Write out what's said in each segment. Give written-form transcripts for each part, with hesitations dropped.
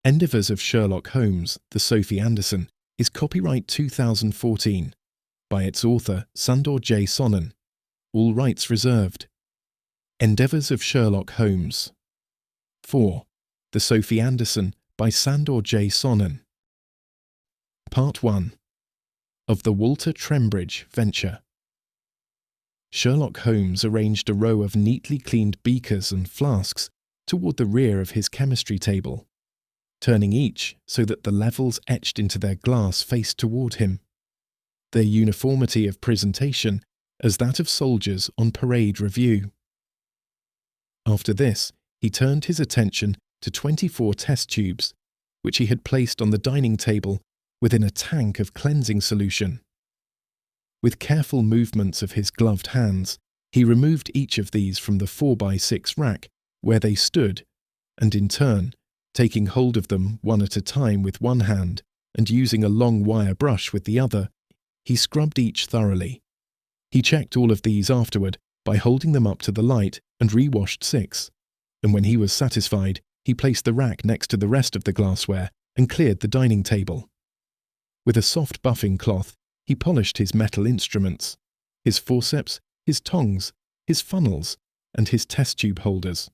Endeavours of Sherlock Holmes, the Sophy Anderson, is copyright 2014 by its author Sandor Jay Sonnen. All rights reserved. Endeavours of Sherlock Holmes. 4. The Sophy Anderson by Sandor Jay Sonnen. Part 1. Of the Walter Trembridge venture. Sherlock Holmes arranged a row of neatly cleaned beakers and flasks toward the rear of his chemistry table, turning each so that the levels etched into their glass faced toward him, their uniformity of presentation as that of soldiers on parade review. After this, he turned his attention to 24 test tubes, which he had placed on the dining table within a tank of cleansing solution. With careful movements of his gloved hands, he removed each of these from the 4x6 rack where they stood, and in turn, taking hold of them one at a time with one hand and using a long wire brush with the other, he scrubbed each thoroughly. He checked all of these afterward by holding them up to the light and rewashed 6, and when he was satisfied, he placed the rack next to the rest of the glassware and cleared the dining table. With a soft buffing cloth, he polished his metal instruments, his forceps, his tongs, his funnels, and his test tube holders.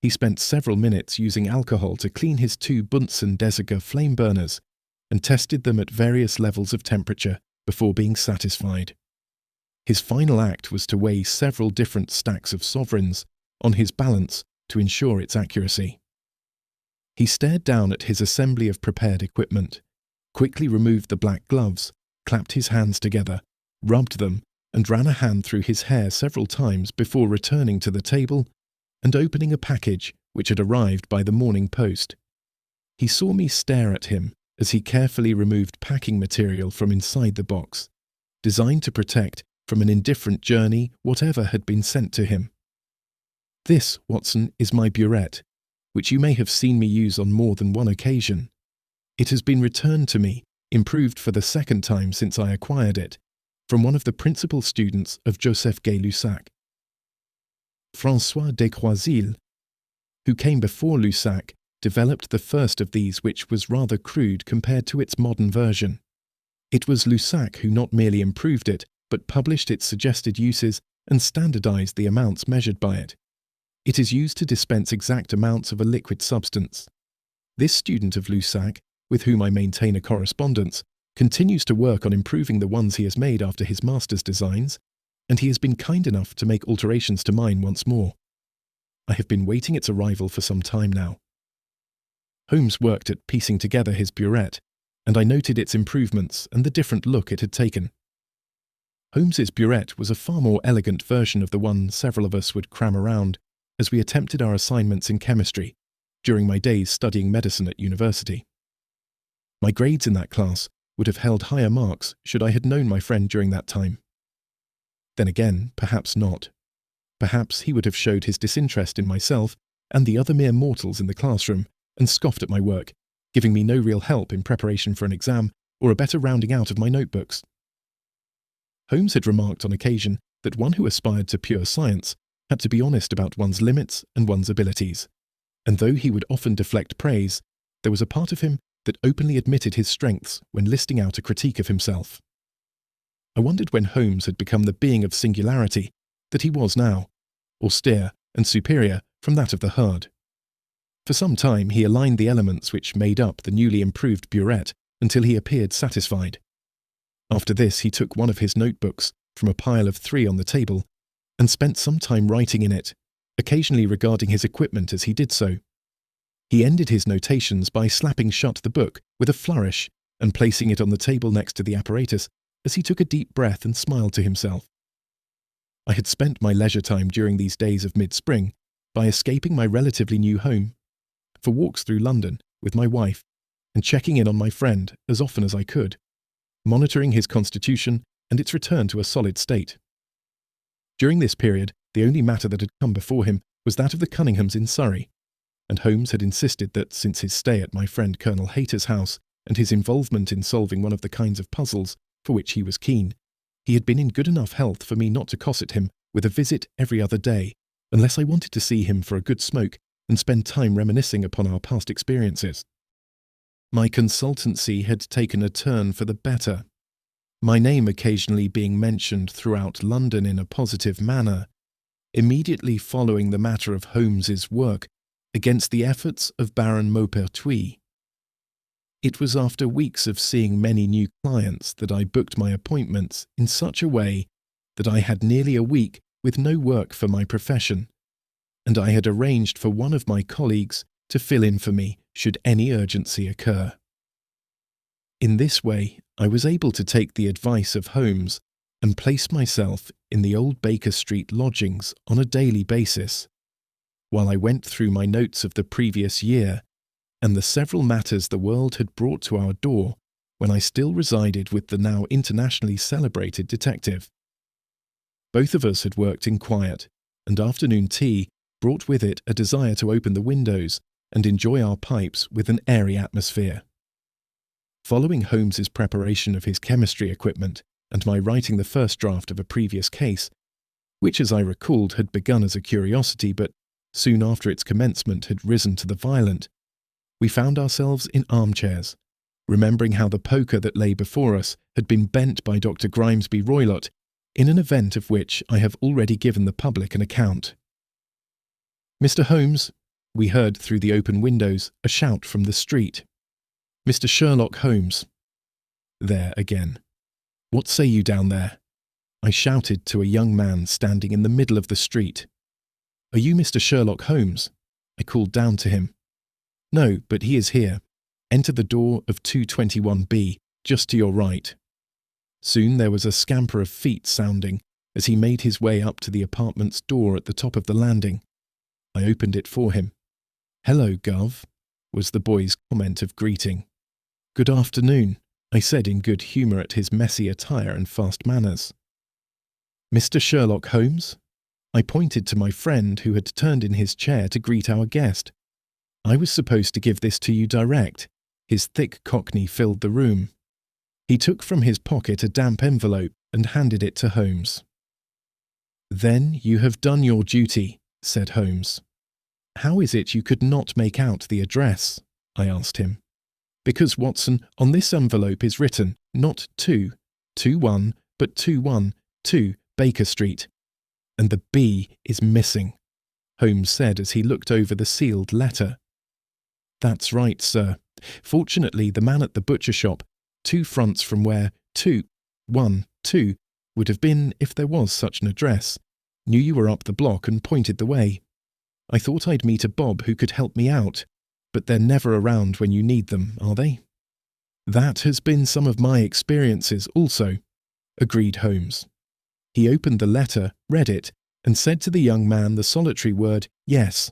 He spent several minutes using alcohol to clean his 2 Bunsen Desiger flame burners and tested them at various levels of temperature before being satisfied. His final act was to weigh several different stacks of sovereigns on his balance to ensure its accuracy. He stared down at his assembly of prepared equipment, quickly removed the black gloves, clapped his hands together, rubbed them, and ran a hand through his hair several times before returning to the table and opening a package which had arrived by the morning post. He saw me stare at him as he carefully removed packing material from inside the box, designed to protect from an indifferent journey whatever had been sent to him. This, Watson, is my burette, which you may have seen me use on more than one occasion. It has been returned to me, improved for the 2nd time since I acquired it, from one of the principal students of Joseph Gay-Lussac. François Descroisilles, who came before Lussac, developed the first of these, which was rather crude compared to its modern version. It was Lussac who not merely improved it, but published its suggested uses and standardized the amounts measured by it. It is used to dispense exact amounts of a liquid substance. This student of Lussac, with whom I maintain a correspondence, continues to work on improving the ones he has made after his master's designs, and he has been kind enough to make alterations to mine once more. I have been waiting its arrival for some time now. Holmes worked at piecing together his burette, and I noted its improvements and the different look it had taken. Holmes's burette was a far more elegant version of the one several of us would cram around as we attempted our assignments in chemistry during my days studying medicine at university. My grades in that class would have held higher marks should I had known my friend during that time. Then again, perhaps not. Perhaps he would have showed his disinterest in myself and the other mere mortals in the classroom and scoffed at my work, giving me no real help in preparation for an exam or a better rounding out of my notebooks. Holmes had remarked on occasion that one who aspired to pure science had to be honest about one's limits and one's abilities, and though he would often deflect praise, there was a part of him that openly admitted his strengths when listing out a critique of himself. I wondered when Holmes had become the being of singularity that he was now, austere and superior from that of the herd. For some time he aligned the elements which made up the newly improved burette until he appeared satisfied. After this he took one of his notebooks from a pile of 3 on the table and spent some time writing in it, occasionally regarding his equipment as he did so. He ended his notations by slapping shut the book with a flourish and placing it on the table next to the apparatus as he took a deep breath and smiled to himself. I had spent my leisure time during these days of mid-spring by escaping my relatively new home, for walks through London with my wife and checking in on my friend as often as I could, monitoring his constitution and its return to a solid state. During this period, the only matter that had come before him was that of the Cunninghams in Surrey, and Holmes had insisted that since his stay at my friend Colonel Hayter's house and his involvement in solving one of the kinds of puzzles for which he was keen, he had been in good enough health for me not to cosset him with a visit every other day, unless I wanted to see him for a good smoke and spend time reminiscing upon our past experiences. My consultancy had taken a turn for the better, my name occasionally being mentioned throughout London in a positive manner, immediately following the matter of Holmes's work against the efforts of Baron Maupertuis. It was after weeks of seeing many new clients that I booked my appointments in such a way that I had nearly a week with no work for my profession, and I had arranged for one of my colleagues to fill in for me should any urgency occur. In this way, I was able to take the advice of Holmes and place myself in the old Baker Street lodgings on a daily basis, while I went through my notes of the previous year and the several matters the world had brought to our door when I still resided with the now internationally celebrated detective. Both of us had worked in quiet, and afternoon tea brought with it a desire to open the windows and enjoy our pipes with an airy atmosphere. Following Holmes's preparation of his chemistry equipment and my writing the first draft of a previous case, which as I recalled had begun as a curiosity but soon after its commencement had risen to the violent, we found ourselves in armchairs, remembering how the poker that lay before us had been bent by Dr. Grimesby Roylott in an event of which I have already given the public an account. "Mr. Holmes," we heard through the open windows a shout from the street. "Mr. Sherlock Holmes." There again. "What say you down there?" I shouted to a young man standing in the middle of the street. "Are you Mr. Sherlock Holmes?" I called down to him. "No, but he is here. Enter the door of 221B, just to your right." Soon there was a scamper of feet sounding as he made his way up to the apartment's door at the top of the landing. I opened it for him. "Hello, Gov," was the boy's comment of greeting. "Good afternoon," I said in good humour at his messy attire and fast manners. "Mr. Sherlock Holmes?" I pointed to my friend who had turned in his chair to greet our guest. "I was supposed to give this to you direct." His thick cockney filled the room. He took from his pocket a damp envelope and handed it to Holmes. "Then you have done your duty," said Holmes. "How is it you could not make out the address?" I asked him. "Because, Watson, on this envelope is written not 221, but 212 Baker Street, and the B is missing," Holmes said as he looked over the sealed letter. "That's right, sir. Fortunately, the man at the butcher shop, 2 fronts from where 212 would have been if there was such an address, knew you were up the block and pointed the way. I thought I'd meet a bob who could help me out, but they're never around when you need them, are they?" "That has been some of my experiences also," agreed Holmes. He opened the letter, read it, and said to the young man the solitary word, "Yes."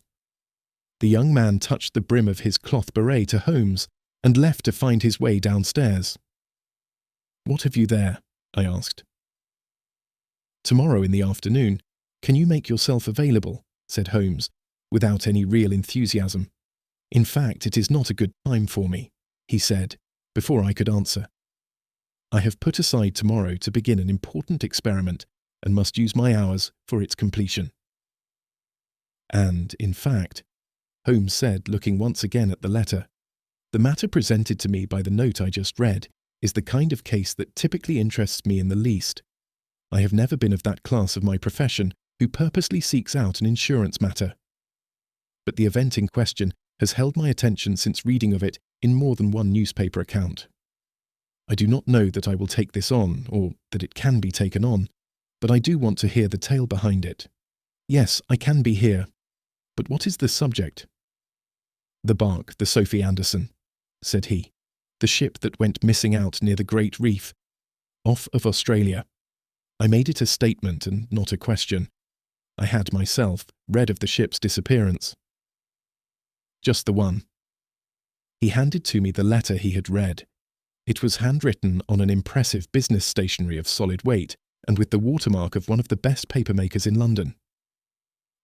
The young man touched the brim of his cloth beret to Holmes and left to find his way downstairs. "What have you there?" I asked. "Tomorrow in the afternoon. Can you make yourself available?" said Holmes, without any real enthusiasm. "In fact, it is not a good time for me," he said, before I could answer. "I have put aside tomorrow to begin an important experiment and must use my hours for its completion." And, in fact, Holmes said, looking once again at the letter, "The matter presented to me by the note I just read is the kind of case that typically interests me in the least. I have never been of that class of my profession who purposely seeks out an insurance matter. But the event in question has held my attention since reading of it in more than one newspaper account. I do not know that I will take this on, or that it can be taken on, but I do want to hear the tale behind it. Yes, I can be here. But what is the subject?" "The bark, the Sophy Anderson," said he. "The ship that went missing out near the Great Reef, off of Australia." I made it a statement and not a question. I had, myself, read of the ship's disappearance. "Just the one." He handed to me the letter he had read. It was handwritten on an impressive business stationery of solid weight and with the watermark of one of the best papermakers in London.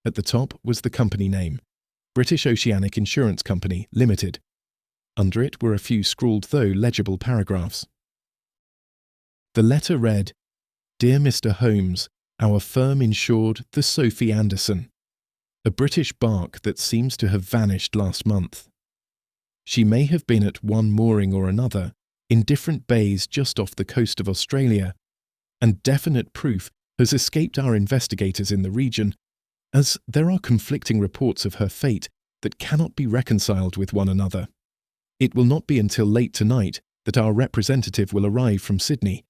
At the top was the company name, British Oceanic Insurance Company, Limited. Under it were a few scrawled though legible paragraphs. The letter read, "Dear Mr. Holmes, our firm insured the Sophy Anderson. a British bark that seems to have vanished last month. She may have been at one mooring or another, in different bays just off the coast of Australia, and definite proof has escaped our investigators in the region, as there are conflicting reports of her fate that cannot be reconciled with one another. It will not be until late tonight that our representative will arrive from Sydney,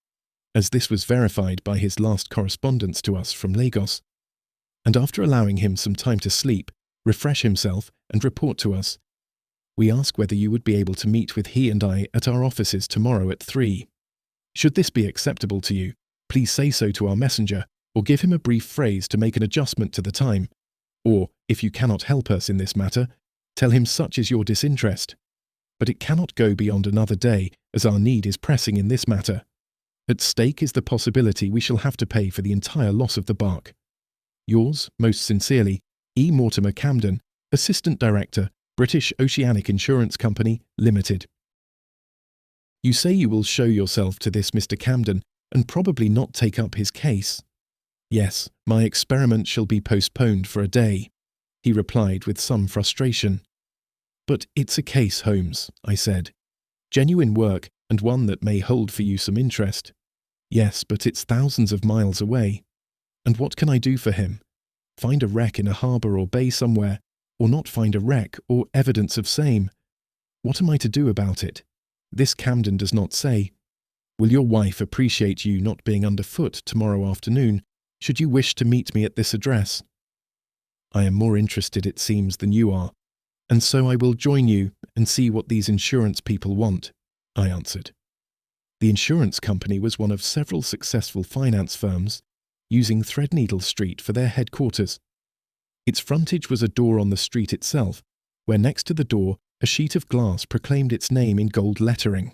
as this was verified by his last correspondence to us from Lagos, and after allowing him some time to sleep, refresh himself and report to us, we ask whether you would be able to meet with he and I at our offices tomorrow at 3. Should this be acceptable to you, please say so to our messenger, or give him a brief phrase to make an adjustment to the time, or, if you cannot help us in this matter, tell him such is your disinterest. But it cannot go beyond another day, as our need is pressing in this matter. At stake is the possibility we shall have to pay for the entire loss of the bark. Yours, most sincerely, E. Mortimer Camden, Assistant Director, British Oceanic Insurance Company, Limited. You say you will show yourself to this Mr. Camden and probably not take up his case. Yes, my experiment shall be postponed for a day, he replied with some frustration. But it's a case, Holmes, I said. Genuine work and one that may hold for you some interest. Yes, but it's thousands of miles away. And what can I do for him? Find a wreck in a harbour or bay somewhere, or not find a wreck or evidence of same? What am I to do about it? This Camden does not say. Will your wife appreciate you not being underfoot tomorrow afternoon, should you wish to meet me at this address? I am more interested, it seems, than you are, and so I will join you and see what these insurance people want, I answered. The insurance company was one of several successful finance firms, using Threadneedle Street for their headquarters. Its frontage was a door on the street itself, where next to the door a sheet of glass proclaimed its name in gold lettering.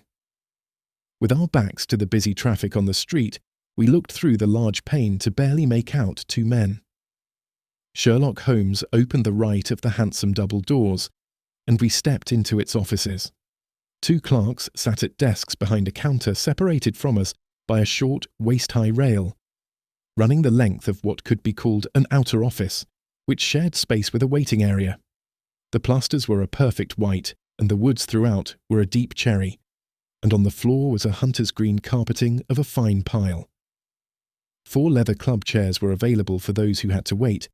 With our backs to the busy traffic on the street, we looked through the large pane to barely make out 2 men. Sherlock Holmes opened the right of the handsome double doors, and we stepped into its offices. 2 clerks sat at desks behind a counter separated from us by a short, waist-high rail, running the length of what could be called an outer office, which shared space with a waiting area. The plasters were a perfect white, and the woods throughout were a deep cherry, and on the floor was a hunter's green carpeting of a fine pile. 4 leather club chairs were available for those who had to wait,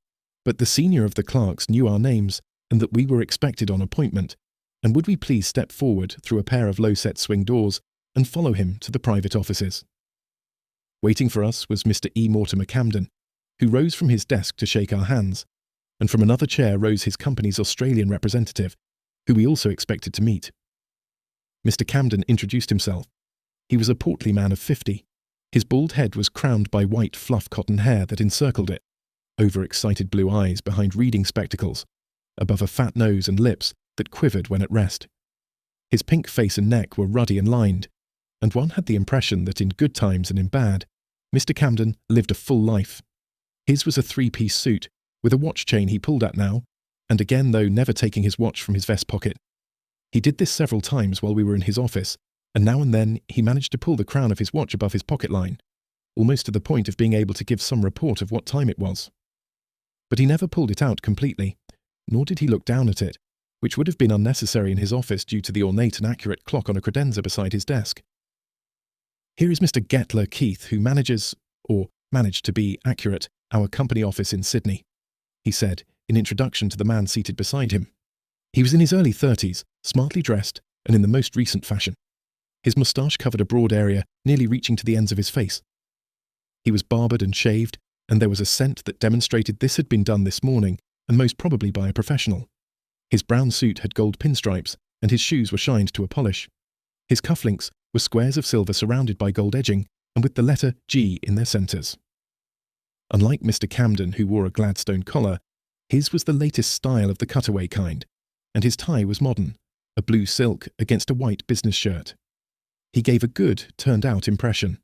but the senior of the clerks knew our names and that we were expected on appointment, and would we please step forward through a pair of low-set swing doors and follow him to the private offices. Waiting for us was Mr. E. Mortimer Camden, who rose from his desk to shake our hands, and from another chair rose his company's Australian representative, who we also expected to meet. Mr. Camden introduced himself. He was a portly man of 50. His bald head was crowned by white fluff cotton hair that encircled it, overexcited blue eyes behind reading spectacles, above a fat nose and lips that quivered when at rest. His pink face and neck were ruddy and lined, and one had the impression that in good times and in bad, Mr. Camden lived a full life. His was a 3-piece suit, with a watch chain he pulled at now, and again though never taking his watch from his vest pocket. He did this several times while we were in his office, and now and then he managed to pull the crown of his watch above his pocket line, almost to the point of being able to give some report of what time it was. But he never pulled it out completely, nor did he look down at it, which would have been unnecessary in his office due to the ornate and accurate clock on a credenza beside his desk. Here is Mr. Getler Keith, who manages, or managed to be accurate, our company office in Sydney, he said, in introduction to the man seated beside him. He was in his early 30s, smartly dressed, and in the most recent fashion. His moustache covered a broad area nearly reaching to the ends of his face. He was barbered and shaved, and there was a scent that demonstrated this had been done this morning, and most probably by a professional. His brown suit had gold pinstripes, and his shoes were shined to a polish. His cufflinks were squares of silver surrounded by gold edging, and with the letter G in their centres. Unlike Mr. Camden, who wore a Gladstone collar, his was the latest style of the cutaway kind, and his tie was modern, a blue silk against a white business shirt. He gave a good, turned-out impression.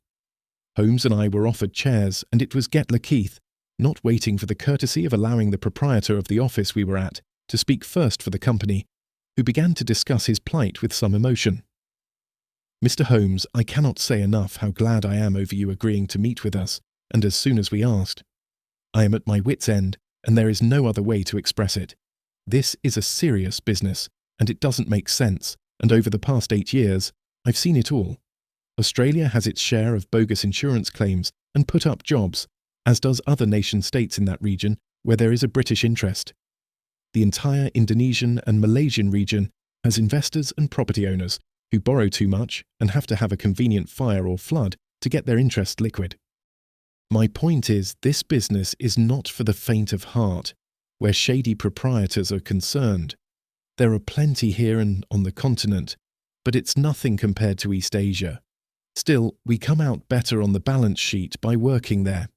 Holmes and I were offered chairs, and it was Getler Keith, not waiting for the courtesy of allowing the proprietor of the office we were at to speak first for the company, who began to discuss his plight with some emotion. Mr. Holmes, I cannot say enough how glad I am over you agreeing to meet with us, and as soon as we asked. I am at my wits' end, and there is no other way to express it. This is a serious business, and it doesn't make sense, and over the past 8 years, I've seen it all. Australia has its share of bogus insurance claims and put up jobs, as does other nation-states in that region where there is a British interest. The entire Indonesian and Malaysian region has investors and property owners who borrow too much and have to have a convenient fire or flood to get their interest liquid. My point is, this business is not for the faint of heart, where shady proprietors are concerned. There are plenty here and on the continent, but it's nothing compared to East Asia. Still, we come out better on the balance sheet by working there.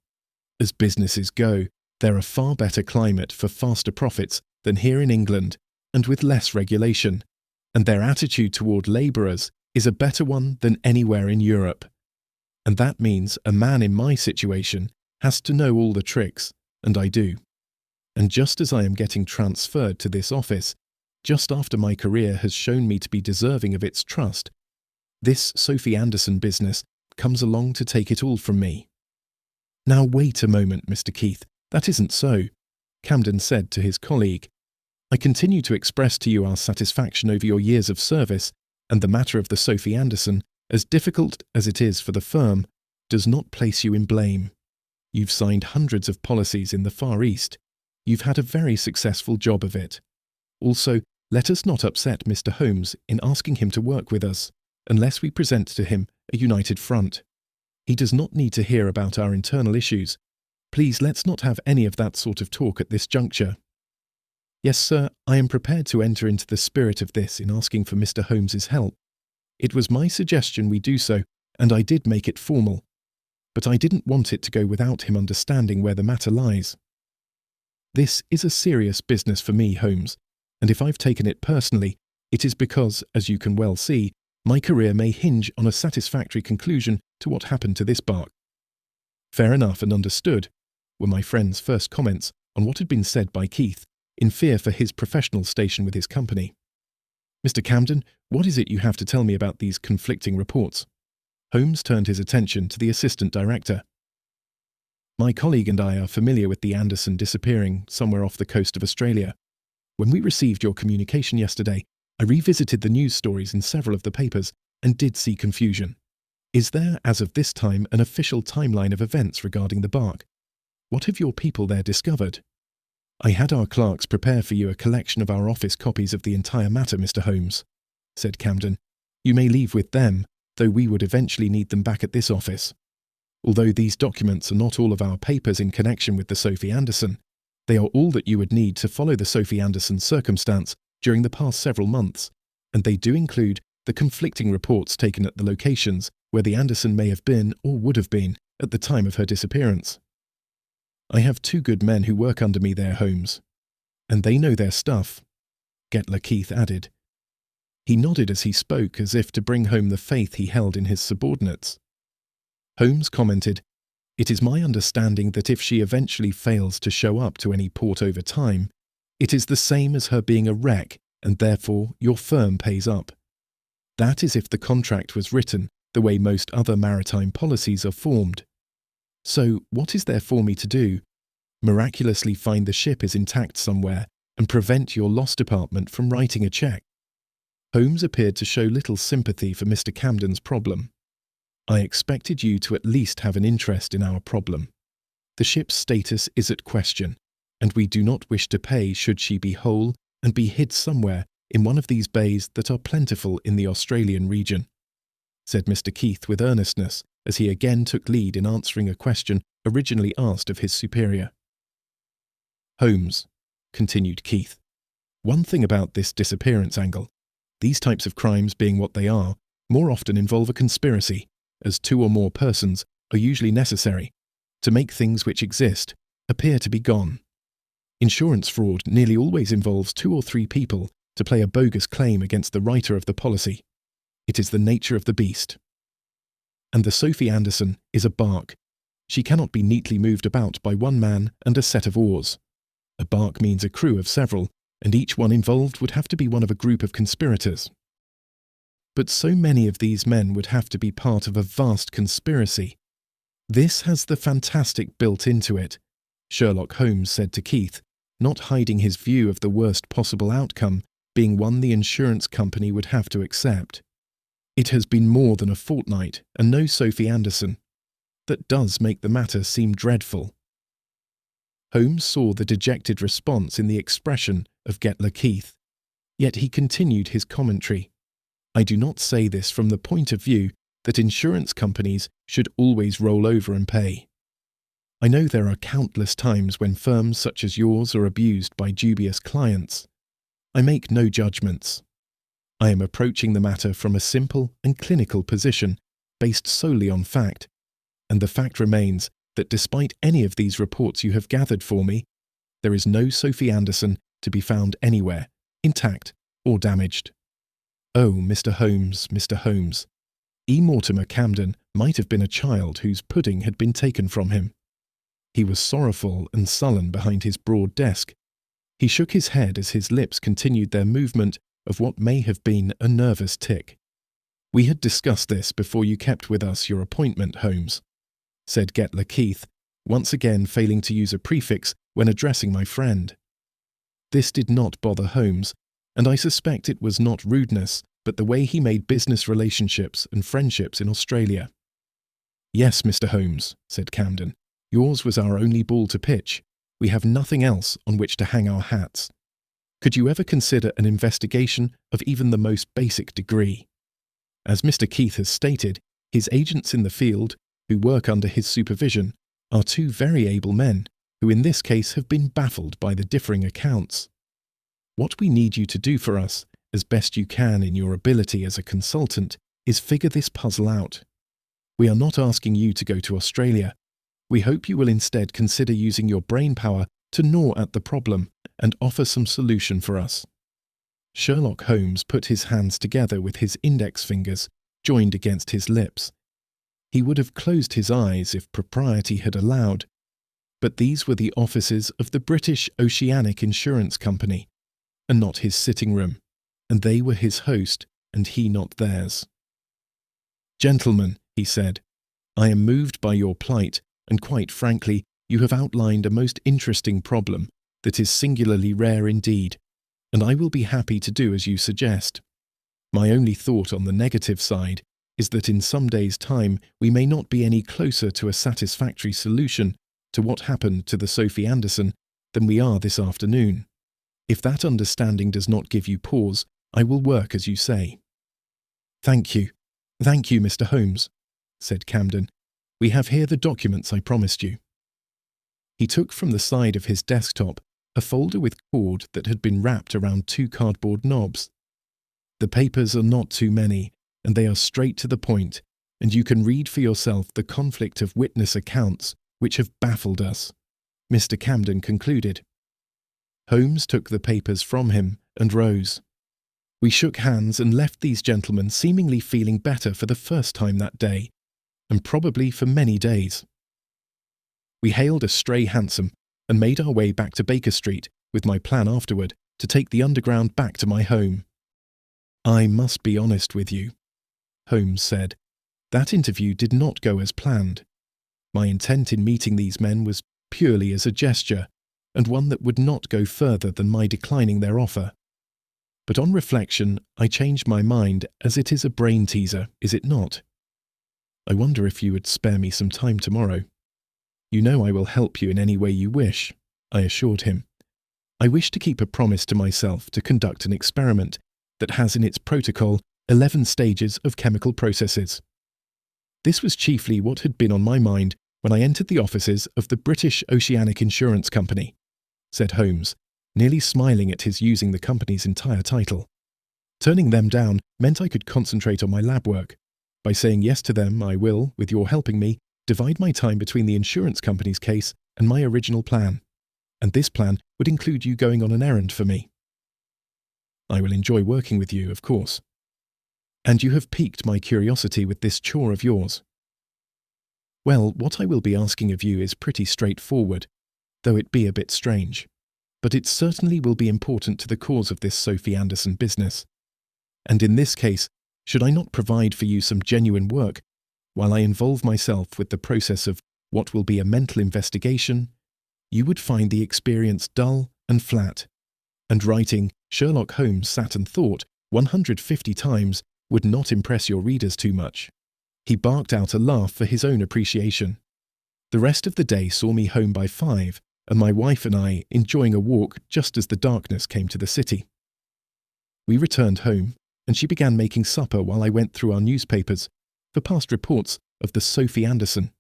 As businesses go, there are far better climate for faster profits than here in England, and with less regulation, and their attitude toward labourers is a better one than anywhere in Europe. And that means a man in my situation has to know all the tricks, and I do. And just as I am getting transferred to this office, just after my career has shown me to be deserving of its trust, this Sophy Anderson business comes along to take it all from me. Now wait a moment, Mr. Keith, that isn't so, Camden said to his colleague. I continue to express to you our satisfaction over your years of service, and the matter of the Sophy Anderson, as difficult as it is for the firm, does not place you in blame. You've signed hundreds of policies in the Far East. You've had a very successful job of it. Also, let us not upset Mr. Holmes in asking him to work with us, unless we present to him a united front. He does not need to hear about our internal issues. Please let's not have any of that sort of talk at this juncture. Yes, sir, I am prepared to enter into the spirit of this in asking for Mr. Holmes's help. It was my suggestion we do so, and I did make it formal. But I didn't want it to go without him understanding where the matter lies. This is a serious business for me, Holmes, and if I've taken it personally, it is because, as you can well see, my career may hinge on a satisfactory conclusion to what happened to this bark. Fair enough and understood, were my friend's first comments on what had been said by Keith, in fear for his professional station with his company. Mr. Camden, what is it you have to tell me about these conflicting reports? Holmes turned his attention to the assistant director. My colleague and I are familiar with the Anderson disappearing somewhere off the coast of Australia. When we received your communication yesterday, I revisited the news stories in several of the papers and did see confusion. Is there, as of this time, an official timeline of events regarding the bark? What have your people there discovered? I had our clerks prepare for you a collection of our office copies of the entire matter, Mr. Holmes, said Camden. You may leave with them, though we would eventually need them back at this office. Although these documents are not all of our papers in connection with the Sophy Anderson, they are all that you would need to follow the Sophy Anderson circumstance during the past several months, and they do include the conflicting reports taken at the locations where the Anderson may have been or would have been at the time of her disappearance. I have 2 good men who work under me there, Holmes, and they know their stuff, Getler Keith added. He nodded as he spoke, as if to bring home the faith he held in his subordinates. Holmes commented, It is my understanding that if she eventually fails to show up to any port over time, it is the same as her being a wreck, and therefore your firm pays up. That is if the contract was written the way most other maritime policies are formed. So, what is there for me to do? Miraculously find the ship is intact somewhere and prevent your loss department from writing a cheque? Holmes appeared to show little sympathy for Mr. Camden's problem. I expected you to at least have an interest in our problem. The ship's status is at question, and we do not wish to pay should she be whole and be hid somewhere in one of these bays that are plentiful in the Australian region, said Mr. Keith with earnestness, as he again took lead in answering a question originally asked of his superior. Holmes, continued Keith, one thing about this disappearance angle, these types of crimes being what they are, more often involve a conspiracy, as 2 or more persons are usually necessary to make things which exist appear to be gone. Insurance fraud nearly always involves 2 or 3 people to play a bogus claim against the writer of the policy. It is the nature of the beast. And the Sophy Anderson is a bark. She cannot be neatly moved about by one man and a set of oars. A bark means a crew of several, and each one involved would have to be one of a group of conspirators. But so many of these men would have to be part of a vast conspiracy. This has the fantastic built into it. Sherlock Holmes said to Keith, not hiding his view of the worst possible outcome being one the insurance company would have to accept. It has been more than a fortnight, and no Sophy Anderson. That does make the matter seem dreadful. Holmes saw the dejected response in the expression of Getler Keith, yet he continued his commentary. I do not say this from the point of view that insurance companies should always roll over and pay. I know there are countless times when firms such as yours are abused by dubious clients. I make no judgments. I am approaching the matter from a simple and clinical position based solely on fact, and the fact remains that despite any of these reports you have gathered for me, there is no Sophy Anderson to be found anywhere, intact or damaged. Oh, Mr. Holmes, E. Mortimer Camden might have been a child whose pudding had been taken from him. He was sorrowful and sullen behind his broad desk. He shook his head as his lips continued their movement of what may have been a nervous tic. We had discussed this before you kept with us your appointment, Holmes, said Getler Keith, once again failing to use a prefix when addressing my friend. This did not bother Holmes, and I suspect it was not rudeness, but the way he made business relationships and friendships in Australia. Yes, Mr. Holmes, said Camden, yours was our only ball to pitch. We have nothing else on which to hang our hats. Could you ever consider an investigation of even the most basic degree? As Mr. Keith has stated, his agents in the field, who work under his supervision, are two very able men, who in this case have been baffled by the differing accounts. What we need you to do for us, as best you can in your ability as a consultant, is figure this puzzle out. We are not asking you to go to Australia. We hope you will instead consider using your brain power to gnaw at the problem and offer some solution for us. Sherlock Holmes put his hands together with his index fingers joined against his lips. He would have closed his eyes if propriety had allowed, but these were the offices of the British Oceanic Insurance Company, and not his sitting room, and they were his host, and he not theirs. Gentlemen, he said, I am moved by your plight, and quite frankly, you have outlined a most interesting problem that is singularly rare indeed, and I will be happy to do as you suggest. My only thought on the negative side is that in some days' time we may not be any closer to a satisfactory solution to what happened to the Sophy Anderson than we are this afternoon. If that understanding does not give you pause, I will work as you say. Thank you, Mr. Holmes, said Camden. We have here the documents I promised you. He took from the side of his desktop a folder with cord that had been wrapped around two cardboard knobs. The papers are not too many, and they are straight to the point, and you can read for yourself the conflict of witness accounts which have baffled us, Mr. Camden concluded. Holmes took the papers from him and rose. We shook hands and left these gentlemen seemingly feeling better for the first time that day, and probably for many days. We hailed a stray hansom and made our way back to Baker Street with my plan afterward to take the Underground back to my home. I must be honest with you, Holmes said. That interview did not go as planned. My intent in meeting these men was purely as a gesture, and one that would not go further than my declining their offer. But on reflection, I changed my mind, as it is a brain teaser, is it not? I wonder if you would spare me some time tomorrow. You know I will help you in any way you wish, I assured him. I wish to keep a promise to myself to conduct an experiment that has in its protocol 11 stages of chemical processes. This was chiefly what had been on my mind when I entered the offices of the British Oceanic Insurance Company, said Holmes, nearly smiling at his using the company's entire title. Turning them down meant I could concentrate on my lab work. By saying yes to them, I will, with your helping me, divide my time between the insurance company's case and my original plan. And this plan would include you going on an errand for me. I will enjoy working with you, of course. And you have piqued my curiosity with this chore of yours. Well, what I will be asking of you is pretty straightforward, though it be a bit strange. But it certainly will be important to the cause of this Sophy Anderson business. And in this case, should I not provide for you some genuine work, while I involve myself with the process of what will be a mental investigation, you would find the experience dull and flat, and writing Sherlock Holmes sat and thought 150 times would not impress your readers too much. He barked out a laugh for his own appreciation. The rest of the day saw me home by 5, and my wife and I enjoying a walk just as the darkness came to the city. We returned home, and she began making supper while I went through our newspapers for past reports of the Sophy Anderson,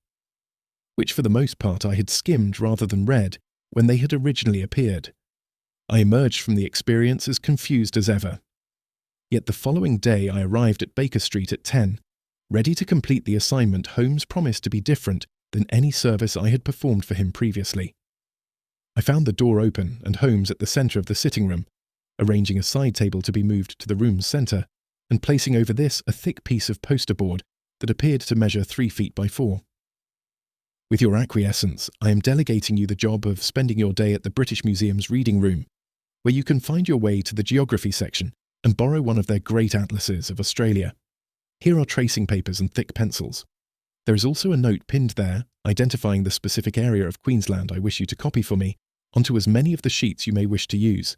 which for the most part I had skimmed rather than read when they had originally appeared. I emerged from the experience as confused as ever. Yet the following day I arrived at Baker Street at 10, ready to complete the assignment Holmes promised to be different than any service I had performed for him previously. I found the door open and Holmes at the centre of the sitting room, arranging a side table to be moved to the room's centre, and placing over this a thick piece of poster board that appeared to measure 3 feet by 4. With your acquiescence, I am delegating you the job of spending your day at the British Museum's reading room, where you can find your way to the geography section and borrow one of their great atlases of Australia. Here are tracing papers and thick pencils. There is also a note pinned there, identifying the specific area of Queensland I wish you to copy for me, onto as many of the sheets you may wish to use.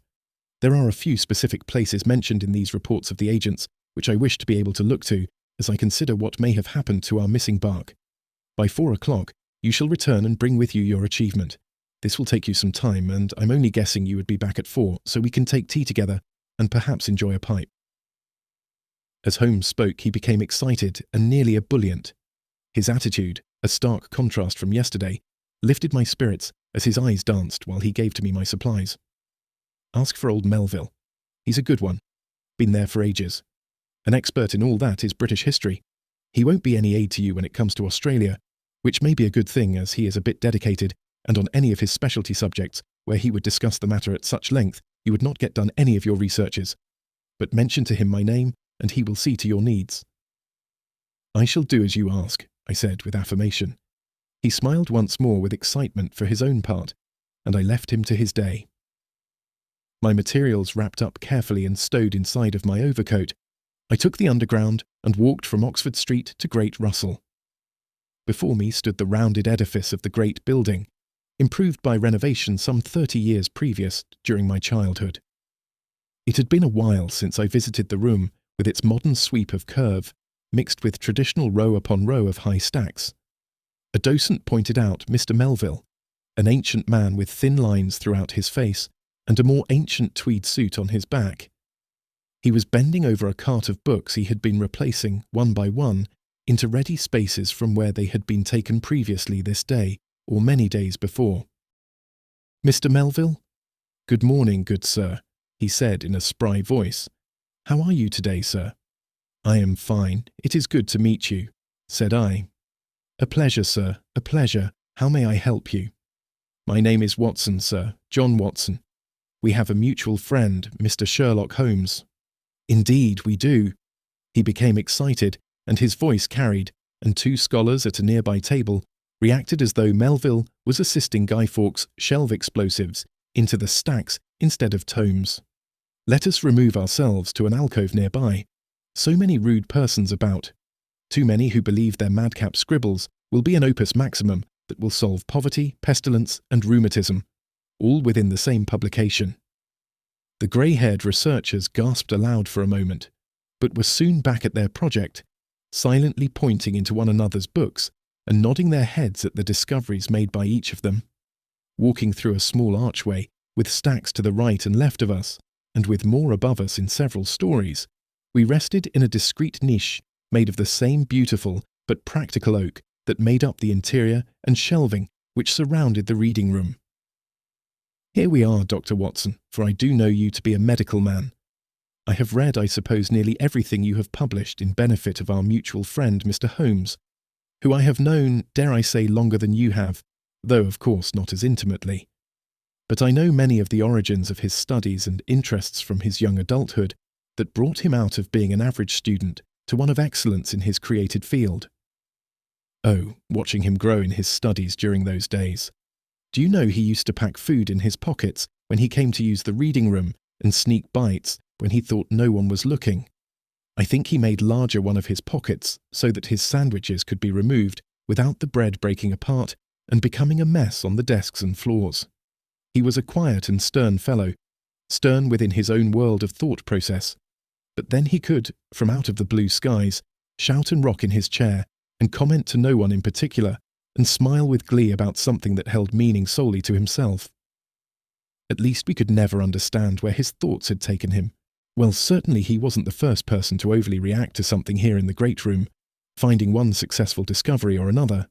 There are a few specific places mentioned in these reports of the agents which I wish to be able to look to as I consider what may have happened to our missing bark. By 4 o'clock, you shall return and bring with you your achievement. This will take you some time, and I'm only guessing you would be back at 4, so we can take tea together and perhaps enjoy a pipe. As Holmes spoke, he became excited and nearly ebullient. His attitude, a stark contrast from yesterday, lifted my spirits as his eyes danced while he gave to me my supplies. Ask for old Melville. He's a good one. Been there for ages. An expert in all that is British history. He won't be any aid to you when it comes to Australia, which may be a good thing as he is a bit dedicated, and on any of his specialty subjects where he would discuss the matter at such length, you would not get done any of your researches. But mention to him my name, and he will see to your needs. I shall do as you ask, I said with affirmation. He smiled once more with excitement for his own part, and I left him to his day. My materials wrapped up carefully and stowed inside of my overcoat, I took the Underground and walked from Oxford Street to Great Russell. Before me stood the rounded edifice of the great building, improved by renovation some 30 years previous during my childhood. It had been a while since I visited the room with its modern sweep of curve, mixed with traditional row upon row of high stacks. A docent pointed out Mr. Melville, an ancient man with thin lines throughout his face and a more ancient tweed suit on his back. He was bending over a cart of books he had been replacing, one by one, into ready spaces from where they had been taken previously this day, or many days before. "Mr. Melville?" "Good morning, good sir," he said in a spry voice. "How are you today, sir?" "I am fine. It is good to meet you," said I. "A pleasure, sir, a pleasure. How may I help you?" "My name is Watson, sir, John Watson. We have a mutual friend, Mr. Sherlock Holmes." "Indeed, we do." He became excited, and his voice carried, and 2 scholars at a nearby table reacted as though Melville was assisting Guy Fawkes' shelve explosives into the stacks instead of tomes. Let us remove ourselves to an alcove nearby. So many rude persons about. Too many who believe their madcap scribbles will be an opus maximum that will solve poverty, pestilence, and rheumatism, all within the same publication. The grey-haired researchers gasped aloud for a moment, but were soon back at their project, silently pointing into one another's books and nodding their heads at the discoveries made by each of them. Walking through a small archway, with stacks to the right and left of us, and with more above us in several stories, we rested in a discreet niche made of the same beautiful but practical oak that made up the interior and shelving which surrounded the reading room. "Here we are, Dr. Watson, for I do know you to be a medical man. I have read, I suppose, nearly everything you have published in benefit of our mutual friend, Mr. Holmes, who I have known, dare I say, longer than you have, though of course not as intimately. But I know many of the origins of his studies and interests from his young adulthood that brought him out of being an average student to one of excellence in his created field. Oh, watching him grow in his studies during those days. Do you know he used to pack food in his pockets when he came to use the reading room and sneak bites when he thought no one was looking? I think he made larger one of his pockets so that his sandwiches could be removed without the bread breaking apart and becoming a mess on the desks and floors. He was a quiet and stern fellow, stern within his own world of thought process, but then he could, from out of the blue skies, shout and rock in his chair and comment to no one in particular and smile with glee about something that held meaning solely to himself. At least we could never understand where his thoughts had taken him. Well, certainly he wasn't the first person to overly react to something here in the great room, finding one successful discovery or another.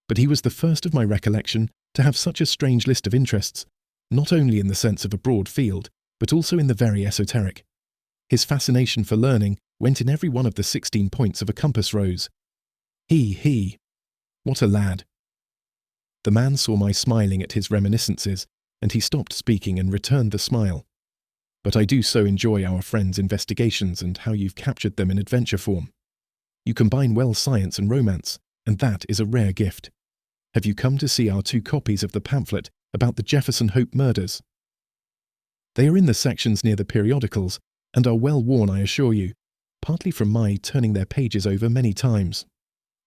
But he was the first of my recollection to have such a strange list of interests, not only in the sense of a broad field, but also in the very esoteric. His fascination for learning went in every one of the 16 points of a compass rose. He. What a lad. The man saw my smiling at his reminiscences, and he stopped speaking and returned the smile. But I do so enjoy our friend's investigations and how you've captured them in adventure form. You combine well science and romance, and that is a rare gift. Have you come to see our 2 copies of the pamphlet about the Jefferson Hope murders? They are in the sections near the periodicals, and are well worn, I assure you, partly from my turning their pages over many times.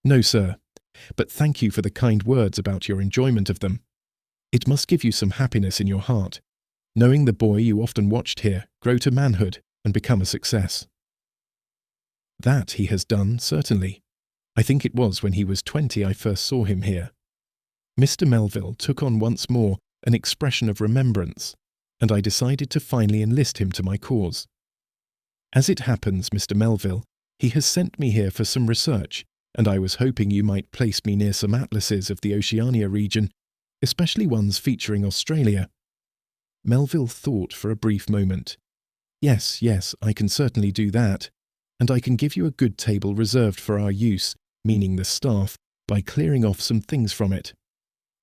No, sir, but thank you for the kind words about your enjoyment of them. It must give you some happiness in your heart, knowing the boy you often watched here grow to manhood and become a success. That he has done, certainly. I think it was when he was 20 I first saw him here. Mr. Melville took on once more an expression of remembrance, and I decided to finally enlist him to my cause. As it happens, Mr. Melville, he has sent me here for some research, and I was hoping you might place me near some atlases of the Oceania region, especially ones featuring Australia. Melville thought for a brief moment. Yes, I can certainly do that, and I can give you a good table reserved for our use, meaning the staff, by clearing off some things from it.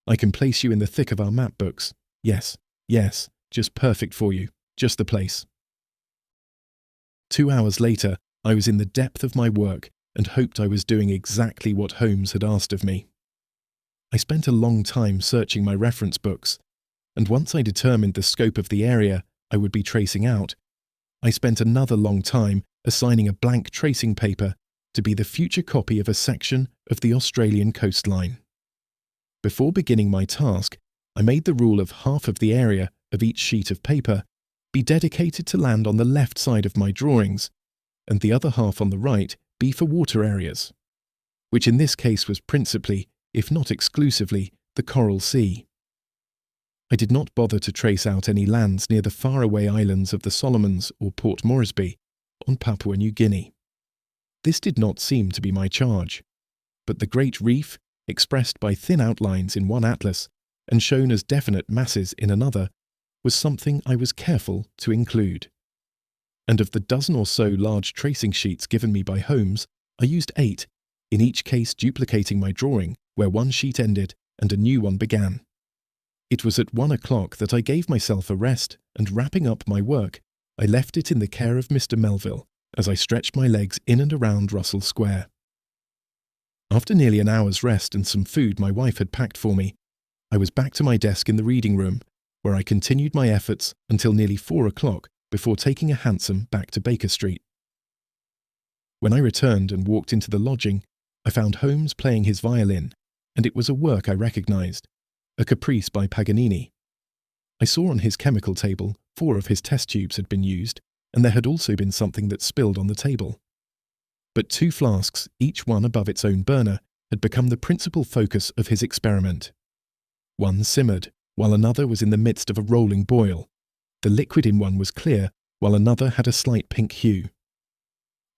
I can place you in the thick of our map books. Yes, just perfect for you, just the place. 2 hours later, I was in the depth of my work and hoped I was doing exactly what Holmes had asked of me. I spent a long time searching my reference books, and once I determined the scope of the area I would be tracing out, I spent another long time assigning a blank tracing paper to be the future copy of a section of the Australian coastline. Before beginning my task, I made the rule of half of the area of each sheet of paper be dedicated to land on the left side of my drawings, and the other half on the right be for water areas, which in this case was principally, if not exclusively, the Coral Sea. I did not bother to trace out any lands near the faraway islands of the Solomons or Port Moresby on Papua New Guinea. This did not seem to be my charge, but the Great Reef, expressed by thin outlines in one atlas and shown as definite masses in another, was something I was careful to include. And of the dozen or so large tracing sheets given me by Holmes, I used 8, in each case duplicating my drawing where one sheet ended and a new one began. It was at 1 o'clock that I gave myself a rest, and wrapping up my work, I left it in the care of Mr. Melville as I stretched my legs in and around Russell Square. After nearly an hour's rest and some food my wife had packed for me, I was back to my desk in the reading room, where I continued my efforts until nearly 4 o'clock before taking a hansom back to Baker Street. When I returned and walked into the lodging, I found Holmes playing his violin, and it was a work I recognised, a caprice by Paganini. I saw on his chemical table 4 of his test tubes had been used, and there had also been something that spilled on the table. But 2 flasks, each one above its own burner, had become the principal focus of his experiment. One simmered, while another was in the midst of a rolling boil. The liquid in one was clear, while another had a slight pink hue.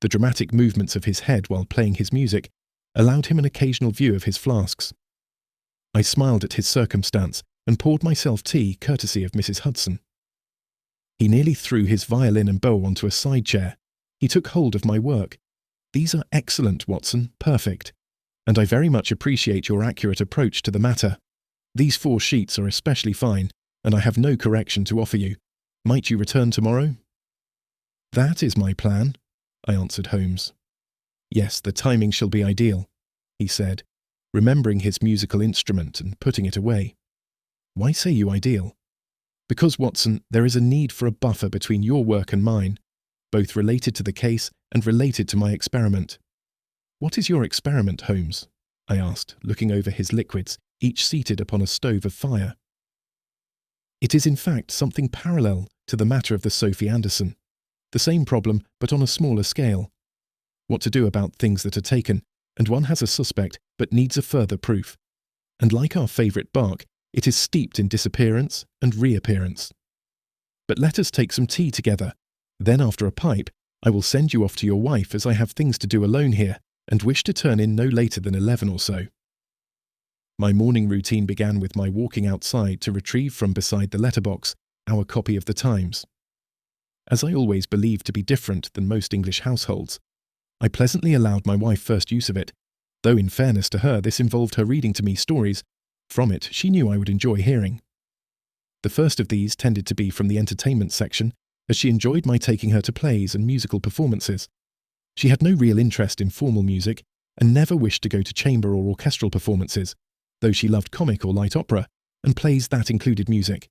The dramatic movements of his head while playing his music allowed him an occasional view of his flasks. I smiled at his circumstance and poured myself tea courtesy of Mrs. Hudson. He nearly threw his violin and bow onto a side chair. He took hold of my work. "These are excellent, Watson, perfect, and I very much appreciate your accurate approach to the matter. These 4 sheets are especially fine, and I have no correction to offer you. Might you return tomorrow?" "That is my plan," I answered Holmes. "Yes, the timing shall be ideal," he said, remembering his musical instrument and putting it away. "Why say you ideal?" "Because, Watson, there is a need for a buffer between your work and mine, both related to the case and related to my experiment." "What is your experiment, Holmes?" I asked, looking over his liquids, each seated upon a stove of fire. It is in fact something parallel to the matter of the Sophy Anderson, the same problem but on a smaller scale. What to do about things that are taken, and one has a suspect but needs a further proof. And like our favourite bark, it is steeped in disappearance and reappearance. But let us take some tea together. Then after a pipe, I will send you off to your wife, as I have things to do alone here and wish to turn in no later than 11 or so. My morning routine began with my walking outside to retrieve from beside the letterbox our copy of the Times. As I always believed to be different than most English households, I pleasantly allowed my wife first use of it, though in fairness to her this involved her reading to me stories from it she knew I would enjoy hearing. The first of these tended to be from the entertainment section, as she enjoyed my taking her to plays and musical performances. She had no real interest in formal music and never wished to go to chamber or orchestral performances, though she loved comic or light opera and plays that included music.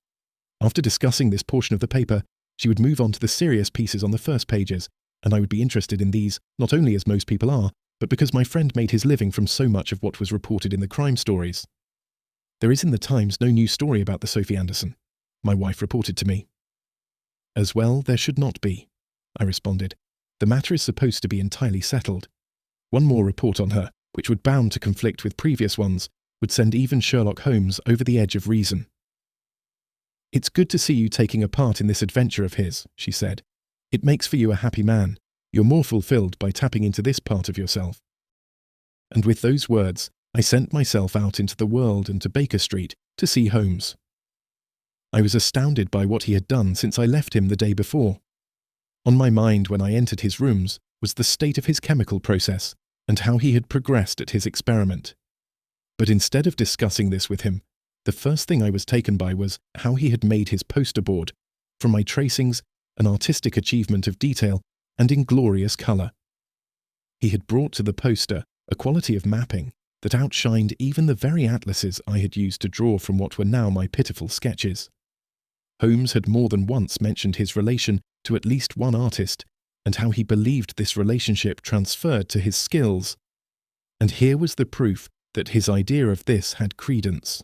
After discussing this portion of the paper, she would move on to the serious pieces on the first pages, and I would be interested in these not only as most people are, but because my friend made his living from so much of what was reported in the crime stories. There is in the Times no new story about the Sophy Anderson, my wife reported to me. As well there should not be, I responded. The matter is supposed to be entirely settled. One more report on her, which would bound to conflict with previous ones, would send even Sherlock Holmes over the edge of reason. It's good to see you taking a part in this adventure of his, she said. It makes for you a happy man. You're more fulfilled by tapping into this part of yourself. And with those words, I sent myself out into the world and to Baker Street to see Holmes. I was astounded by what he had done since I left him the day before. On my mind when I entered his rooms was the state of his chemical process and how he had progressed at his experiment. But instead of discussing this with him, the first thing I was taken by was how he had made his poster board, from my tracings, an artistic achievement of detail and in glorious colour. He had brought to the poster a quality of mapping that outshined even the very atlases I had used to draw from what were now my pitiful sketches. Holmes had more than once mentioned his relation to at least one artist, and how he believed this relationship transferred to his skills. And here was the proof that his idea of this had credence.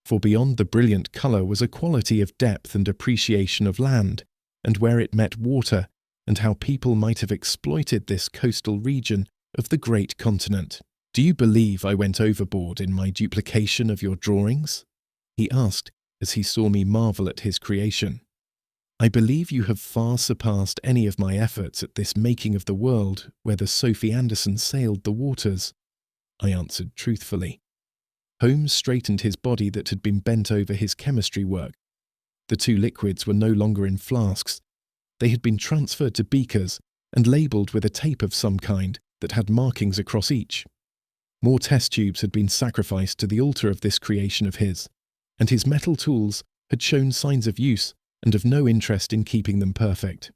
For beyond the brilliant colour was a quality of depth and appreciation of land, and where it met water, and how people might have exploited this coastal region of the great continent. Do you believe I went overboard in my duplication of your drawings? He asked, as he saw me marvel at his creation. I believe you have far surpassed any of my efforts at this making of the world where the Sophy Anderson sailed the waters, I answered truthfully. Holmes straightened his body that had been bent over his chemistry work. The two liquids were no longer in flasks. They had been transferred to beakers and labelled with a tape of some kind that had markings across each. More test tubes had been sacrificed to the altar of this creation of his, and his metal tools had shown signs of use and of no interest in keeping them perfect.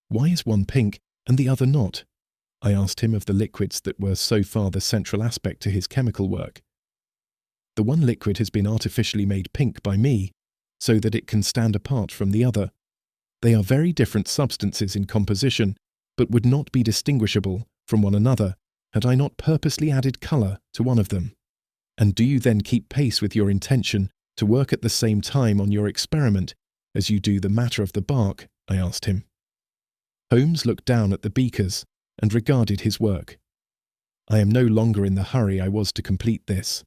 Why is one pink and the other not? I asked him of the liquids that were so far the central aspect to his chemical work. The one liquid has been artificially made pink by me, so that it can stand apart from the other. They are very different substances in composition, but would not be distinguishable from one another had I not purposely added colour to one of them. And do you then keep pace with your intention to work at the same time on your experiment as you do the matter of the bark? I asked him. Holmes looked down at the beakers and regarded his work. I am no longer in the hurry I was to complete this.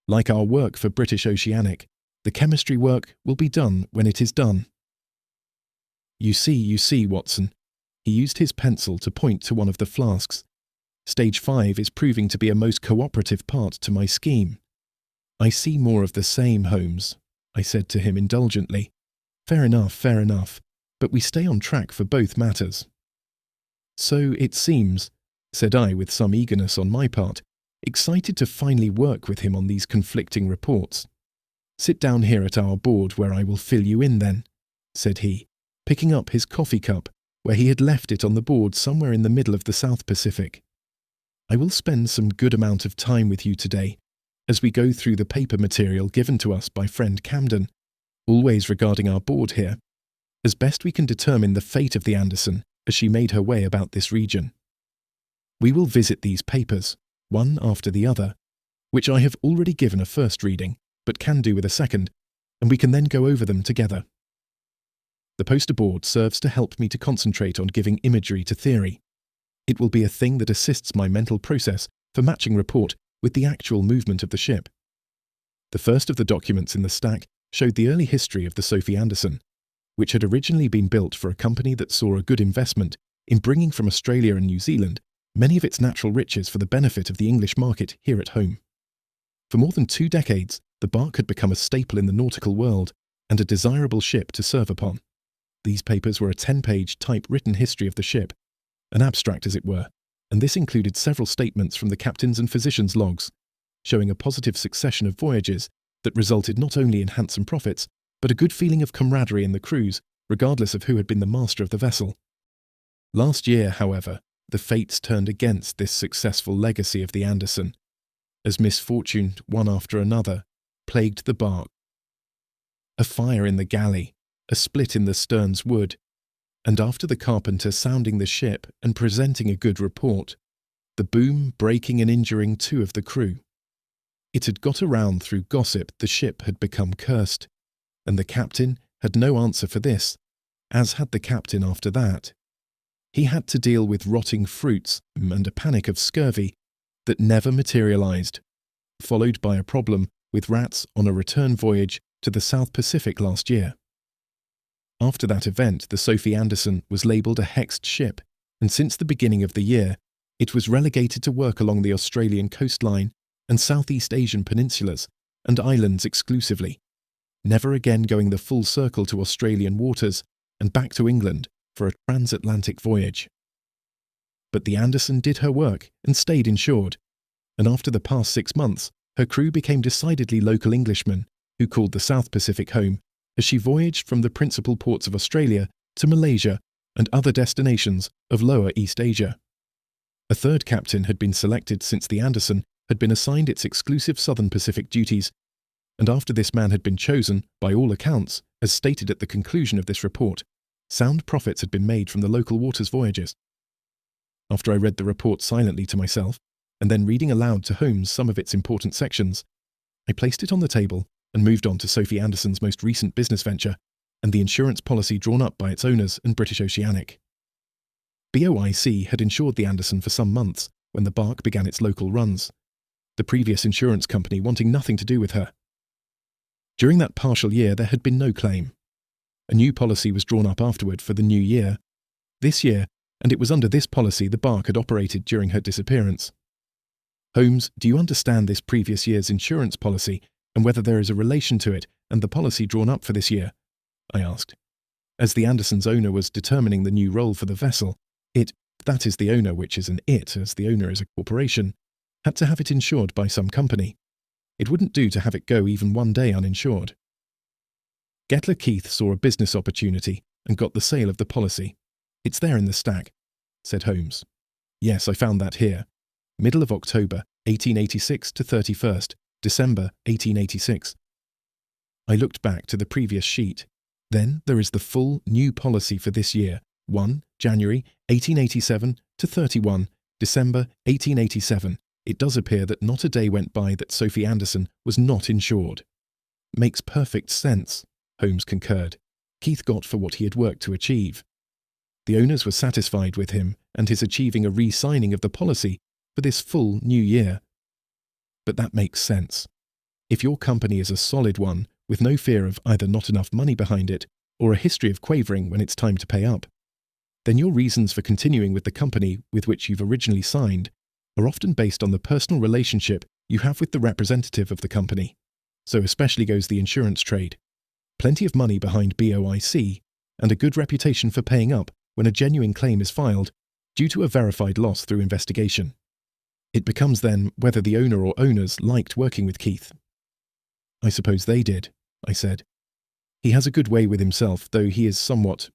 Like our work for British Oceanic, the chemistry work will be done when it is done. You see, Watson. He used his pencil to point to one of the flasks. Stage 5 is proving to be a most cooperative part to my scheme. I see more of the same, Holmes, I said to him indulgently. Fair enough, but we stay on track for both matters. So it seems, said I with some eagerness on my part, excited to finally work with him on these conflicting reports. Sit down here at our board where I will fill you in then, said he, picking up his coffee cup where he had left it on the board somewhere in the middle of the South Pacific. I will spend some good amount of time with you today as we go through the paper material given to us by friend Camden, always regarding our board here, as best we can determine the fate of the Anderson as she made her way about this region. We will visit these papers, one after the other, which I have already given a first reading, but can do with a second, and we can then go over them together. The poster board serves to help me to concentrate on giving imagery to theory. It will be a thing that assists my mental process for matching report with the actual movement of the ship. The first of the documents in the stack showed the early history of the Sophy Anderson, which had originally been built for a company that saw a good investment in bringing from Australia and New Zealand many of its natural riches for the benefit of the English market here at home. For more than 2 decades, the bark had become a staple in the nautical world and a desirable ship to serve upon. These papers were a 10-page type-written history of the ship, an abstract as it were, and this included several statements from the captain's and physician's logs, showing a positive succession of voyages that resulted not only in handsome profits, but a good feeling of camaraderie in the crews, regardless of who had been the master of the vessel. Last year, however, the fates turned against this successful legacy of the Anderson, as misfortune, one after another, plagued the bark. A fire in the galley, a split in the stern's wood, and after the carpenter sounding the ship and presenting a good report, the boom breaking and injuring 2 of the crew. It had got around through gossip the ship had become cursed, and the captain had no answer for this, as had the captain after that. He had to deal with rotting fruits and a panic of scurvy that never materialized, followed by a problem with rats on a return voyage to the South Pacific last year. After that event, the Sophy Anderson was labelled a hexed ship, and since the beginning of the year, it was relegated to work along the Australian coastline and Southeast Asian peninsulas and islands exclusively, never again going the full circle to Australian waters and back to England for a transatlantic voyage. But the Anderson did her work and stayed insured, and after the past 6 months, her crew became decidedly local Englishmen who called the South Pacific home as she voyaged from the principal ports of Australia to Malaysia and other destinations of Lower East Asia. A third captain had been selected since the Anderson had been assigned its exclusive Southern Pacific duties, and after this man had been chosen, by all accounts, as stated at the conclusion of this report, sound profits had been made from the local waters voyages. After I read the report silently to myself, and then reading aloud to Holmes some of its important sections, I placed it on the table and moved on to Sophy Anderson's most recent business venture and the insurance policy drawn up by its owners and British Oceanic. BOIC had insured the Anderson for some months when the bark began its local runs, the previous insurance company wanting nothing to do with her. During that partial year there had been no claim. A new policy was drawn up afterward for the new year, this year, and it was under this policy the bark had operated during her disappearance. Holmes, do you understand this previous year's insurance policy and whether there is a relation to it and the policy drawn up for this year? I asked. As the Anderson's owner was determining the new role for the vessel, that is the owner, which is an it, as the owner is a corporation, had to have it insured by some company. It wouldn't do to have it go even one day uninsured. Getler Keith saw a business opportunity and got the sale of the policy. It's there in the stack, said Holmes. Yes, I found that here. Middle of October, 1886 to 31st, December, 1886. I looked back to the previous sheet. Then there is the full new policy for this year, 1 January 1887 to 31 December 1887. It does appear that not a day went by that Sophy Anderson was not insured. Makes perfect sense, Holmes concurred. Keith got for what he had worked to achieve. The owners were satisfied with him and his achieving a re-signing of the policy for this full new year. But that makes sense. If your company is a solid one, with no fear of either not enough money behind it or a history of quavering when it's time to pay up, then your reasons for continuing with the company with which you've originally signed are often based on the personal relationship you have with the representative of the company. So especially goes the insurance trade. Plenty of money behind BOIC and a good reputation for paying up when a genuine claim is filed due to a verified loss through investigation. It becomes then whether the owner or owners liked working with Keith. I suppose they did, I said. He has a good way with himself, though he is somewhat,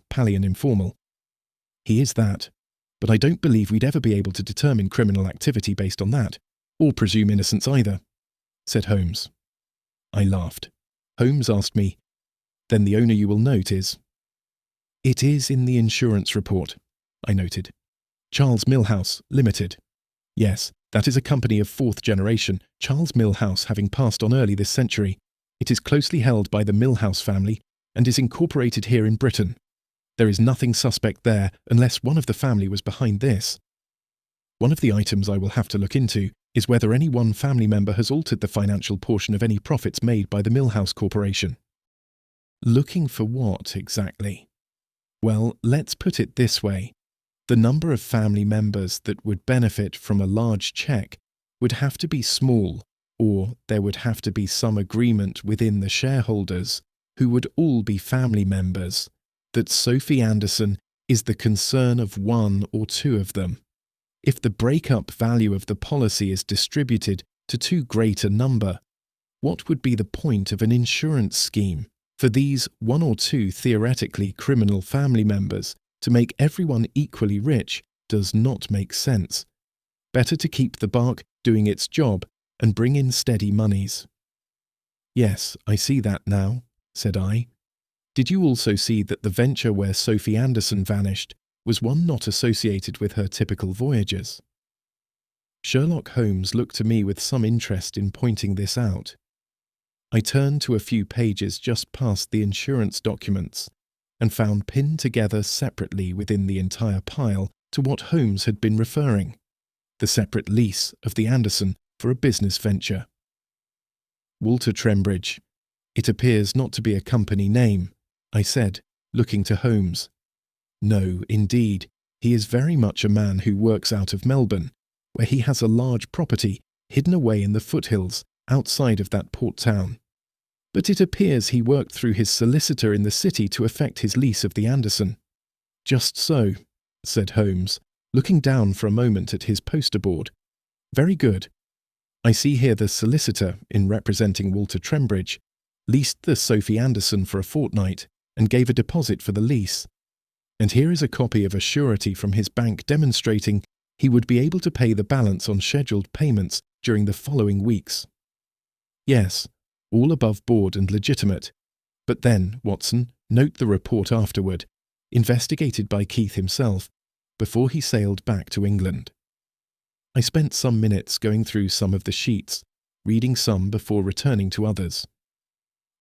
pally and informal. He is that, but I don't believe we'd ever be able to determine criminal activity based on that, or presume innocence either, said Holmes. I laughed. Holmes asked me, then the owner you will note is? It is in the insurance report, I noted. Charles Millhouse, Limited. Yes, That is a company of fourth generation, Charles Millhouse having passed on early this century. It is closely held by the Millhouse family and is incorporated here in Britain. There is nothing suspect there unless one of the family was behind this. One of the items I will have to look into is whether any one family member has altered the financial portion of any profits made by the Millhouse Corporation. Looking for what, exactly? Well, let's put it this way. The number of family members that would benefit from a large cheque would have to be small, or there would have to be some agreement within the shareholders, who would all be family members, that Sophy Anderson is the concern of one or two of them. If the break-up value of the policy is distributed to too great a number, what would be the point of an insurance scheme for these one or two theoretically criminal family members? To make everyone equally rich does not make sense. Better to keep the bark doing its job and bring in steady monies. Yes, I see that now, said I. Did you also see that the venture where Sophy Anderson vanished was one not associated with her typical voyages? Sherlock Holmes looked to me with some interest in pointing this out. I turned to a few pages just past the insurance documents and found pinned together separately within the entire pile to what Holmes had been referring, the separate lease of the Anderson for a business venture. Walter Trembridge. It appears not to be a company name, I said, looking to Holmes. No, indeed, he is very much a man who works out of Melbourne, where he has a large property hidden away in the foothills outside of that port town. But it appears he worked through his solicitor in the city to effect his lease of the Anderson. Just so, said Holmes, looking down for a moment at his poster board. Very good. I see here the solicitor, in representing Walter Trembridge, leased the Sophy Anderson for a fortnight and gave a deposit for the lease. And here is a copy of a surety from his bank demonstrating he would be able to pay the balance on scheduled payments during the following weeks. Yes, all above board and legitimate. But then, Watson, note the report afterward, investigated by Keith himself, before he sailed back to England. I spent some minutes going through some of the sheets, reading some before returning to others.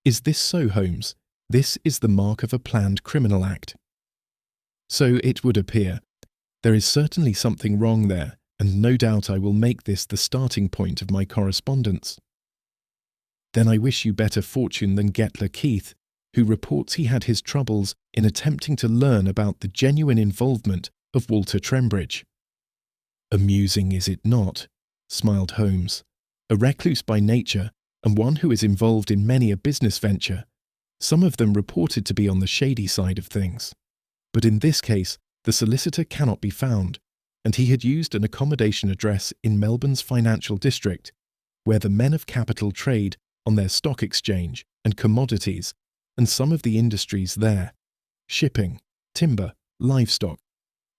Is this so, Holmes? This is the mark of a planned criminal act. So it would appear. There is certainly something wrong there, and no doubt I will make this the starting point of my correspondence. Then I wish you better fortune than Getler Keith, who reports he had his troubles in attempting to learn about the genuine involvement of Walter Trembridge. Amusing, is it not? Smiled Holmes. A recluse by nature, and one who is involved in many a business venture, some of them reported to be on the shady side of things. But in this case, the solicitor cannot be found, and he had used an accommodation address in Melbourne's financial district, where the men of capital trade on their stock exchange and commodities, and some of the industries there. Shipping, timber, livestock.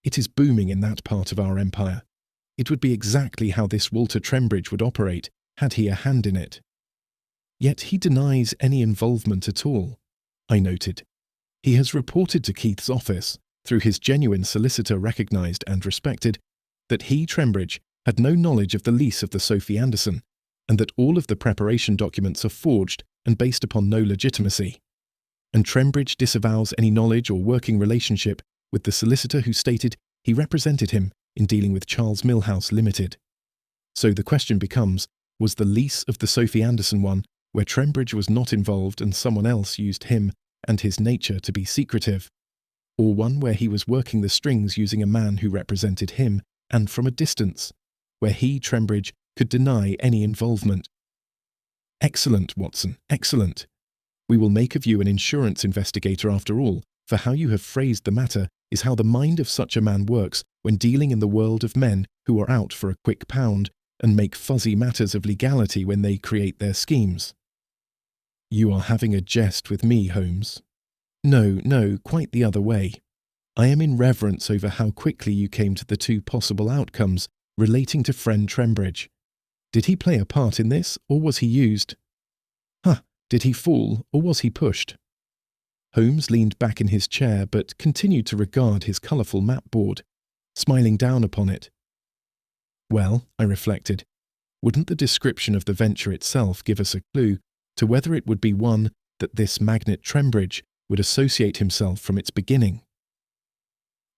It is booming in that part of our empire. It would be exactly how this Walter Trembridge would operate, had he a hand in it. Yet he denies any involvement at all, I noted. He has reported to Keith's office, through his genuine solicitor recognised and respected, that he, Trembridge, had no knowledge of the lease of the Sophy Anderson, and that all of the preparation documents are forged and based upon no legitimacy. And Trembridge disavows any knowledge or working relationship with the solicitor who stated he represented him in dealing with Charles Millhouse Limited. So the question becomes, was the lease of the Sophy Anderson one where Trembridge was not involved and someone else used him and his nature to be secretive, or one where he was working the strings using a man who represented him and from a distance, where he, Trembridge, could deny any involvement? Excellent, Watson, excellent. We will make of you an insurance investigator after all, for how you have phrased the matter is how the mind of such a man works when dealing in the world of men who are out for a quick pound and make fuzzy matters of legality when they create their schemes. You are having a jest with me, Holmes. No, quite the other way. I am in reverence over how quickly you came to the two possible outcomes relating to friend Trembridge. Did he play a part in this, or was he used? Did he fall, or was he pushed? Holmes leaned back in his chair, but continued to regard his colourful map board, smiling down upon it. Well, I reflected, wouldn't the description of the venture itself give us a clue to whether it would be one that this magnate Trembridge would associate himself from its beginning?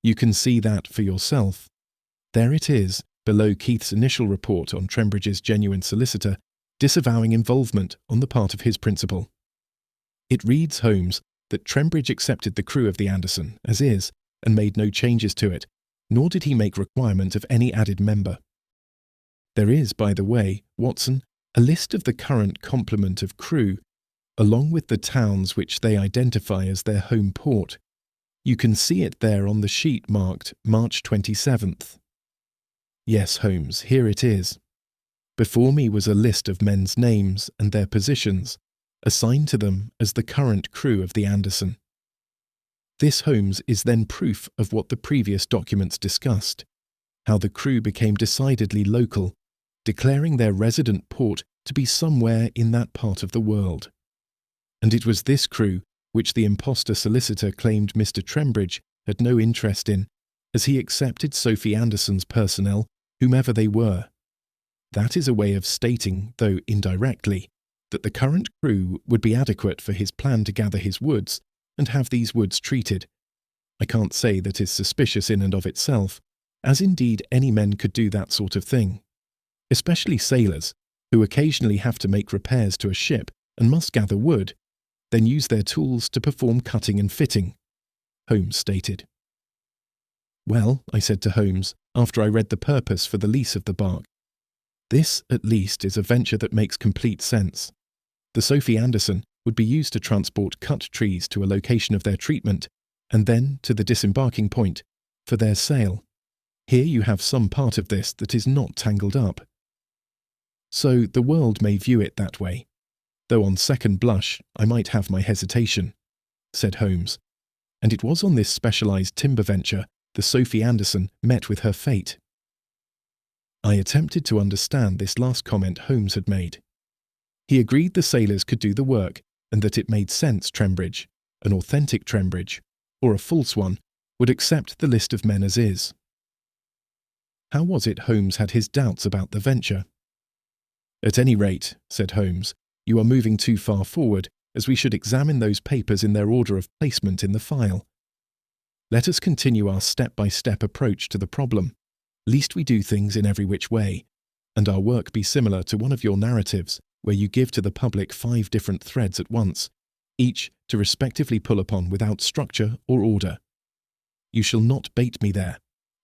You can see that for yourself. There it is, below Keith's initial report on Trembridge's genuine solicitor, disavowing involvement on the part of his principal. It reads, Holmes, that Trembridge accepted the crew of the Anderson as is and made no changes to it, nor did he make requirement of any added member. There is, by the way, Watson, a list of the current complement of crew, along with the towns which they identify as their home port. You can see it there on the sheet marked March 27th. Yes, Holmes, here it is. Before me was a list of men's names and their positions, assigned to them as the current crew of the Anderson. This, Holmes, is then proof of what the previous documents discussed, how the crew became decidedly local, declaring their resident port to be somewhere in that part of the world. And it was this crew which the impostor solicitor claimed Mr. Trembridge had no interest in, as he accepted Sophy Anderson's personnel, whomever they were. That is a way of stating, though indirectly, that the current crew would be adequate for his plan to gather his woods and have these woods treated. I can't say that is suspicious in and of itself, as indeed any men could do that sort of thing, especially sailors, who occasionally have to make repairs to a ship and must gather wood, then use their tools to perform cutting and fitting, Holmes stated. Well, I said to Holmes, after I read the purpose for the lease of the bark, this, at least, is a venture that makes complete sense. The Sophy Anderson would be used to transport cut trees to a location of their treatment, and then to the disembarking point, for their sale. Here you have some part of this that is not tangled up. So the world may view it that way, though on second blush I might have my hesitation, said Holmes, and it was on this specialized timber venture the Sophy Anderson met with her fate. I attempted to understand this last comment Holmes had made. He agreed the sailors could do the work and that it made sense Trembridge, an authentic Trembridge, or a false one, would accept the list of men as is. How was it Holmes had his doubts about the venture? At any rate, said Holmes, you are moving too far forward, as we should examine those papers in their order of placement in the file. Let us continue our step-by-step approach to the problem, lest we do things in every which way, and our work be similar to one of your narratives, where you give to the public 5 different threads at once, each to respectively pull upon without structure or order. You shall not bait me there,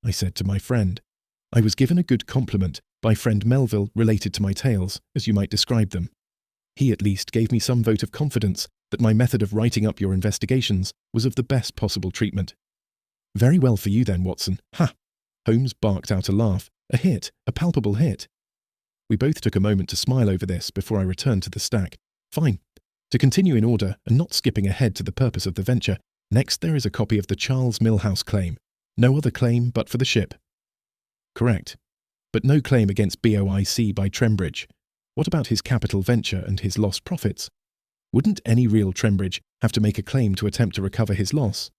I said to my friend. I was given a good compliment by friend Melville related to my tales, as you might describe them. He at least gave me some vote of confidence that my method of writing up your investigations was of the best possible treatment. Very well for you then, Watson. Ha! Holmes barked out a laugh. A hit, a palpable hit. We both took a moment to smile over this before I returned to the stack. Fine. To continue in order, and not skipping ahead to the purpose of the venture, next there is a copy of the Charles Millhouse claim. No other claim but for the ship. Correct. But no claim against BOIC by Trembridge. What about his capital venture and his lost profits? Wouldn't any real Trembridge have to make a claim to attempt to recover his loss?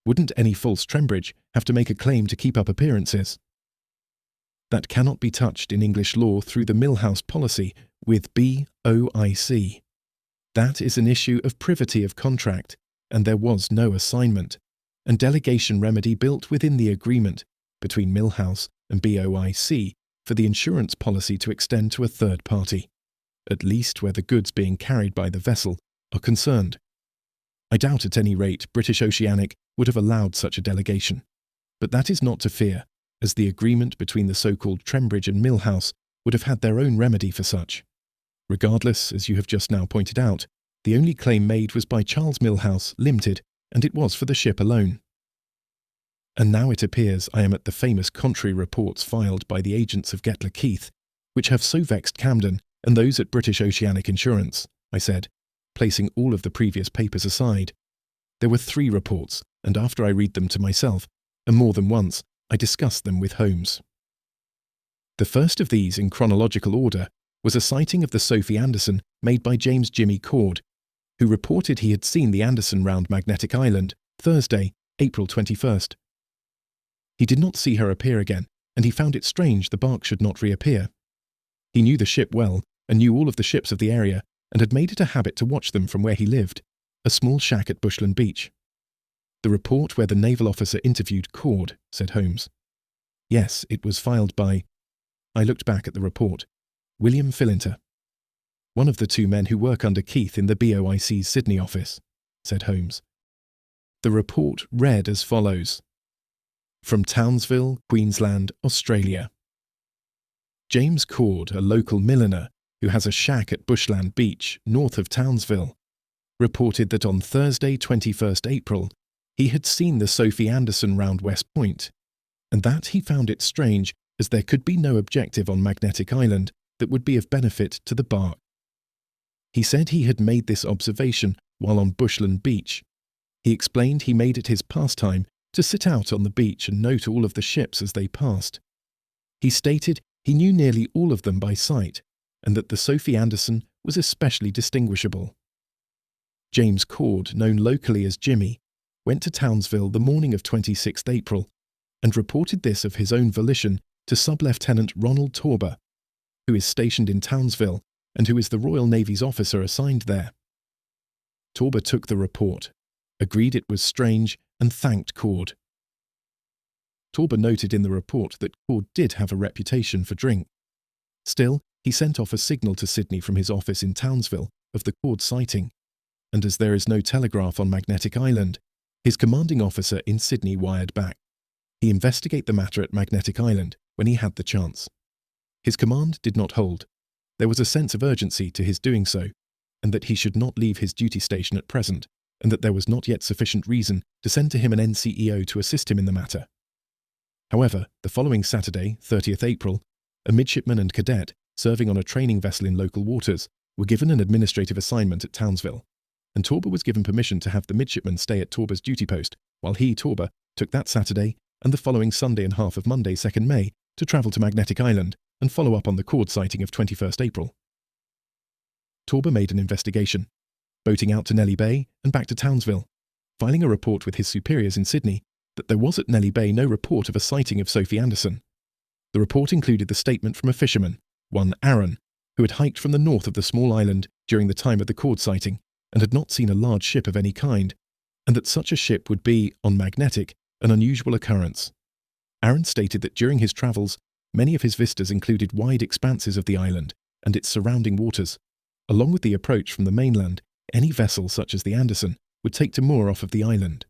Wouldn't any false Trembridge have to make a claim to keep up appearances? That cannot be touched in English law through the Millhouse policy with BOIC. That is an issue of privity of contract, and there was no assignment, and delegation remedy built within the agreement between Millhouse and BOIC for the insurance policy to extend to a third party, at least where the goods being carried by the vessel are concerned. I doubt at any rate British Oceanic would have allowed such a delegation, but that is not to fear, as the agreement between the so-called Trembridge and Millhouse would have had their own remedy for such. Regardless, as you have just now pointed out, the only claim made was by Charles Millhouse Limited, and it was for the ship alone. And now it appears I am at the famous contrary reports filed by the agents of Getler Keith, which have so vexed Camden and those at British Oceanic Insurance, I said, placing all of the previous papers aside. There were 3 reports, and after I read them to myself, and more than once, I discussed them with Holmes. The first of these, in chronological order, was a sighting of the Sophy Anderson made by James Jimmy Cord, who reported he had seen the Anderson round Magnetic Island, Thursday, April 21st. He did not see her appear again, and he found it strange the bark should not reappear. He knew the ship well, and knew all of the ships of the area, and had made it a habit to watch them from where he lived, a small shack at Bushland Beach. The report where the naval officer interviewed Cord, said Holmes. Yes, it was filed by... I looked back at the report. William Fillinter. One of the two men who work under Keith in the BOIC's Sydney office, said Holmes. The report read as follows. From Townsville, Queensland, Australia. James Cord, a local milliner who has a shack at Bushland Beach, north of Townsville, reported that on Thursday, 21st April, he had seen the Sophy Anderson round West Point, and that he found it strange as there could be no objective on Magnetic Island that would be of benefit to the bark. He said he had made this observation while on Bushland Beach. He explained he made it his pastime to sit out on the beach and note all of the ships as they passed. He stated he knew nearly all of them by sight, and that the Sophy Anderson was especially distinguishable. James Cord, known locally as Jimmy, went to Townsville the morning of 26th April and reported this of his own volition to Sub-Lieutenant Ronald Torber, who is stationed in Townsville and who is the Royal Navy's officer assigned there. Torber took the report, agreed it was strange, and thanked Cord. Torber noted in the report that Cord did have a reputation for drink. Still, he sent off a signal to Sydney from his office in Townsville of the Cord sighting, and as there is no telegraph on Magnetic Island, his commanding officer in Sydney wired back. He investigate the matter at Magnetic Island when he had the chance. His command did not hold. There was a sense of urgency to his doing so, and that he should not leave his duty station at present, and that there was not yet sufficient reason to send to him an NCEO to assist him in the matter. However, the following Saturday, 30th April, a midshipman and cadet serving on a training vessel in local waters were given an administrative assignment at Townsville, and Torber was given permission to have the midshipman stay at Torber's duty post, while he, Torber, took that Saturday and the following Sunday and half of Monday, 2nd May, to travel to Magnetic Island and follow up on the Cord sighting of 21st April. Torber made an investigation, boating out to Nelly Bay and back to Townsville, filing a report with his superiors in Sydney that there was at Nelly Bay no report of a sighting of Sophy Anderson. The report included the statement from a fisherman, one Aaron, who had hiked from the north of the small island during the time of the Cord sighting and had not seen a large ship of any kind, and that such a ship would be, on Magnetic, an unusual occurrence. Aaron stated that during his travels, many of his vistas included wide expanses of the island and its surrounding waters. Along with the approach from the mainland, any vessel such as the Anderson would take to moor off of the island.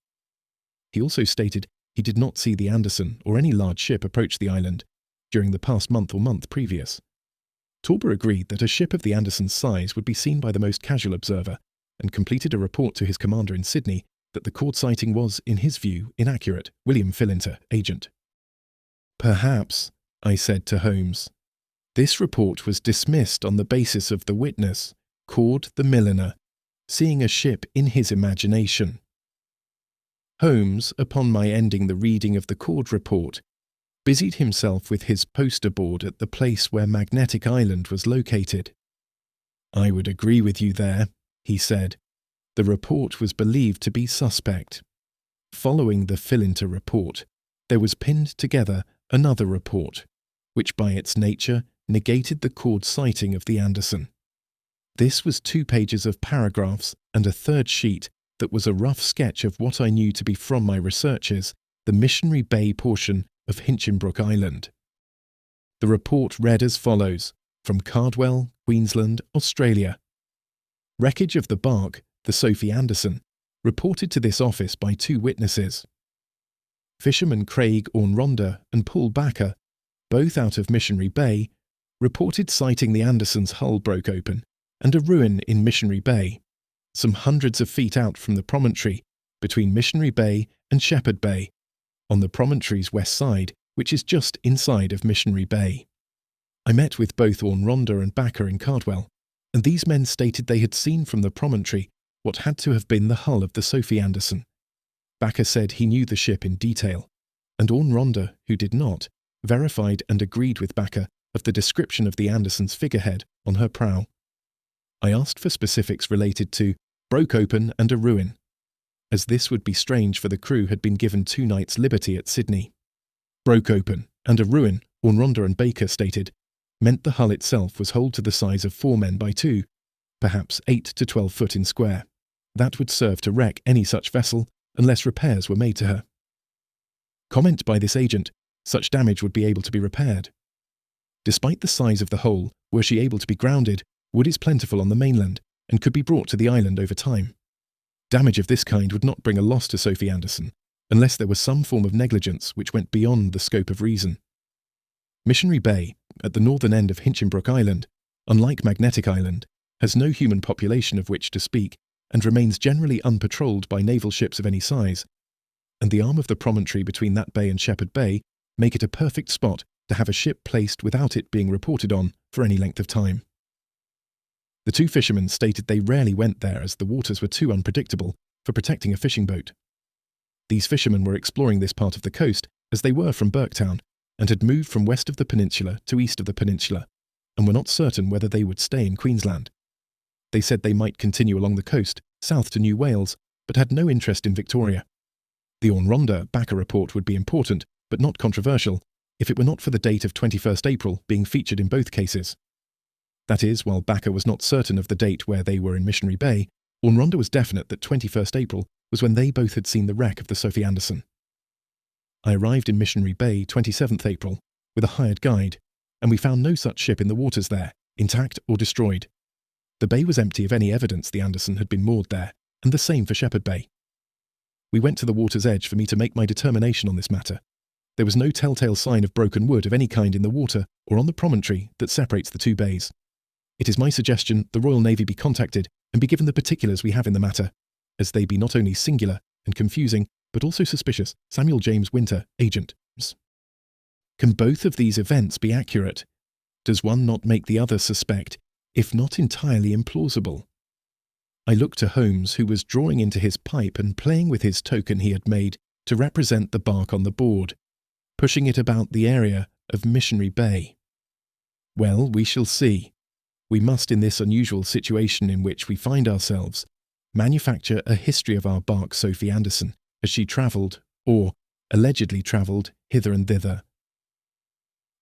He also stated he did not see the Anderson or any large ship approach the island during the past month or month previous. Torber agreed that a ship of the Anderson's size would be seen by the most casual observer, and completed a report to his commander in Sydney that the Cord sighting was, in his view, inaccurate. William Fillinter, agent. Perhaps, I said to Holmes. This report was dismissed on the basis of the witness, Cord the milliner, seeing a ship in his imagination. Holmes, upon my ending the reading of the Cord report, busied himself with his poster board at the place where Magnetic Island was located. I would agree with you there, he said. The report was believed to be suspect. Following the Fillinter report, there was pinned together another report, which by its nature negated the Cord sighting of the Anderson. This was 2 pages of paragraphs and a third sheet that was a rough sketch of what I knew to be from my researches, the Missionary Bay portion of Hinchinbrook Island. The report read as follows, from Cardwell, Queensland, Australia. Wreckage of the bark, the Sophy Anderson, reported to this office by 2 witnesses. Fishermen Craig Ornronda and Paul Backer, both out of Missionary Bay, reported sighting the Anderson's hull broke open and a ruin in Missionary Bay, some hundreds of feet out from the promontory between Missionary Bay and Shepherd Bay, on the promontory's west side, which is just inside of Missionary Bay. I met with both Ornronda and Backer in Cardwell, and these men stated they had seen from the promontory what had to have been the hull of the Sophy Anderson. Backer said he knew the ship in detail, and Ornronda, who did not, verified and agreed with Backer of the description of the Anderson's figurehead on her prow. I asked for specifics related to broke open and a ruin, as this would be strange for the crew had been given 2 nights' liberty at Sydney. Broke open, and a ruin, Oceanna and Baker stated, meant the hull itself was holed to the size of 4 men by 2, perhaps 8 to 12 foot in square. That would serve to wreck any such vessel unless repairs were made to her. Comment by this agent, such damage would be able to be repaired. Despite the size of the hole, were she able to be grounded, wood is plentiful on the mainland and could be brought to the island over time. Damage of this kind would not bring a loss to Sophy Anderson, unless there was some form of negligence which went beyond the scope of reason. Missionary Bay, at the northern end of Hinchinbrook Island, unlike Magnetic Island, has no human population of which to speak and remains generally unpatrolled by naval ships of any size, and the arm of the promontory between that bay and Shepherd Bay make it a perfect spot to have a ship placed without it being reported on for any length of time. The 2 fishermen stated they rarely went there as the waters were too unpredictable for protecting a fishing boat. These fishermen were exploring this part of the coast as they were from Burketown and had moved from west of the peninsula to east of the peninsula and were not certain whether they would stay in Queensland. They said they might continue along the coast, south to New Wales, but had no interest in Victoria. The Oceanna Backer report would be important, but not controversial, if it were not for the date of 21st April being featured in both cases. That is, while Backer was not certain of the date where they were in Missionary Bay, Oceanna was definite that 21st April was when they both had seen the wreck of the Sophy Anderson. I arrived in Missionary Bay 27th April with a hired guide, and we found no such ship in the waters there, intact or destroyed. The bay was empty of any evidence the Anderson had been moored there, and the same for Shepherd Bay. We went to the water's edge for me to make my determination on this matter. There was no telltale sign of broken wood of any kind in the water or on the promontory that separates the 2 bays. It is my suggestion the Royal Navy be contacted and be given the particulars we have in the matter, as they be not only singular and confusing, but also suspicious. Samuel James Winter, Agent. Can both of these events be accurate? Does one not make the other suspect, if not entirely implausible? I looked to Holmes, who was drawing into his pipe and playing with his token he had made to represent the bark on the board, pushing it about the area of Missionary Bay. Well, we shall see. We must, in this unusual situation in which we find ourselves, manufacture a history of our bark Sophy Anderson as she travelled, or allegedly travelled, hither and thither.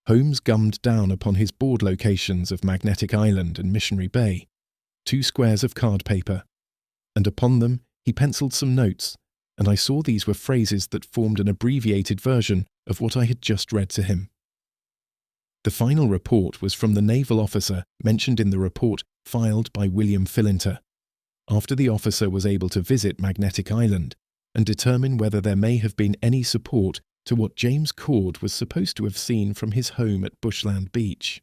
Holmes gummed down upon his board locations of Magnetic Island and Missionary Bay, 2 squares of card paper, and upon them he penciled some notes, and I saw these were phrases that formed an abbreviated version of what I had just read to him. The final report was from the naval officer mentioned in the report filed by William Fillinter, after the officer was able to visit Magnetic Island and determine whether there may have been any support to what James Cord was supposed to have seen from his home at Bushland Beach.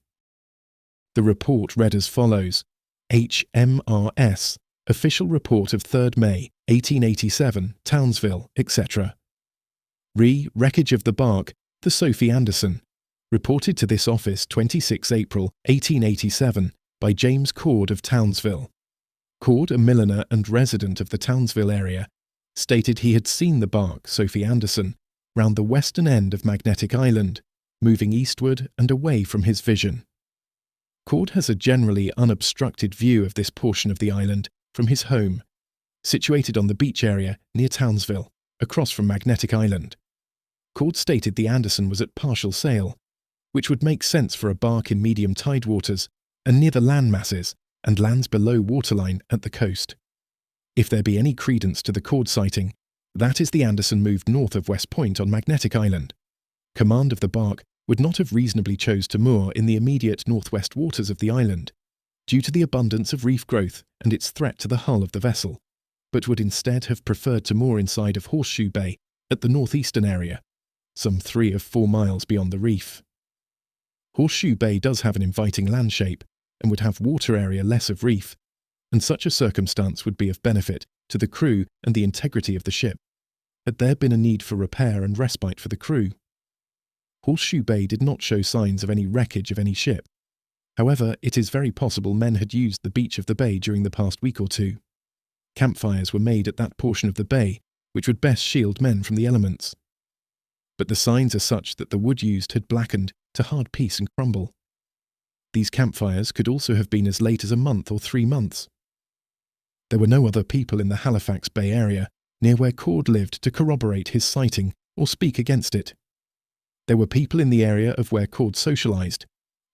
The report read as follows: HMRS, Official Report of 3rd May, 1887, Townsville, etc. Wreckage of the bark, the Sophy Anderson. Reported to this office 26 April 1887 by James Cord of Townsville. Cord, a milliner and resident of the Townsville area, stated he had seen the bark Sophy Anderson round the western end of Magnetic Island, moving eastward and away from his vision. Cord has a generally unobstructed view of this portion of the island from his home, situated on the beach area near Townsville, across from Magnetic Island. Cord stated the Anderson was at partial sail, which would make sense for a bark in medium tide waters and near the land masses and lands below waterline at the coast. If there be any credence to the Cord sighting, that is the Anderson moved north of West Point on Magnetic Island. Command of the bark would not have reasonably chose to moor in the immediate northwest waters of the island, due to the abundance of reef growth and its threat to the hull of the vessel, but would instead have preferred to moor inside of Horseshoe Bay at the northeastern area, some 3 or 4 miles beyond the reef. Horseshoe Bay does have an inviting land shape and would have water area less of reef, and such a circumstance would be of benefit to the crew and the integrity of the ship, had there been a need for repair and respite for the crew. Horseshoe Bay did not show signs of any wreckage of any ship. However, it is very possible men had used the beach of the bay during the past week or 2. Campfires were made at that portion of the bay, which would best shield men from the elements. But the signs are such that the wood used had blackened to hard piece and crumble. These campfires could also have been as late as a month or 3 months. There were no other people in the Halifax Bay area near where Cord lived to corroborate his sighting or speak against it. There were people in the area of where Cord socialized,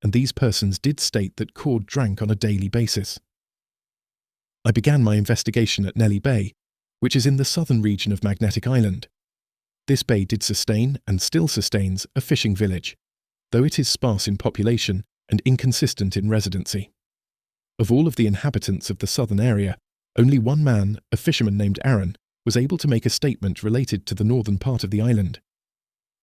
and these persons did state that Cord drank on a daily basis. I began my investigation at Nelly Bay, which is in the southern region of Magnetic Island. This bay did sustain, and still sustains, a fishing village, though it is sparse in population and inconsistent in residency. Of all of the inhabitants of the southern area, only one man, a fisherman named Aaron, was able to make a statement related to the northern part of the island.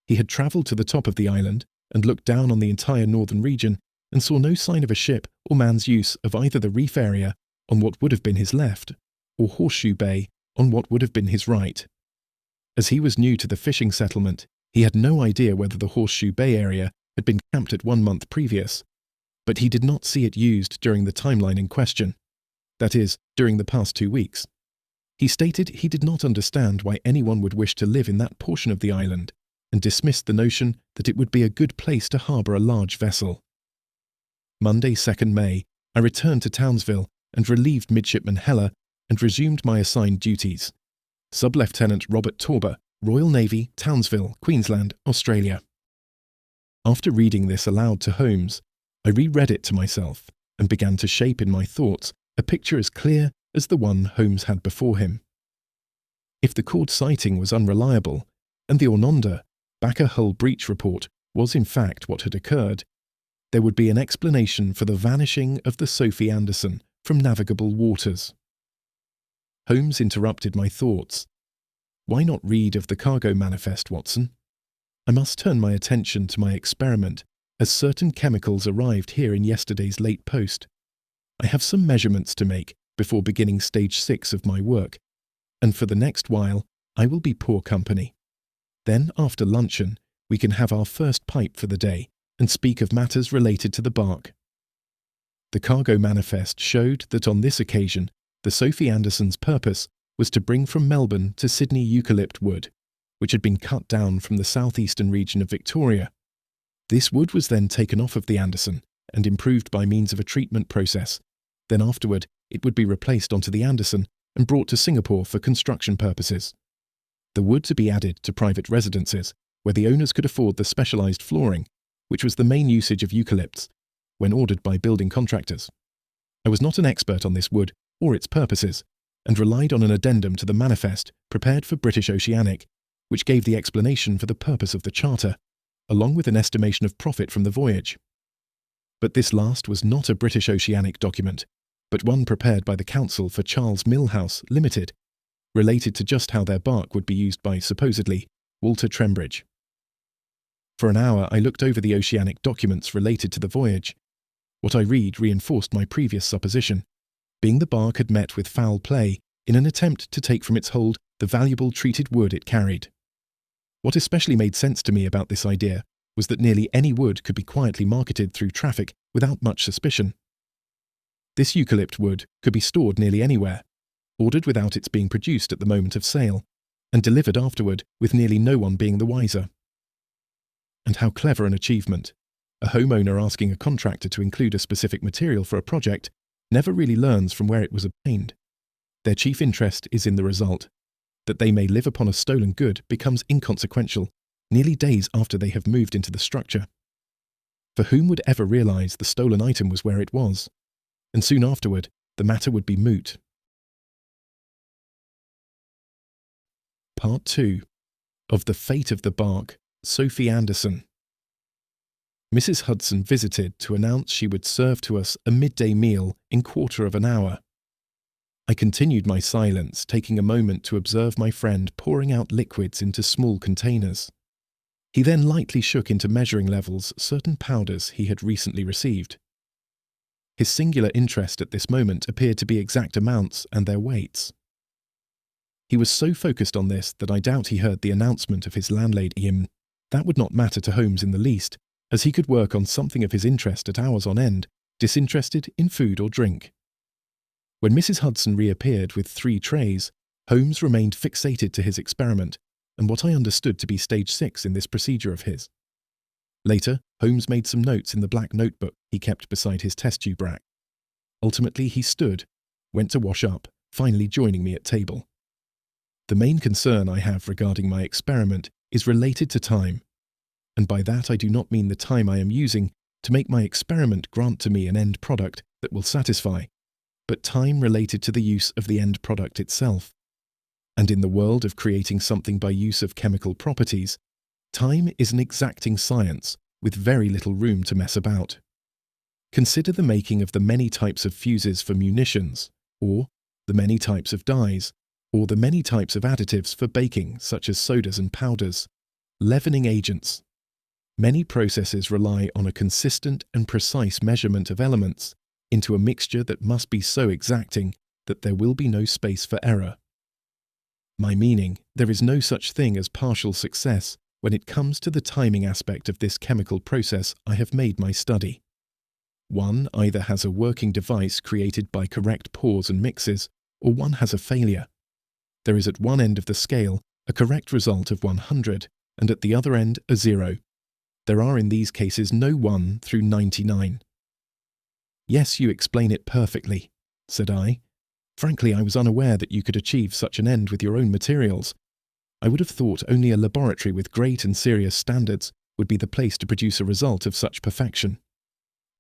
He had travelled to the top of the island and looked down on the entire northern region and saw no sign of a ship or man's use of either the reef area on what would have been his left or Horseshoe Bay on what would have been his right. As he was new to the fishing settlement, he had no idea whether the Horseshoe Bay area had been camped at 1 month previous, but he did not see it used during the timeline in question, that is, during the past 2 weeks. He stated he did not understand why anyone would wish to live in that portion of the island, and dismissed the notion that it would be a good place to harbour a large vessel. Monday, 2nd May, I returned to Townsville and relieved Midshipman Heller and resumed my assigned duties. Sub-Lieutenant Robert Torber, Royal Navy, Townsville, Queensland, Australia. After reading this aloud to Holmes, I reread it to myself and began to shape in my thoughts a picture as clear as the one Holmes had before him. If the Cord sighting was unreliable, and the Oceanna backer hull breach report was in fact what had occurred, there would be an explanation for the vanishing of the Sophy Anderson from navigable waters. Holmes interrupted my thoughts. Why not read of the cargo manifest, Watson? I must turn my attention to my experiment, as certain chemicals arrived here in yesterday's late post. I have some measurements to make before beginning stage 6 of my work, and for the next while I will be poor company. Then, after luncheon, we can have our first pipe for the day and speak of matters related to the bark. The cargo manifest showed that on this occasion the Sophy Anderson's purpose was to bring from Melbourne to Sydney eucalypt wood, which had been cut down from the southeastern region of Victoria. This wood was then taken off of the Anderson and improved by means of a treatment process. Then afterward, it would be replaced onto the Anderson and brought to Singapore for construction purposes. The wood to be added to private residences, where the owners could afford the specialised flooring, which was the main usage of eucalypts, when ordered by building contractors. I was not an expert on this wood or its purposes, and relied on an addendum to the manifest prepared for British Oceanic, which gave the explanation for the purpose of the charter, along with an estimation of profit from the voyage. But this last was not a British Oceanic document, but one prepared by the Council for Charles Millhouse Limited, related to just how their bark would be used by, supposedly, Walter Trembridge. For an hour I looked over the Oceanic documents related to the voyage. What I read reinforced my previous supposition, being the bark had met with foul play in an attempt to take from its hold the valuable treated wood it carried. What especially made sense to me about this idea was that nearly any wood could be quietly marketed through traffic without much suspicion. This eucalypt wood could be stored nearly anywhere, ordered without its being produced at the moment of sale, and delivered afterward with nearly no one being the wiser. And how clever an achievement! A homeowner asking a contractor to include a specific material for a project never really learns from where it was obtained. Their chief interest is in the result. That they may live upon a stolen good becomes inconsequential, nearly days after they have moved into the structure. For whom would ever realise the stolen item was where it was? And soon afterward, the matter would be moot. Part 2. Of the Fate of the Bark, Sophy Anderson. Mrs. Hudson visited to announce she would serve to us a midday meal in 1/4 of an hour. I continued my silence, taking a moment to observe my friend pouring out liquids into small containers. He then lightly shook into measuring levels certain powders he had recently received. His singular interest at this moment appeared to be exact amounts and their weights. He was so focused on this that I doubt he heard the announcement of his landlady. That would not matter to Holmes in the least, as he could work on something of his interest at hours on end, disinterested in food or drink. When Mrs. Hudson reappeared with 3 trays, Holmes remained fixated to his experiment and what I understood to be stage 6 in this procedure of his. Later, Holmes made some notes in the black notebook he kept beside his test tube rack. Ultimately, he stood, went to wash up, finally joining me at table. The main concern I have regarding my experiment is related to time. and by that I do not mean the time I am using to make my experiment grant to me an end product that will satisfy, but time related to the use of the end product itself. And in the world of creating something by use of chemical properties, time is an exacting science with very little room to mess about. Consider the making of the many types of fuses for munitions, or the many types of dyes, or the many types of additives for baking, such as sodas and powders, leavening agents. Many processes rely on a consistent and precise measurement of elements into a mixture that must be so exacting that there will be no space for error. My meaning, there is no such thing as partial success when it comes to the timing aspect of this chemical process I have made my study. One either has a working device created by correct pours and mixes, or one has a failure. There is at one end of the scale a correct result of 100, and at the other end a 0. There are in these cases no 1 through 99. Yes, you explain it perfectly, said I. Frankly, I was unaware that you could achieve such an end with your own materials. I would have thought only a laboratory with great and serious standards would be the place to produce a result of such perfection.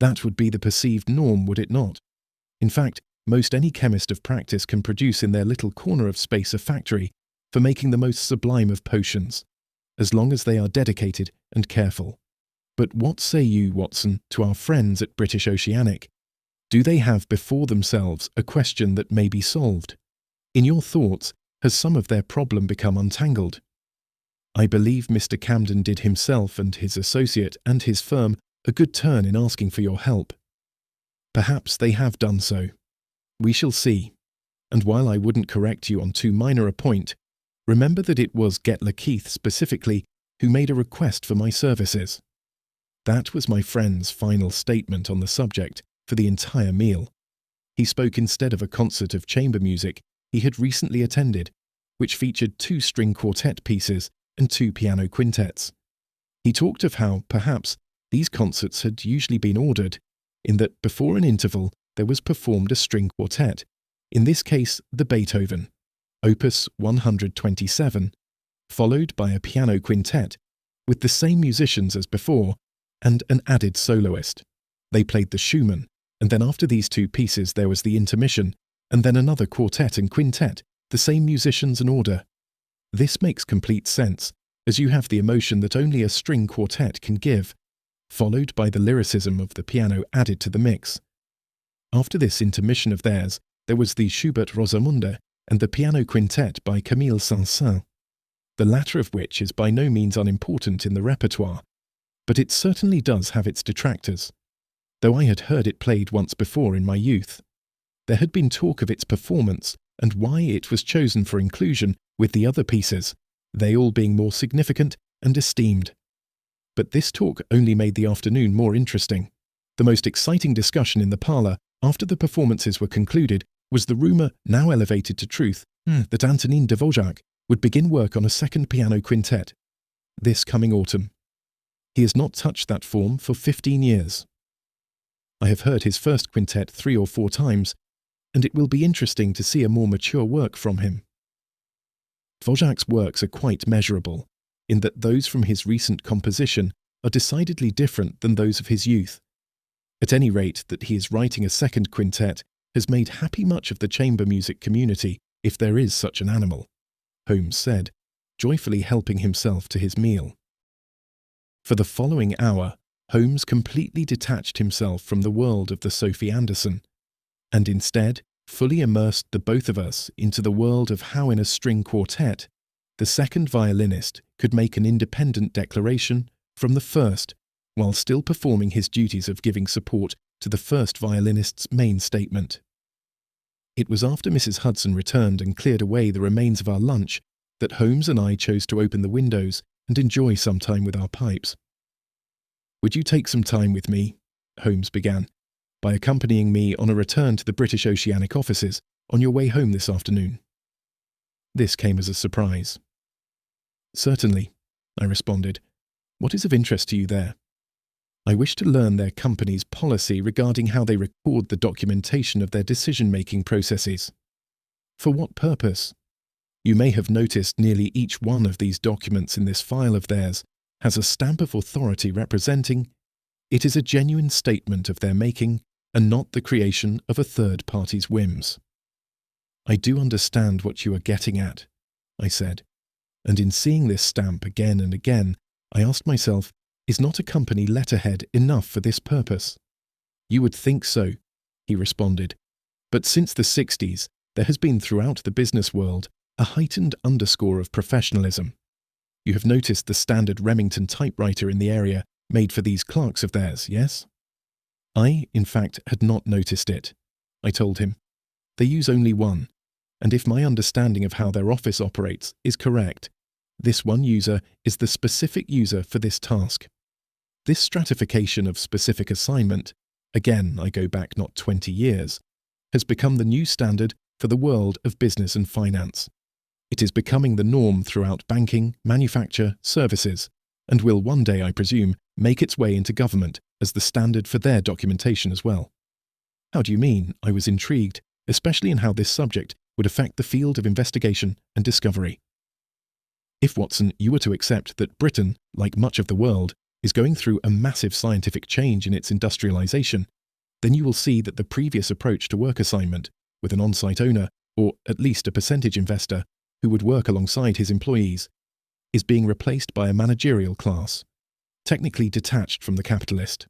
That would be the perceived norm, would it not? In fact, most any chemist of practice can produce in their little corner of space a factory for making the most sublime of potions, as long as they are dedicated and careful. But what say you, Watson, to our friends at British Oceanic? Do they have before themselves a question that may be solved? In your thoughts, has some of their problem become untangled? I believe Mr. Camden did himself and his associate and his firm a good turn in asking for your help. Perhaps they have done so. We shall see. And while I wouldn't correct you on too minor a point, remember that it was Getler Keith specifically who made a request for my services. That was my friend's final statement on the subject for the entire meal. He spoke instead of a concert of chamber music he had recently attended, which featured 2 string quartet pieces and 2 piano quintets. He talked of how, perhaps, these concerts had usually been ordered, in that before an interval there was performed a string quartet, in this case the Beethoven, opus 127, followed by a piano quintet, with the same musicians as before, and an added soloist. They played the Schumann, and then after these 2 pieces there was the intermission, and then another quartet and quintet, the same musicians and order. This makes complete sense, as you have the emotion that only a string quartet can give, followed by the lyricism of the piano added to the mix. After this intermission of theirs, there was the Schubert Rosamunde and the piano quintet by Camille Saint-Saëns, the latter of which is by no means unimportant in the repertoire, but it certainly does have its detractors, though I had heard it played once before in my youth. There had been talk of its performance and why it was chosen for inclusion with the other pieces, they all being more significant and esteemed. But this talk only made the afternoon more interesting. The most exciting discussion in the parlour after the performances were concluded was the rumour, now elevated to truth, that Antonin Dvořák would begin work on a second piano quintet this coming autumn. He has not touched that form for 15 years. I have heard his first quintet 3 or 4 times, and it will be interesting to see a more mature work from him. Dvořák's works are quite measurable, in that those from his recent composition are decidedly different than those of his youth. At any rate, that he is writing a second quintet has made happy much of the chamber music community, if there is such an animal, Holmes said, joyfully helping himself to his meal. For the following hour, Holmes completely detached himself from the world of the Sophy Anderson, and instead fully immersed the both of us into the world of how in a string quartet the second violinist could make an independent declaration from the first, while still performing his duties of giving support to the first violinist's main statement. It was after Mrs. Hudson returned and cleared away the remains of our lunch that Holmes and I chose to open the windows and enjoy some time with our pipes. "Would you take some time with me?" Holmes began, "by accompanying me on a return to the British Oceanic offices on your way home this afternoon?" This came as a surprise. "Certainly," I responded. "What is of interest to you there?" "I wish to learn their company's policy regarding how they record the documentation of their decision-making processes." "For what purpose?" "You may have noticed nearly each one of these documents in this file of theirs has a stamp of authority representing it is a genuine statement of their making and not the creation of a third party's whims. I do understand what you are getting at, I said, and in seeing this stamp again and again, I asked myself, is not a company letterhead enough for this purpose? You would think so, he responded, but since the 60s, there has been throughout the business world a heightened underscore of professionalism. You have noticed the standard Remington typewriter in the area made for these clerks of theirs, yes? I, in fact, had not noticed it, I told him. They use only one, and if my understanding of how their office operates is correct, this one user is the specific user for this task. This stratification of specific assignment, again I go back not 20 years, has become the new standard for the world of business and finance. It is becoming the norm throughout banking, manufacture, services, and will one day, I presume, make its way into government as the standard for their documentation as well. How do you mean? I was intrigued, especially in how this subject would affect the field of investigation and discovery. If, Watson, you were to accept that Britain, like much of the world, is going through a massive scientific change in its industrialization, then you will see that the previous approach to work assignment, with an on-site owner, or at least a percentage investor, who would work alongside his employees, is being replaced by a managerial class, technically detached from the capitalist.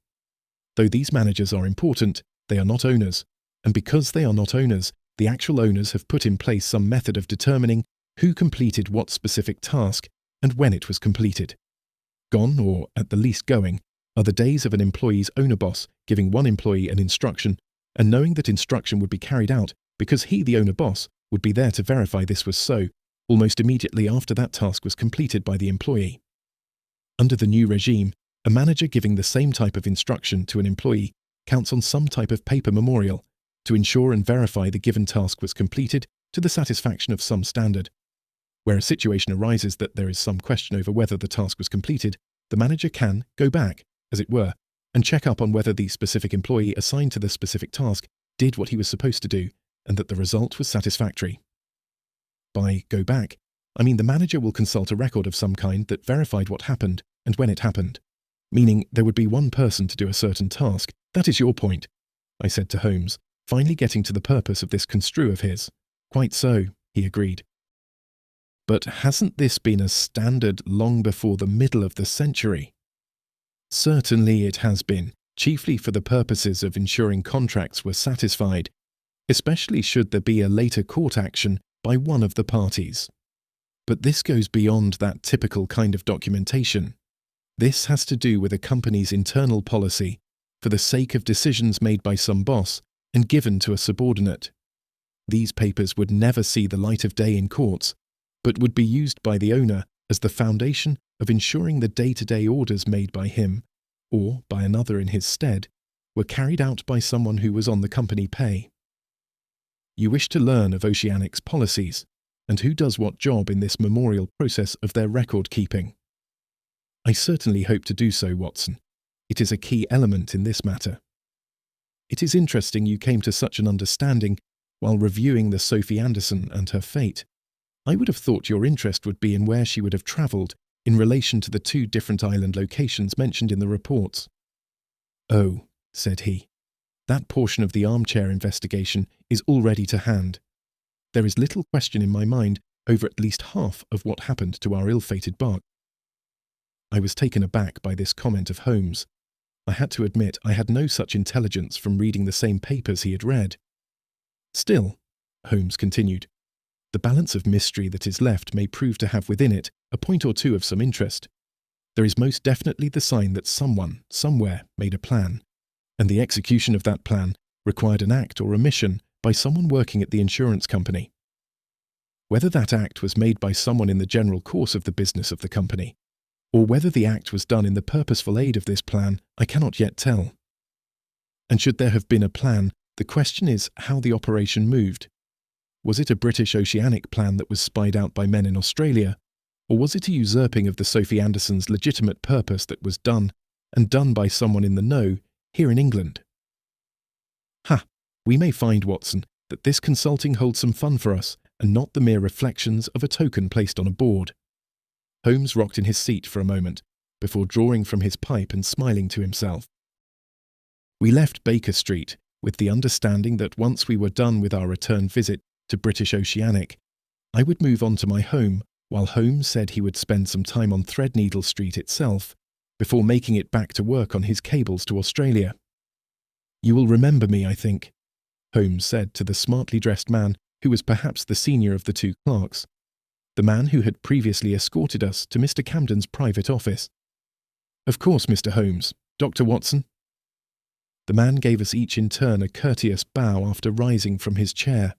Though these managers are important, they are not owners, and because they are not owners, the actual owners have put in place some method of determining who completed what specific task and when it was completed. Gone, or at the least going, are the days of an employee's owner boss giving one employee an instruction and knowing that instruction would be carried out because he, the owner boss, would be there to verify this was so almost immediately after that task was completed by the employee. Under the new regime, a manager giving the same type of instruction to an employee counts on some type of paper memorial to ensure and verify the given task was completed to the satisfaction of some standard. Where a situation arises that there is some question over whether the task was completed, the manager can go back, as it were, and check up on whether the specific employee assigned to the specific task did what he was supposed to do and that the result was satisfactory. By go back, I mean the manager will consult a record of some kind that verified what happened and when it happened, meaning there would be one person to do a certain task. That is your point, I said to Holmes, finally getting to the purpose of this construe of his. Quite so, he agreed. But hasn't this been a standard long before the middle of the century? Certainly it has been, chiefly for the purposes of ensuring contracts were satisfied, especially should there be a later court action by one of the parties. But this goes beyond that typical kind of documentation. This has to do with a company's internal policy for the sake of decisions made by some boss and given to a subordinate. These papers would never see the light of day in courts, but would be used by the owner as the foundation of ensuring the day-to-day orders made by him, or by another in his stead, were carried out by someone who was on the company pay. You wish to learn of Oceanic's policies, and who does what job in this memorial process of their record-keeping. I certainly hope to do so, Watson. It is a key element in this matter. It is interesting you came to such an understanding while reviewing the Sophy Anderson and her fate. I would have thought your interest would be in where she would have travelled in relation to the two different island locations mentioned in the reports. Oh, said he, that portion of the armchair investigation is already to hand. There is little question in my mind over at least half of what happened to our ill-fated bark. I was taken aback by this comment of Holmes. I had to admit I had no such intelligence from reading the same papers he had read. Still, Holmes continued, the balance of mystery that is left may prove to have within it a point or two of some interest. There is most definitely the sign that someone, somewhere, made a plan, and the execution of that plan required an act or omission by someone working at the insurance company. Whether that act was made by someone in the general course of the business of the company, or whether the act was done in the purposeful aid of this plan, I cannot yet tell. And should there have been a plan, the question is how the operation moved. Was it a British oceanic plan that was spied out by men in Australia, or was it a usurping of the Sophy Anderson's legitimate purpose that was done, and done by someone in the know, here in England? Ha! We may find, Watson, that this consulting holds some fun for us, and not the mere reflections of a token placed on a board. Holmes rocked in his seat for a moment, before drawing from his pipe and smiling to himself. We left Baker Street with the understanding that once we were done with our return visit to British Oceanic, I would move on to my home, while Holmes said he would spend some time on Threadneedle Street itself, before making it back to work on his cables to Australia. "You will remember me, I think," Holmes said to the smartly dressed man who was perhaps the senior of the two clerks, the man who had previously escorted us to Mr. Camden's private office. "Of course, Mr. Holmes. Dr. Watson." The man gave us each in turn a courteous bow after rising from his chair.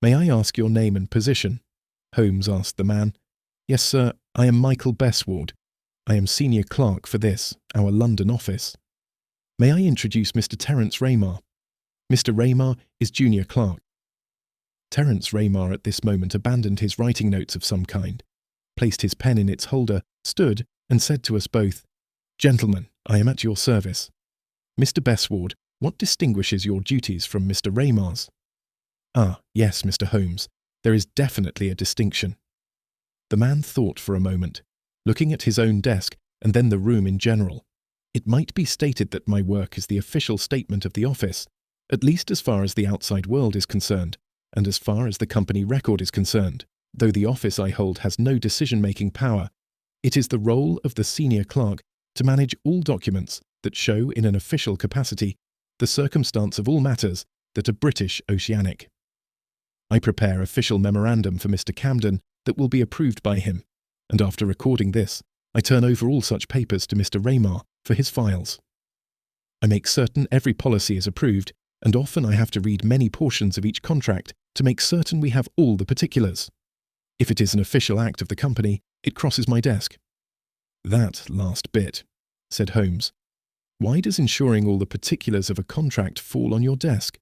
"May I ask your name and position?" Holmes asked the man. "Yes, sir, I am Michael Bestward. I am senior clerk for this, our London office." "May I introduce Mr. Terence Raymar?" "Mr. Raymar is junior clerk." Terence Raymar at this moment abandoned his writing notes of some kind, placed his pen in its holder, stood, and said to us both, "Gentlemen, I am at your service. Mr. Bestward, what distinguishes your duties from Mr. Raymar's?" "Ah, yes, Mr. Holmes, there is definitely a distinction." The man thought for a moment, looking at his own desk and then the room in general. "It might be stated that my work is the official statement of the office, at least as far as the outside world is concerned, and as far as the company record is concerned, though the office I hold has no decision-making power. It is the role of the senior clerk to manage all documents that show in an official capacity the circumstance of all matters that are British Oceanic. I prepare official memorandum for Mr. Camden that will be approved by him, and after recording this, I turn over all such papers to Mr. Raymar for his files. I make certain every policy is approved, and often I have to read many portions of each contract to make certain we have all the particulars. If it is an official act of the company, it crosses my desk." "That last bit," said Holmes. "Why does ensuring all the particulars of a contract fall on your desk?"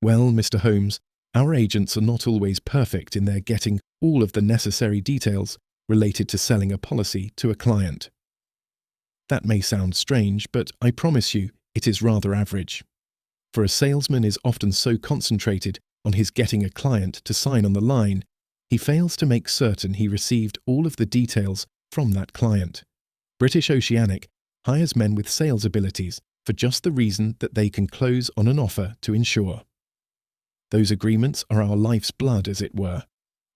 "Well, Mr. Holmes, our agents are not always perfect in their getting all of the necessary details related to selling a policy to a client." That may sound strange, but I promise you it is rather average. For a salesman is often so concentrated on his getting a client to sign on the line, he fails to make certain he received all of the details from that client. British Oceanic hires men with sales abilities for just the reason that they can close on an offer to insure. Those agreements are our life's blood, as it were.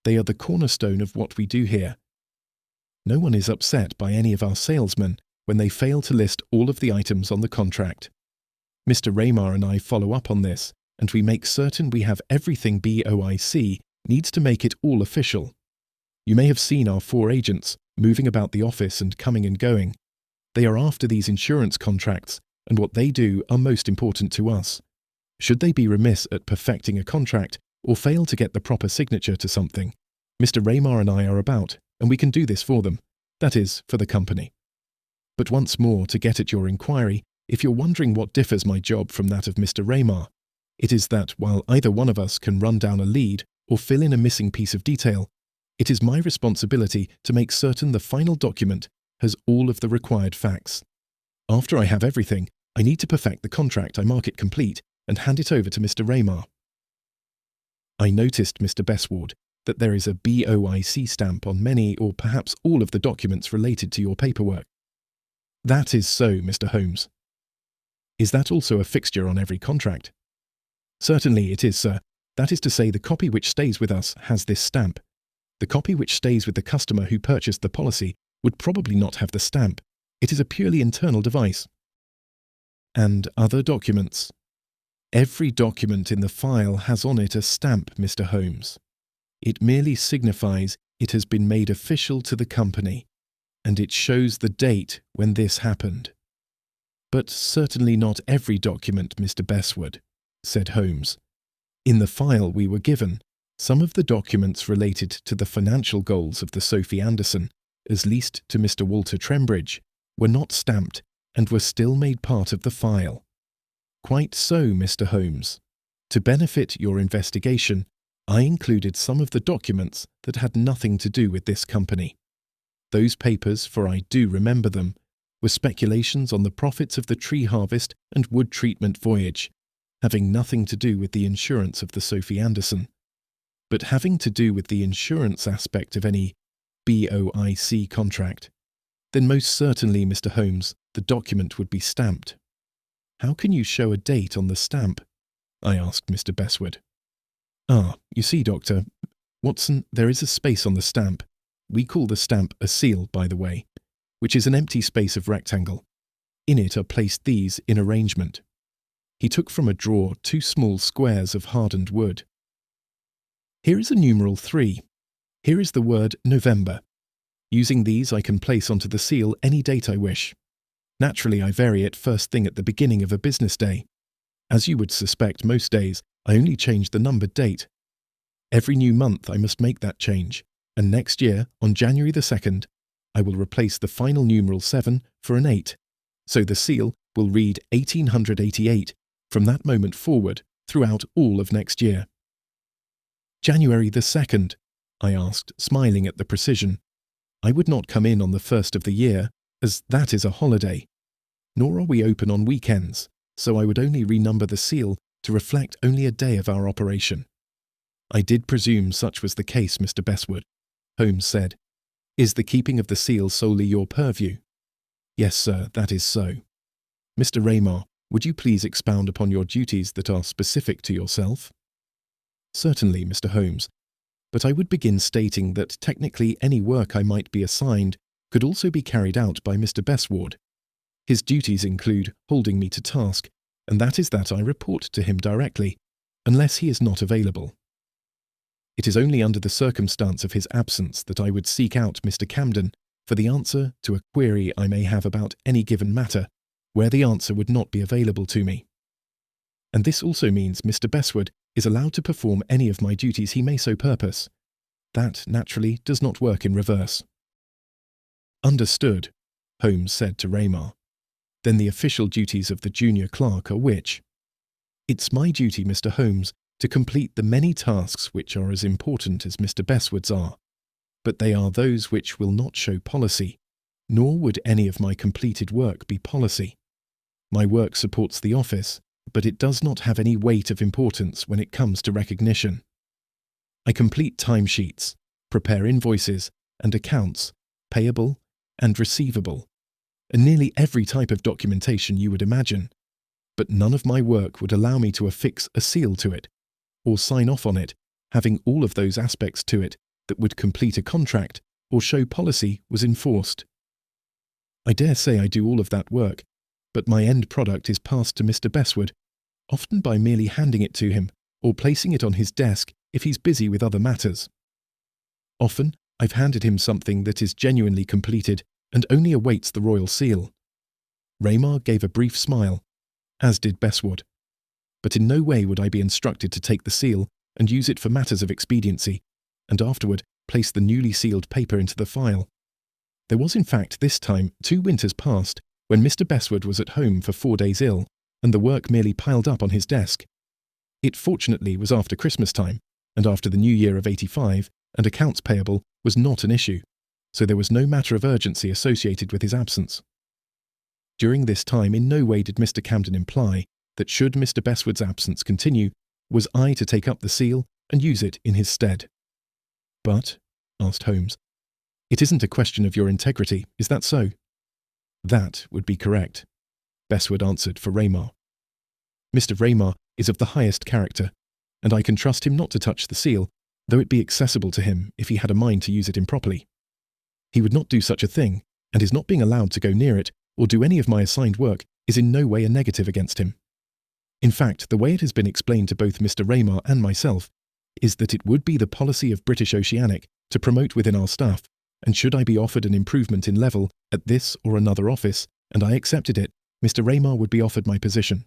They are the cornerstone of what we do here. No one is upset by any of our salesmen when they fail to list all of the items on the contract. Mr. Raymar and I follow up on this, and we make certain we have everything BOIC needs to make it all official. You may have seen our 4 agents moving about the office and coming and going. They are after these insurance contracts, and what they do are most important to us. Should they be remiss at perfecting a contract or fail to get the proper signature to something, Mr. Raymar and I are about, and we can do this for them. That is, for the company. But once more, to get at your inquiry, if you're wondering what differs my job from that of Mr. Raymar, it is that while either one of us can run down a lead or fill in a missing piece of detail, it is my responsibility to make certain the final document has all of the required facts. After I have everything, I need to perfect the contract. I mark it complete and hand it over to Mr. Raymar. I noticed, Mr. Bestward, that there is a BOIC stamp on many or perhaps all of the documents related to your paperwork. That is so, Mr. Holmes. Is that also a fixture on every contract? Certainly it is, sir. That is to say, the copy which stays with us has this stamp. The copy which stays with the customer who purchased the policy would probably not have the stamp. It is a purely internal device. And other documents? Every document in the file has on it a stamp, Mr. Holmes. It merely signifies it has been made official to the company, and it shows the date when this happened. But certainly not every document, Mr. Bestward, said Holmes. In the file we were given, some of the documents related to the financial goals of the Sophy Anderson, as leased to Mr. Walter Trembridge, were not stamped and were still made part of the file. Quite so, Mr. Holmes. To benefit your investigation, I included some of the documents that had nothing to do with this company. Those papers, for I do remember them, were speculations on the profits of the tree harvest and wood treatment voyage, having nothing to do with the insurance of the Sophy Anderson, but having to do with the insurance aspect of any BOIC contract. Then most certainly, Mr. Holmes, the document would be stamped. How can you show a date on the stamp? I asked Mr. Bestwood. Ah, you see, Doctor Watson, there is a space on the stamp. We call the stamp a seal, by the way, which is an empty space of rectangle. In it are placed these in arrangement. He took from a drawer 2 small squares of hardened wood. Here is a numeral 3. Here is the word November. Using these I can place onto the seal any date I wish. Naturally, I vary it first thing at the beginning of a business day. As you would suspect, most days I only change the numbered date. Every new month I must make that change, and next year, on January the 2nd, I will replace the final numeral 7 for an 8, so the seal will read 1888 from that moment forward throughout all of next year. January the 2nd, I asked, smiling at the precision. I would not come in on the 1st of the year, as that is a holiday, nor are we open on weekends, so I would only renumber the seal to reflect only a day of our operation. I did presume such was the case, Mr. Bestwood, Holmes said. Is the keeping of the seal solely your purview? Yes, sir, that is so. Mr. Raymar, would you please expound upon your duties that are specific to yourself? Certainly, Mr. Holmes, but I would begin stating that technically any work I might be assigned could also be carried out by Mr. Bestwood. His duties include holding me to task, and that is that I report to him directly, unless he is not available. It is only under the circumstance of his absence that I would seek out Mr. Camden for the answer to a query I may have about any given matter, where the answer would not be available to me. And this also means Mr. Bestwood is allowed to perform any of my duties he may so purpose. That, naturally, does not work in reverse. Understood, Holmes said to Raymar. Then the official duties of the junior clerk are which? It's my duty, Mr. Holmes, to complete the many tasks which are as important as Mr. Bestwood's are, but they are those which will not show policy, nor would any of my completed work be policy. My work supports the office, but it does not have any weight of importance when it comes to recognition. I complete timesheets, prepare invoices and accounts, payable and receivable, and nearly every type of documentation you would imagine, but none of my work would allow me to affix a seal to it, or sign off on it, having all of those aspects to it that would complete a contract or show policy was enforced. I dare say I do all of that work, but my end product is passed to Mr. Bestwood, often by merely handing it to him or placing it on his desk if he's busy with other matters. Often I've handed him something that is genuinely completed and only awaits the royal seal. Raymar gave a brief smile, as did Bestwood. But in no way would I be instructed to take the seal and use it for matters of expediency, and afterward place the newly sealed paper into the file. There was in fact this time 2 winters past when Mr. Bestwood was at home for 4 days ill, and the work merely piled up on his desk. It fortunately was after Christmas time, and after the new year of '85, and accounts payable was not an issue, so there was no matter of urgency associated with his absence. During this time in no way did Mr. Camden imply that should Mr. Bestwood's absence continue, was I to take up the seal and use it in his stead. But, asked Holmes, it isn't a question of your integrity, is that so? That would be correct, Bestwood answered for Raymar. Mr. Raymar is of the highest character, and I can trust him not to touch the seal, though it be accessible to him if he had a mind to use it improperly. He would not do such a thing, and his not being allowed to go near it or do any of my assigned work is in no way a negative against him. In fact, the way it has been explained to both Mr. Raymar and myself is that it would be the policy of British Oceanic to promote within our staff, and should I be offered an improvement in level at this or another office, and I accepted it, Mr. Raymar would be offered my position.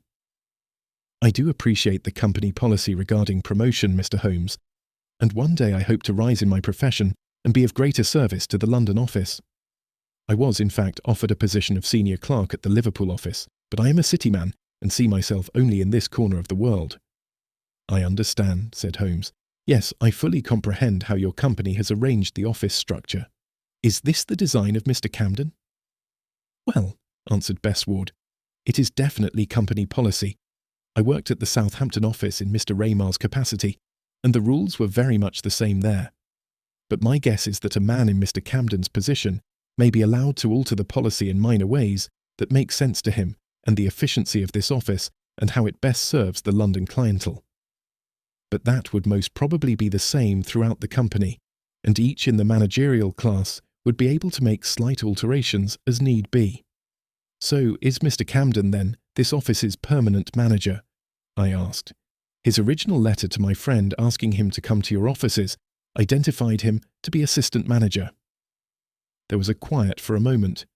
I do appreciate the company policy regarding promotion, Mr. Holmes, and one day I hope to rise in my profession and be of greater service to the London office. I was, in fact, offered a position of senior clerk at the Liverpool office, but I am a city man and see myself only in this corner of the world. I understand, said Holmes. Yes, I fully comprehend how your company has arranged the office structure. Is this the design of Mr. Camden? Well, answered Bestwood, it is definitely company policy. I worked at the Southampton office in Mr. Raymar's capacity, and the rules were very much the same there. But my guess is that a man in Mr. Camden's position may be allowed to alter the policy in minor ways that make sense to him and the efficiency of this office and how it best serves the London clientele. But that would most probably be the same throughout the company, and each in the managerial class would be able to make slight alterations as need be. So is Mr. Camden, then, this office's permanent manager? I asked. His original letter to my friend asking him to come to your offices identified him to be assistant manager. There was a quiet for a moment.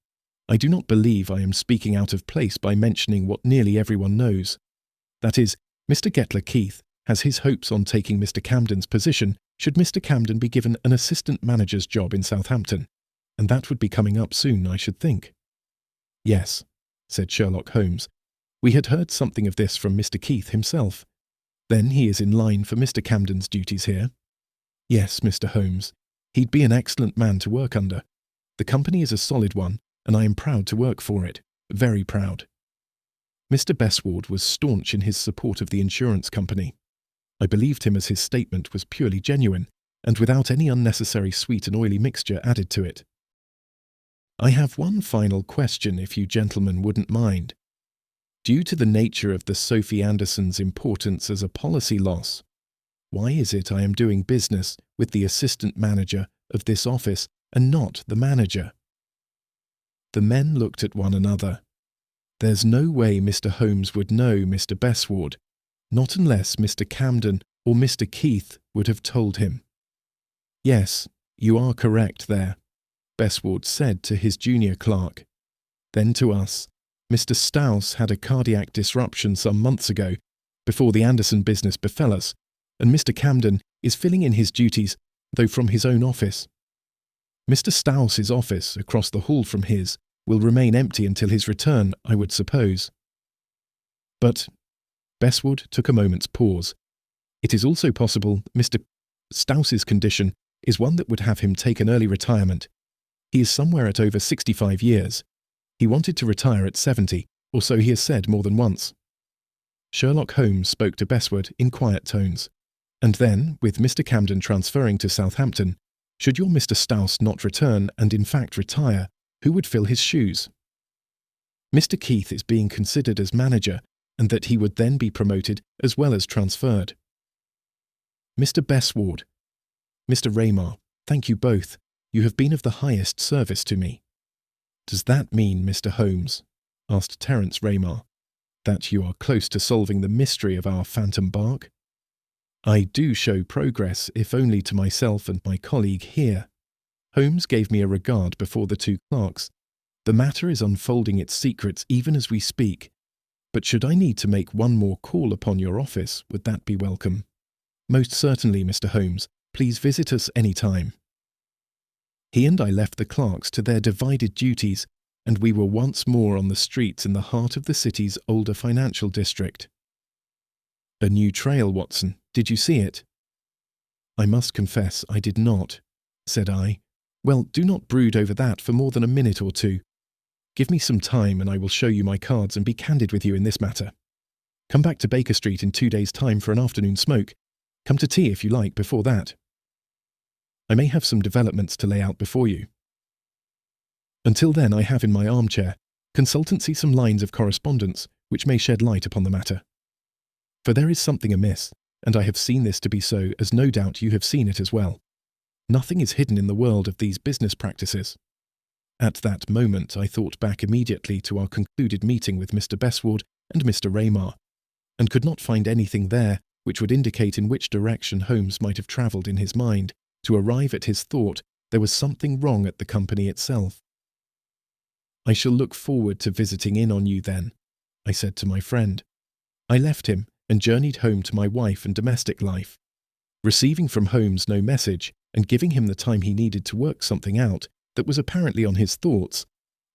I do not believe I am speaking out of place by mentioning what nearly everyone knows. That is, Mr. Getler Keith has his hopes on taking Mr. Camden's position should Mr. Camden be given an assistant manager's job in Southampton, and that would be coming up soon, I should think. Yes, said Sherlock Holmes. We had heard something of this from Mr. Keith himself. Then he is in line for Mr. Camden's duties here? Yes, Mr. Holmes. He'd be an excellent man to work under. The company is a solid one, and I am proud to work for it. Very proud. Mr. Bestward was staunch in his support of the insurance company. I believed him as his statement was purely genuine, and without any unnecessary sweet and oily mixture added to it. I have one final question, if you gentlemen wouldn't mind. Due to the nature of the Sophy Anderson's importance as a policy loss, why is it I am doing business with the assistant manager of this office and not the manager? The men looked at one another. There's no way Mr. Holmes would know Mr. Bestward, not unless Mr. Camden or Mr. Keith would have told him. Yes, you are correct there, Bestward said to his junior clerk. Then to us. Mr. Stouse had a cardiac disruption some months ago, before the Anderson business befell us, and Mr. Camden is filling in his duties, though from his own office. Mr. Stouse's office, across the hall from his, will remain empty until his return, I would suppose. But Bestward took a moment's pause. It is also possible Mr. Stouse's condition is one that would have him take an early retirement. He is somewhere at over 65 years. He wanted to retire at 70, or so he has said more than once. Sherlock Holmes spoke to Bestward in quiet tones. And then, with Mr. Camden transferring to Southampton, should your Mr. Stouse not return and in fact retire, who would fill his shoes? Mr. Keith is being considered as manager, and that he would then be promoted as well as transferred. Mr. Bestward, Mr. Raymar, thank you both. You have been of the highest service to me. Does that mean, Mr. Holmes, asked Terence Raymar, that you are close to solving the mystery of our phantom bark? I do show progress, if only to myself and my colleague here. Holmes gave me a regard before the two clerks. The matter is unfolding its secrets even as we speak. But should I need to make one more call upon your office, would that be welcome? Most certainly, Mr. Holmes. Please visit us any time. He and I left the clerks to their divided duties, and we were once more on the streets in the heart of the city's older financial district. A new trail, Watson. Did you see it? I must confess I did not, said I. Well, do not brood over that for more than a minute or two. Give me some time and I will show you my cards and be candid with you in this matter. Come back to Baker Street in 2 days' time for an afternoon smoke. Come to tea if you like before that. I may have some developments to lay out before you. Until then I have in my armchair consultancy some lines of correspondence which may shed light upon the matter. For there is something amiss, and I have seen this to be so, as no doubt you have seen it as well. Nothing is hidden in the world of these business practices. At that moment I thought back immediately to our concluded meeting with Mr. Bestward and Mr. Raymar, and could not find anything there which would indicate in which direction Holmes might have travelled in his mind to arrive at his thought there was something wrong at the company itself. I shall look forward to visiting in on you then, I said to my friend. I left him and journeyed home to my wife and domestic life. Receiving from Holmes no message, and giving him the time he needed to work something out that was apparently on his thoughts,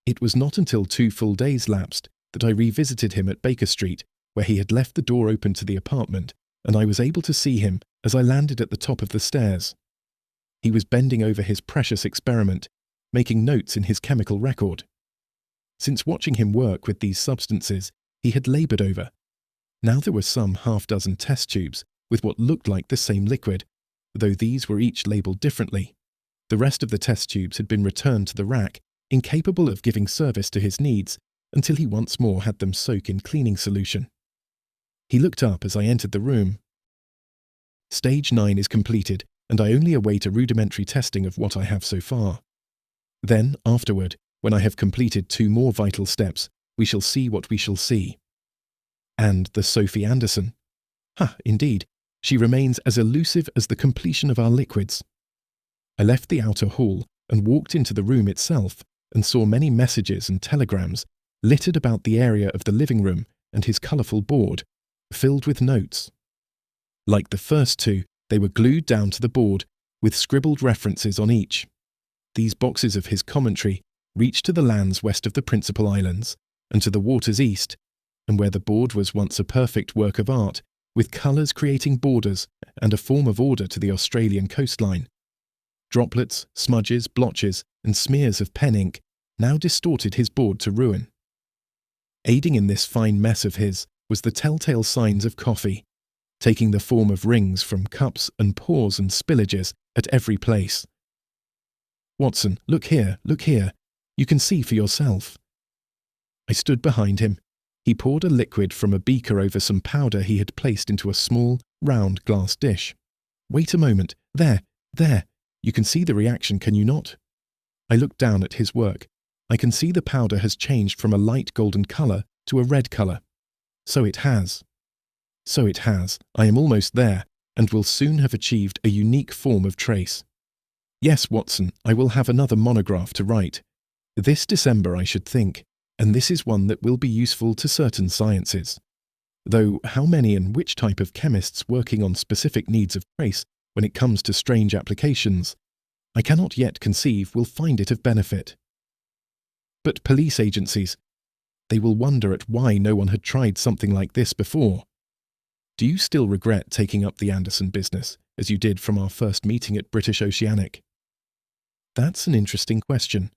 it was not until 2 full days lapsed that I revisited him at Baker Street, where he had left the door open to the apartment, and I was able to see him as I landed at the top of the stairs. He was bending over his precious experiment, making notes in his chemical record. Since watching him work with these substances, he had laboured over. Now there were some half-dozen test tubes with what looked like the same liquid, though these were each labelled differently. The rest of the test tubes had been returned to the rack incapable of giving service to his needs until he once more had them soak in cleaning solution. He looked up as I entered the room. Stage 9 is completed, and I only await a rudimentary testing of what I have so far. Then, afterward, when I have completed 2 more vital steps, we shall see what we shall see. And the Sophy Anderson. Indeed, she remains as elusive as the completion of our liquids. I left the outer hall and walked into the room itself and saw many messages and telegrams littered about the area of the living room and his colourful board, filled with notes. Like the first 2, they were glued down to the board with scribbled references on each. These boxes of his commentary reached to the lands west of the principal islands and to the waters east, and where the board was once a perfect work of art, with colours creating borders and a form of order to the Australian coastline. Droplets, smudges, blotches, and smears of pen ink now distorted his board to ruin. Aiding in this fine mess of his was the telltale signs of coffee, taking the form of rings from cups and pours and spillages at every place. "Watson, look here, look here. You can see for yourself." I stood behind him. He poured a liquid from a beaker over some powder he had placed into a small, round glass dish. "Wait a moment. There, there. You can see the reaction, can you not?" I looked down at his work. I can see the powder has changed from a light golden colour to a red colour. So it has. So it has. I am almost there, and will soon have achieved a unique form of trace. Yes, Watson, I will have another monograph to write. This December, I should think, and this is one that will be useful to certain sciences. Though how many and which type of chemists working on specific needs of trace when it comes to strange applications, I cannot yet conceive will find it of benefit. But police agencies, they will wonder at why no one had tried something like this before. Do you still regret taking up the Anderson business, as you did from our first meeting at British Oceanic? That's an interesting question.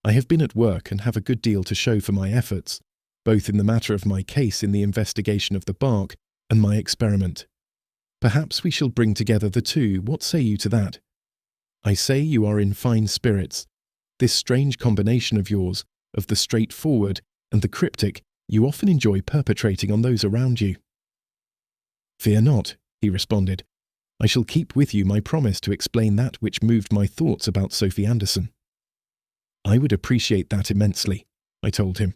I have been at work and have a good deal to show for my efforts, both in the matter of my case in the investigation of the bark and my experiment. Perhaps we shall bring together the two. What say you to that? I say you are in fine spirits. This strange combination of yours, of the straightforward and the cryptic, you often enjoy perpetrating on those around you. Fear not, he responded. I shall keep with you my promise to explain that which moved my thoughts about Sophy Anderson. I would appreciate that immensely, I told him.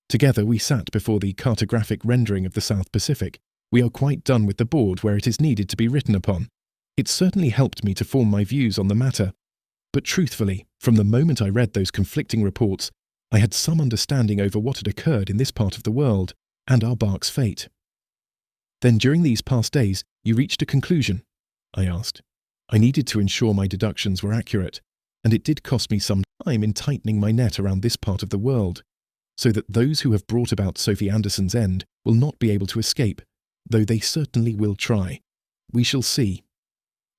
Together we sat before the cartographic rendering of the South Pacific. We are quite done with the board where it is needed to be written upon. It certainly helped me to form my views on the matter. But truthfully, from the moment I read those conflicting reports, I had some understanding over what had occurred in this part of the world and our bark's fate. Then during these past days, you reached a conclusion? I asked. I needed to ensure my deductions were accurate, and it did cost me some time in tightening my net around this part of the world, so that those who have brought about Sophy Anderson's end will not be able to escape, though they certainly will try. We shall see.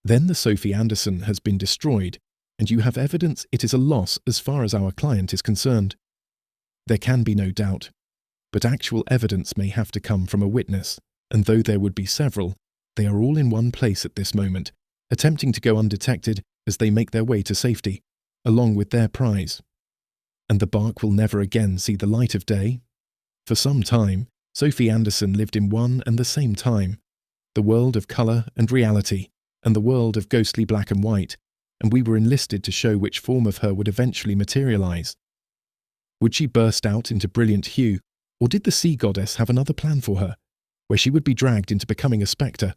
Then the Sophy Anderson has been destroyed, and you have evidence it is a loss as far as our client is concerned. There can be no doubt, but actual evidence may have to come from a witness, and though there would be several, they are all in one place at this moment, attempting to go undetected as they make their way to safety, along with their prize. And the bark will never again see the light of day? For some time, Sophy Anderson lived in one and the same time, the world of colour and reality, and the world of ghostly black and white, and we were enlisted to show which form of her would eventually materialise. Would she burst out into brilliant hue, or did the sea goddess have another plan for her, where she would be dragged into becoming a spectre?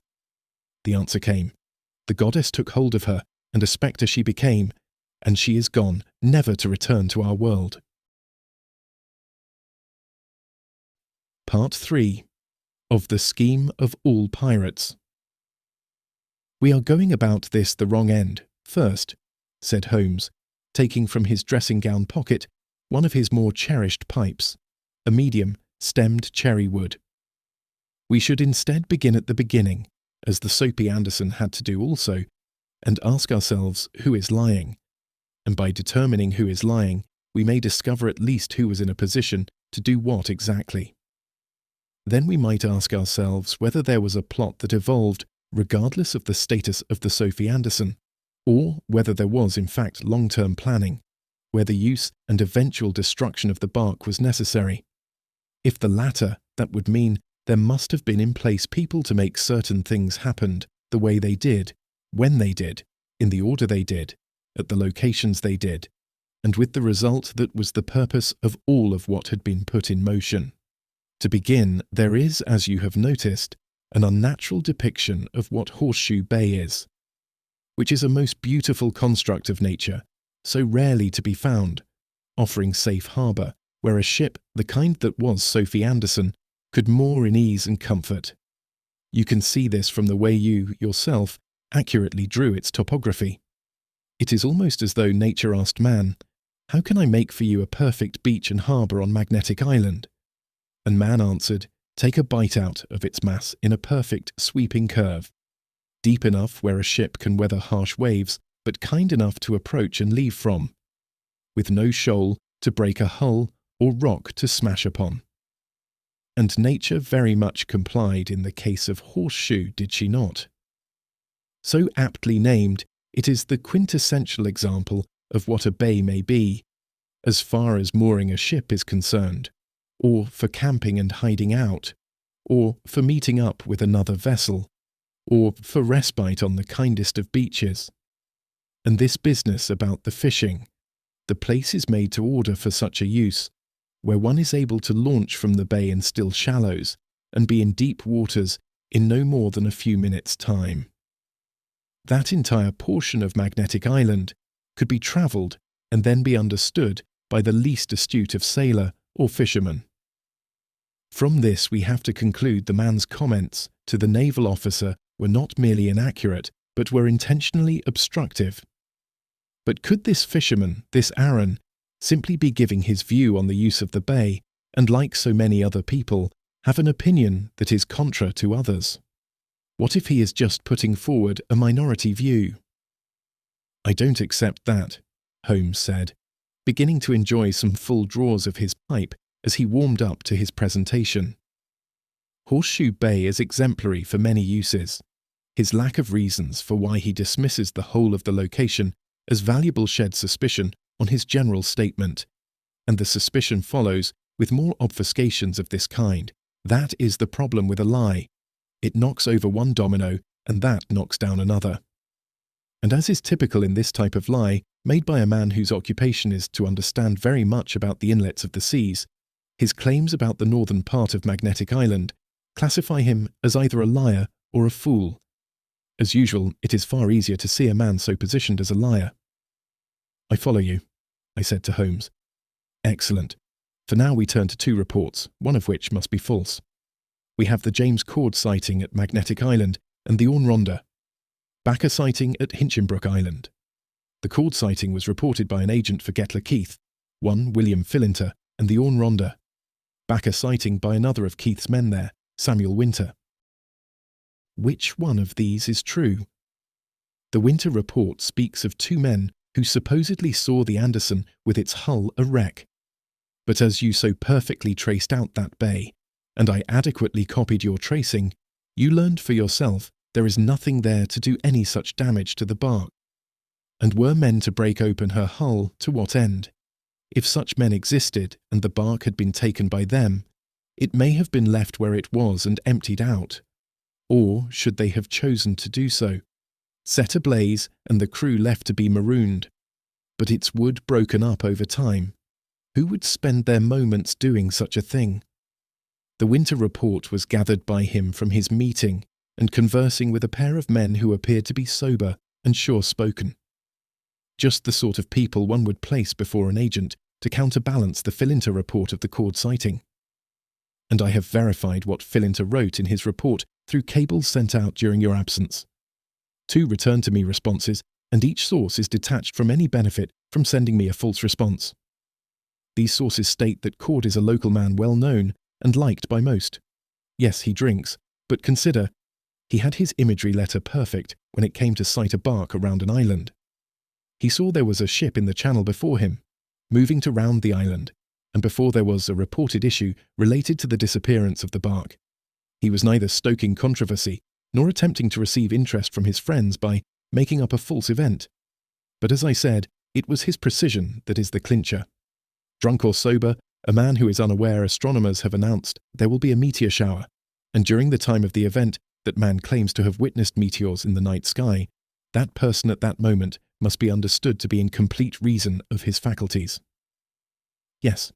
The answer came. The goddess took hold of her, and a spectre she became, and she is gone, never to return to our world. Part 3. Of the Scheme of All Pirates. We are going about this the wrong end, first, said Holmes, taking from his dressing-gown pocket one of his more cherished pipes, a medium, stemmed cherry wood. We should instead begin at the beginning, as the Sophy Anderson had to do also, and ask ourselves who is lying. And by determining who is lying, we may discover at least who was in a position to do what exactly. Then we might ask ourselves whether there was a plot that evolved regardless of the status of the Sophy Anderson, or whether there was in fact long-term planning, where the use and eventual destruction of the bark was necessary. If the latter, that would mean there must have been in place people to make certain things happen the way they did, when they did, in the order they did, at the locations they did, and with the result that was the purpose of all of what had been put in motion. To begin, there is, as you have noticed, an unnatural depiction of what Horseshoe Bay is, which is a most beautiful construct of nature, so rarely to be found, offering safe harbour, where a ship, the kind that was Sophy Anderson, could moor in ease and comfort. You can see this from the way you, yourself, accurately drew its topography. It is almost as though nature asked man, "How can I make for you a perfect beach and harbour on Magnetic Island?" And man answered, "Take a bite out of its mass in a perfect sweeping curve, deep enough where a ship can weather harsh waves, but kind enough to approach and leave from, with no shoal to break a hull or rock to smash upon." And nature very much complied in the case of Horseshoe, did she not? So aptly named, it is the quintessential example of what a bay may be, as far as mooring a ship is concerned, or for camping and hiding out, or for meeting up with another vessel, or for respite on the kindest of beaches. And this business about the fishing, the place is made to order for such a use, where one is able to launch from the bay in still shallows and be in deep waters in no more than a few minutes' time. That entire portion of Magnetic Island could be travelled and then be understood by the least astute of sailor or fisherman. From this we have to conclude the man's comments to the naval officer were not merely inaccurate, but were intentionally obstructive. But could this fisherman, this Aaron, simply be giving his view on the use of the bay, and like so many other people, have an opinion that is contra to others? What if he is just putting forward a minority view? "I don't accept that," Holmes said, beginning to enjoy some full draws of his pipe as he warmed up to his presentation. Horseshoe Bay is exemplary for many uses. His lack of reasons for why he dismisses the whole of the location as valuable sheds suspicion on his general statement, and the suspicion follows with more obfuscations of this kind. That is the problem with a lie. It knocks over one domino, and that knocks down another. And as is typical in this type of lie, made by a man whose occupation is to understand very much about the inlets of the seas, his claims about the northern part of Magnetic Island classify him as either a liar or a fool. As usual, it is far easier to see a man so positioned as a liar. "I follow you," I said to Holmes. "Excellent. For now we turn to two reports, one of which must be false. We have the James Cord sighting at Magnetic Island and the Orne Rhonda. Backer sighting at Hinchinbrook Island. The Cord sighting was reported by an agent for Getler Keith, one William Philinter, and the Orne Rhonda. Backer sighting by another of Keith's men there, Samuel Winter. Which one of these is true? The Winter report speaks of two men who supposedly saw the Anderson with its hull a wreck. But as you so perfectly traced out that bay, and I adequately copied your tracing, you learned for yourself there is nothing there to do any such damage to the bark. And were men to break open her hull, to what end? If such men existed and the bark had been taken by them, it may have been left where it was and emptied out. Or, should they have chosen to do so, set ablaze and the crew left to be marooned, but its wood broken up over time, who would spend their moments doing such a thing? The Winter report was gathered by him from his meeting and conversing with a pair of men who appeared to be sober and sure-spoken. Just the sort of people one would place before an agent to counterbalance the Philinter report of the Cord sighting. And I have verified what Philinter wrote in his report through cables sent out during your absence. 2 return-to-me responses, and each source is detached from any benefit from sending me a false response. These sources state that Cord is a local man well known and liked by most. Yes, he drinks, but consider, he had his imagery letter perfect when it came to sight a bark around an island. He saw there was a ship in the channel before him, moving to round the island, and before there was a reported issue related to the disappearance of the bark. He was neither stoking controversy nor attempting to receive interest from his friends by making up a false event. But as I said, It was his precision that is the clincher. Drunk or sober, a man who is unaware astronomers have announced there will be a meteor shower, and during the time of the event that man claims to have witnessed meteors in the night sky, that person at that moment must be understood to be in complete reason of his faculties. Yes,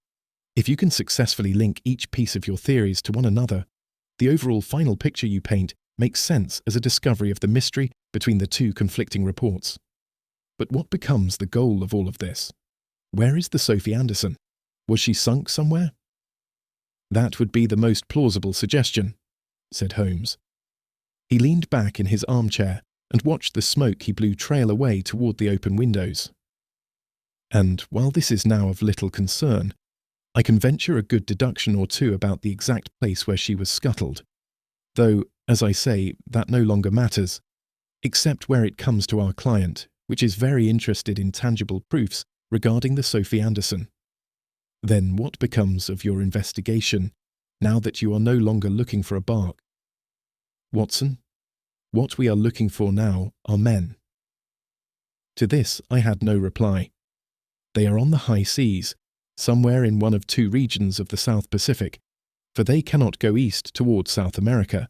if you can successfully link each piece of your theories to one another, the overall final picture you paint makes sense as a discovery of the mystery between the two conflicting reports. But what becomes the goal of all of this? Where is the Sophy Anderson? Was she sunk somewhere? That would be the most plausible suggestion, said Holmes. He leaned back in his armchair and watched the smoke he blew trail away toward the open windows. And while this is now of little concern, I can venture a good deduction or two about the exact place where she was scuttled, though, as I say, that no longer matters, except where it comes to our client, which is very interested in tangible proofs regarding the Sophy Anderson. Then what becomes of your investigation, now that you are no longer looking for a bark? Watson, what we are looking for now are men. To this I had no reply. They are on the high seas, somewhere in one of two regions of the South Pacific, for they cannot go east towards South America.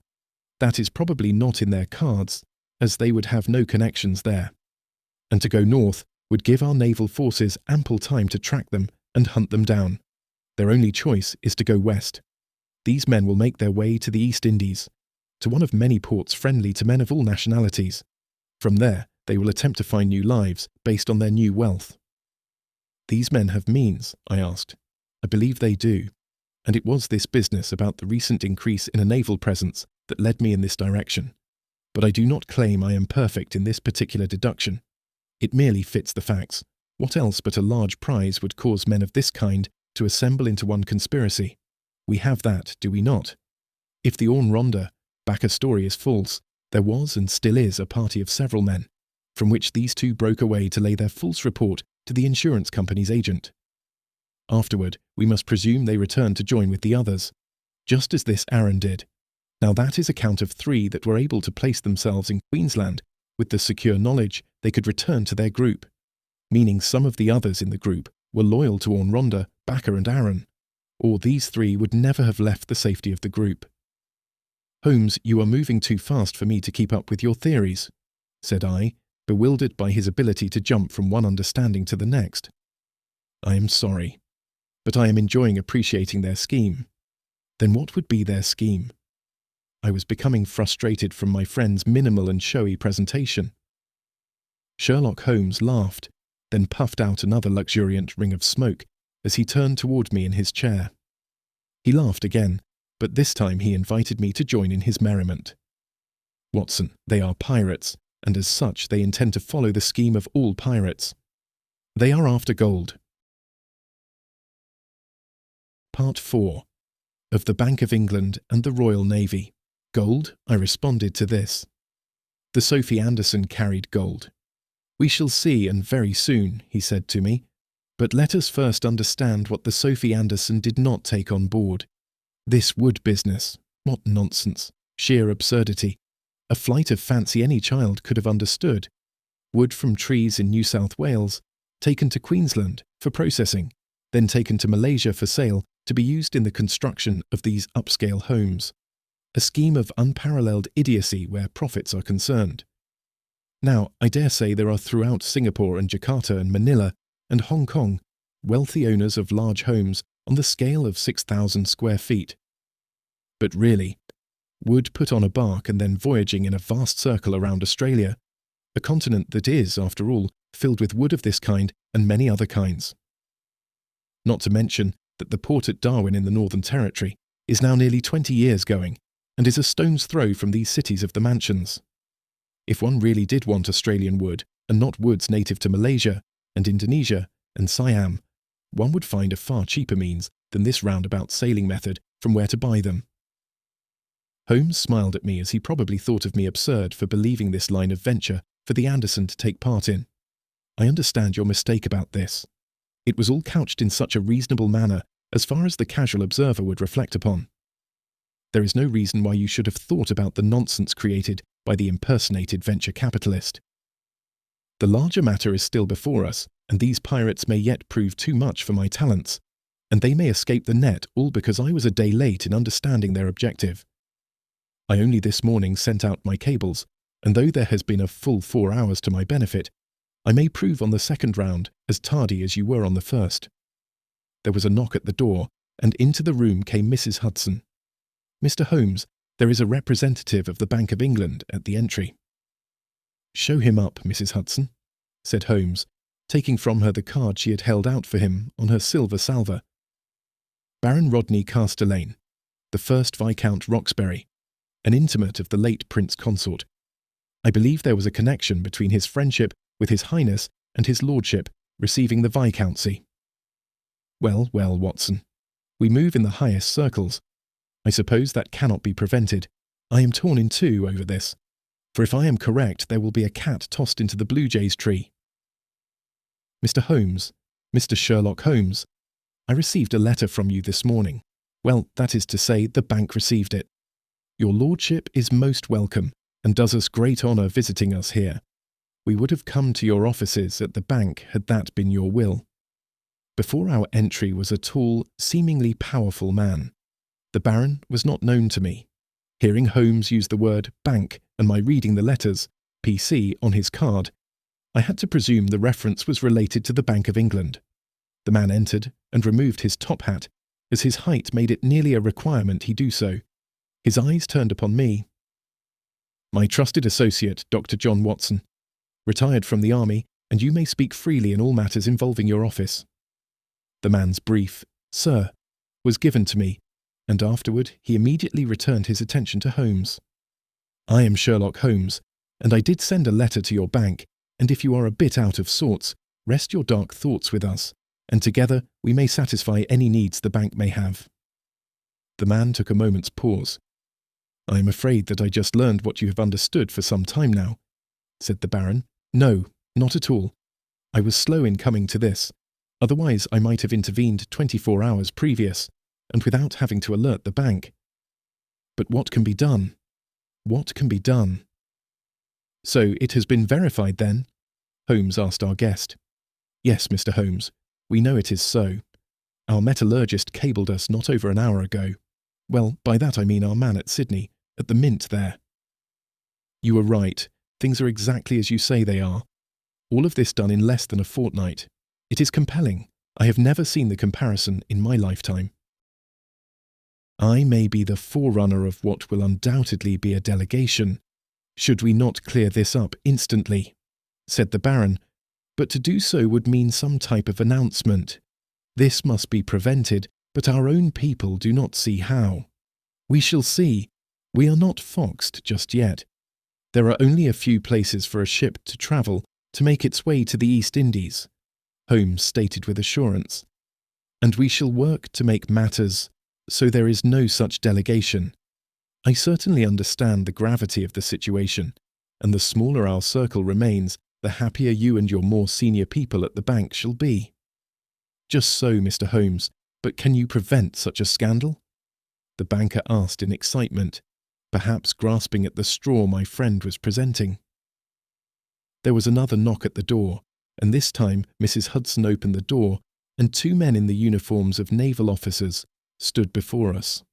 That is probably not in their cards, as they would have no connections there. And to go north would give our naval forces ample time to track them and hunt them down. Their only choice is to go west. These men will make their way to the East Indies, to one of many ports friendly to men of all nationalities. From there, they will attempt to find new lives based on their new wealth. These men have means, I asked. I believe they do. And it was this business about the recent increase in a naval presence that led me in this direction. But I do not claim I am perfect in this particular deduction. It merely fits the facts. What else but a large prize would cause men of this kind to assemble into one conspiracy? We have that, do we not? If the Orne Ronda back a story is false, there was and still is a party of several men, from which these two broke away to lay their false report to the insurance company's agent. Afterward, we must presume they returned to join with the others, just as this Aaron did. Now that is a count of three that were able to place themselves in Queensland with the secure knowledge they could return to their group, meaning some of the others in the group were loyal to Orne Ronda, Backer and Aaron, or these three would never have left the safety of the group. Holmes, you are moving too fast for me to keep up with your theories, said I, bewildered by his ability to jump from one understanding to the next. I am sorry, but I am enjoying appreciating their scheme. Then what would be their scheme? I was becoming frustrated from my friend's minimal and showy presentation. Sherlock Holmes laughed, then puffed out another luxuriant ring of smoke as he turned toward me in his chair. He laughed again, but this time he invited me to join in his merriment. Watson, they are pirates, and as such they intend to follow the scheme of all pirates. They are after gold. Part 4. Of the Bank of England and the Royal Navy. Gold? I responded to this. The Sophy Anderson carried gold. We shall see, and very soon, he said to me. But let us first understand what the Sophy Anderson did not take on board. This wood business. What nonsense. Sheer absurdity. A flight of fancy any child could have understood. Wood from trees in New South Wales, taken to Queensland for processing, then taken to Malaysia for sale to be used in the construction of these upscale homes. A scheme of unparalleled idiocy where profits are concerned. Now, I dare say there are throughout Singapore and Jakarta and Manila and Hong Kong wealthy owners of large homes on the scale of 6,000 square feet. But really, wood put on a bark and then voyaging in a vast circle around Australia, a continent that is, after all, filled with wood of this kind and many other kinds. Not to mention that the port at Darwin in the Northern Territory is now nearly 20 years going, and is a stone's throw from these cities of the mansions. If one really did want Australian wood, and not woods native to Malaysia and Indonesia and Siam, one would find a far cheaper means than this roundabout sailing method from where to buy them. Holmes smiled at me as he probably thought of me absurd for believing this line of venture for the Anderson to take part in. I understand your mistake about this. It was all couched in such a reasonable manner as far as the casual observer would reflect upon. There is no reason why you should have thought about the nonsense created by the impersonated venture capitalist. The larger matter is still before us, and these pirates may yet prove too much for my talents, and they may escape the net all because I was a day late in understanding their objective. I only this morning sent out my cables, and though there has been a full 4 hours to my benefit, I may prove on the second round as tardy as you were on the first." There was a knock at the door, and into the room came Mrs. Hudson. "Mr. Holmes, there is a representative of the Bank of England at the entry." "Show him up, Mrs. Hudson," said Holmes, taking from her the card she had held out for him on her silver salver. "Baron Rodney Castellane, the first Viscount Roxbury, an intimate of the late Prince Consort. I believe there was a connection between his friendship with His Highness and his lordship receiving the viscountcy." "Well, well, Watson, we move in the highest circles. I suppose that cannot be prevented. I am torn in two over this, for if I am correct there will be a cat tossed into the blue jay's tree. Mr. Holmes, Mr. Sherlock Holmes, I received a letter from you this morning. Well, that is to say, the bank received it. Your lordship is most welcome, and does us great honour visiting us here. We would have come to your offices at the bank had that been your will. Before our entry was a tall, seemingly powerful man. The Baron was not known to me. Hearing Holmes use the word bank and my reading the letters PC on his card, I had to presume the reference was related to the Bank of England. The man entered and removed his top hat, as his height made it nearly a requirement he do so. His eyes turned upon me. "My trusted associate, Dr. John Watson, retired from the army, and you may speak freely in all matters involving your office." The man's brief, "Sir," was given to me, and afterward he immediately returned his attention to Holmes. "I am Sherlock Holmes, and I did send a letter to your bank, and if you are a bit out of sorts, rest your dark thoughts with us, and together we may satisfy any needs the bank may have." The man took a moment's pause. "I am afraid that I just learned what you have understood for some time now," said the Baron. "No, not at all. I was slow in coming to this. Otherwise I might have intervened 24 hours previous, and without having to alert the bank. But what can be done? What can be done?" "So it has been verified then?" Holmes asked our guest. "Yes, Mr. Holmes, we know it is so. Our metallurgist cabled us not over an hour ago. Well, by that I mean our man at Sydney, at the Mint there." "You are right. Things are exactly as you say they are. All of this done in less than a fortnight. It is compelling. I have never seen the comparison in my lifetime." "I may be the forerunner of what will undoubtedly be a delegation, should we not clear this up instantly," said the Baron, "but to do so would mean some type of announcement. This must be prevented, but our own people do not see how. We shall see. We are not foxed just yet. There are only a few places for a ship to travel to make its way to the East Indies," Holmes stated with assurance, "and we shall work to make matters so there is no such delegation. I certainly understand the gravity of the situation, and the smaller our circle remains, the happier you and your more senior people at the bank shall be." "Just so, Mr. Holmes, but can you prevent such a scandal?" the banker asked in excitement, perhaps grasping at the straw my friend was presenting. There was another knock at the door, and this time Mrs. Hudson opened the door, and two men in the uniforms of naval officers stood before us.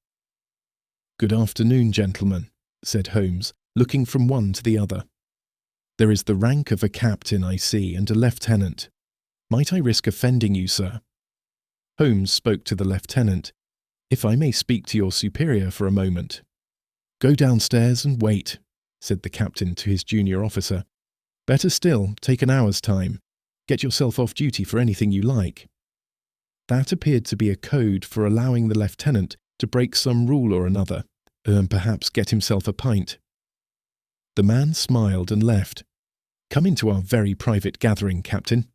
"Good afternoon, gentlemen," said Holmes, looking from one to the other. "There is the rank of a captain, I see, and a lieutenant. Might I risk offending you, sir?" Holmes spoke to the lieutenant. "If I may speak to your superior for a moment." "Go downstairs and wait," said the captain to his junior officer. "Better still, take an hour's time. Get yourself off duty for anything you like." That appeared to be a code for allowing the lieutenant to break some rule or another, and perhaps get himself a pint. The man smiled and left. "Come into our very private gathering, Captain.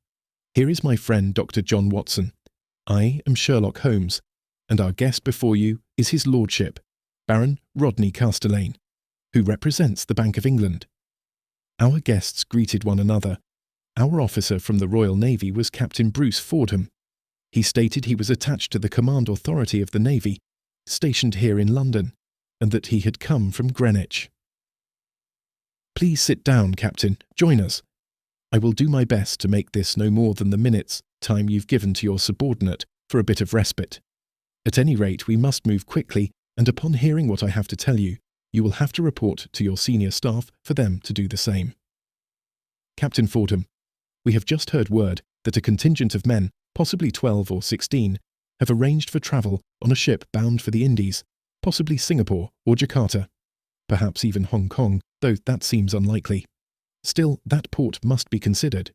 Here is my friend Dr. John Watson. I am Sherlock Holmes, and our guest before you is his lordship, Baron Rodney Castellane, who represents the Bank of England." Our guests greeted one another. Our officer from the Royal Navy was Captain Bruce Fordham. He stated he was attached to the command authority of the Navy, stationed here in London, and that he had come from Greenwich. "Please sit down, Captain. Join us. I will do my best to make this no more than the minutes time you've given to your subordinate for a bit of respite. At any rate, we must move quickly, and upon hearing what I have to tell you, you will have to report to your senior staff for them to do the same. Captain Fordham, we have just heard word that a contingent of men, possibly 12 or 16, have arranged for travel on a ship bound for the Indies, possibly Singapore or Jakarta, perhaps even Hong Kong, though that seems unlikely. Still, that port must be considered.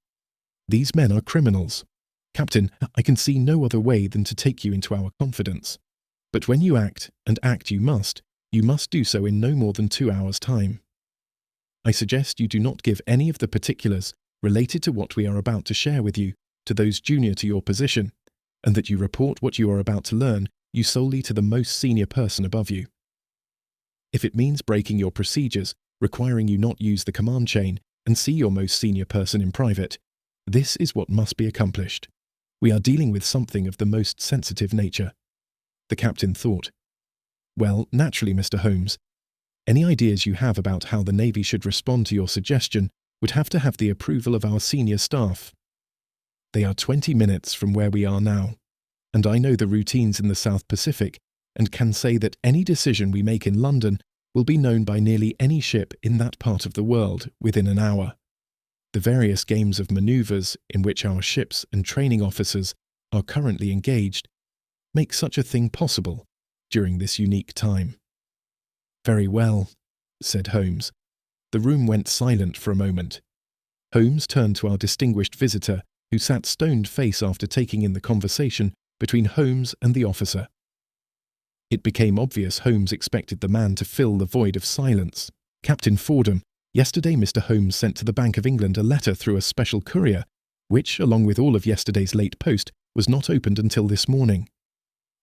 These men are criminals. Captain, I can see no other way than to take you into our confidence. But when you act, and act you must do so in no more than 2 hours' time. I suggest you do not give any of the particulars related to what we are about to share with you to those junior to your position, and that you report what you are about to learn you solely to the most senior person above you. If it means breaking your procedures, requiring you not use the command chain and see your most senior person in private, this is what must be accomplished. We are dealing with something of the most sensitive nature. The captain thought. Well, naturally, Mr. Holmes, any ideas you have about how the Navy should respond to your suggestion would have to have the approval of our senior staff. They are 20 minutes from where we are now, and I know the routines in the South Pacific and can say that any decision we make in London will be known by nearly any ship in that part of the world within an hour. The various games of manoeuvres in which our ships and training officers are currently engaged make such a thing possible during this unique time. Very well, said Holmes. The room went silent for a moment. Holmes turned to our distinguished visitor, who sat stone-faced after taking in the conversation between Holmes and the officer. It became obvious Holmes expected the man to fill the void of silence. Captain Fordham, yesterday Mr. Holmes sent to the Bank of England a letter through a special courier, which, along with all of yesterday's late post, was not opened until this morning.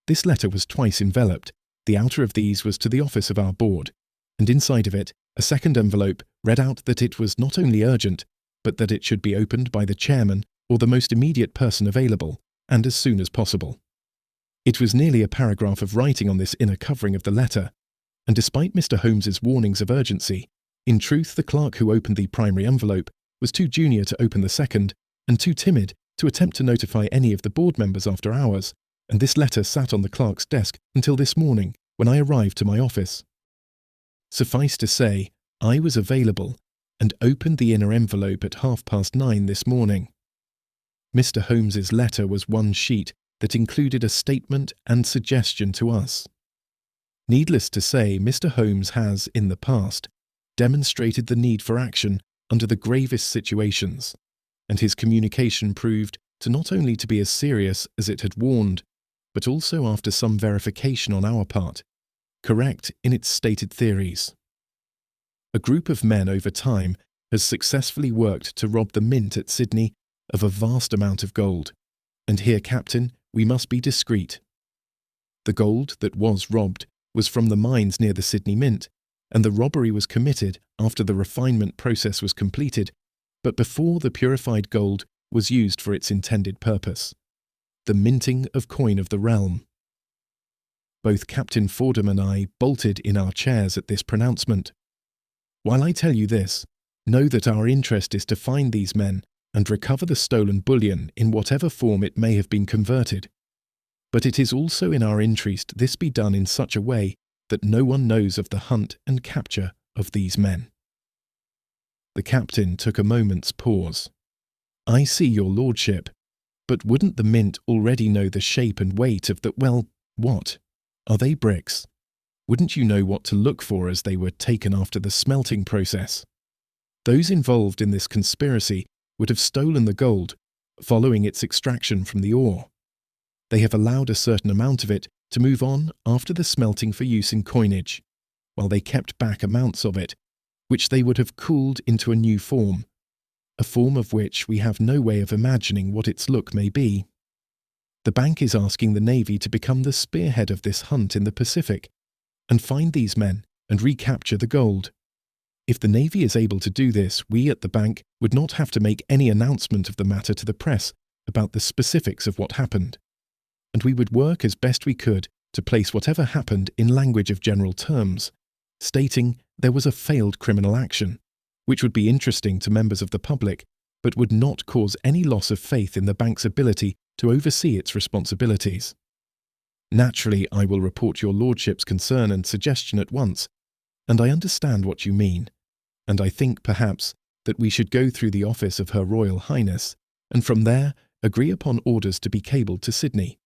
This letter was twice enveloped. The outer of these was to the office of our board, and inside of it, a second envelope read out that it was not only urgent, but that it should be opened by the chairman or the most immediate person available, and as soon as possible. It was nearly a paragraph of writing on this inner covering of the letter, and despite Mr. Holmes's warnings of urgency, in truth the clerk who opened the primary envelope was too junior to open the second, and too timid to attempt to notify any of the board members after hours, and this letter sat on the clerk's desk until this morning, when I arrived to my office. Suffice to say, I was available, and opened the inner envelope at 9:30 this morning. Mr. Holmes's letter was one sheet that included a statement and suggestion to us. Needless to say, Mr. Holmes has, in the past, demonstrated the need for action under the gravest situations, and his communication proved to not only to be as serious as it had warned, but also, after some verification on our part, correct in its stated theories. A group of men over time has successfully worked to rob the Mint at Sydney of a vast amount of gold, and here, Captain, we must be discreet. The gold that was robbed was from the mines near the Sydney Mint, and the robbery was committed after the refinement process was completed, but before the purified gold was used for its intended purpose, the minting of coin of the realm. Both Captain Fordham and I bolted in our chairs at this pronouncement. While I tell you this, know that our interest is to find these men and recover the stolen bullion in whatever form it may have been converted. But it is also in our interest this be done in such a way that no one knows of the hunt and capture of these men. The captain took a moment's pause. I see your lordship, but wouldn't the Mint already know the shape and weight of the, well, what? Are they bricks? Wouldn't you know what to look for as they were taken after the smelting process? Those involved in this conspiracy would have stolen the gold, following its extraction from the ore. They have allowed a certain amount of it to move on after the smelting for use in coinage, while they kept back amounts of it, which they would have cooled into a new form, a form of which we have no way of imagining what its look may be. The bank is asking the Navy to become the spearhead of this hunt in the Pacific, and find these men and recapture the gold. If the Navy is able to do this, we at the bank would not have to make any announcement of the matter to the press about the specifics of what happened, and we would work as best we could to place whatever happened in language of general terms, stating there was a failed criminal action, which would be interesting to members of the public, but would not cause any loss of faith in the bank's ability to oversee its responsibilities. Naturally, I will report your lordship's concern and suggestion at once, and I understand what you mean, and I think, perhaps, that we should go through the office of Her Royal Highness, and from there agree upon orders to be cabled to Sydney.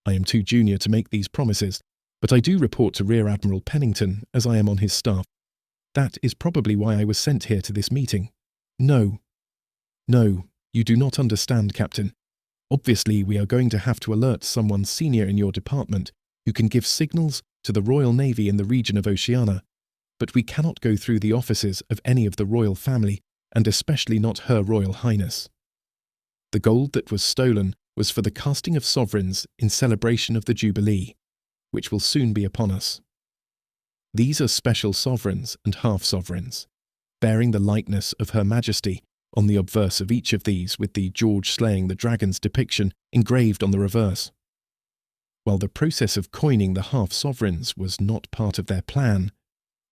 I am too junior to make these promises, but I do report to Rear Admiral Pennington, as I am on his staff. That is probably why I was sent here to this meeting. No, you do not understand, Captain. Obviously, we are going to have to alert someone senior in your department who can give signals to the Royal Navy in the region of Oceanna, but we cannot go through the offices of any of the royal family, and especially not Her Royal Highness. The gold that was stolen was for the casting of sovereigns in celebration of the Jubilee, which will soon be upon us. These are special sovereigns and half-sovereigns, bearing the likeness of Her Majesty on the obverse of each of these, with the George slaying the dragon's depiction engraved on the reverse. While the process of coining the half-sovereigns was not part of their plan,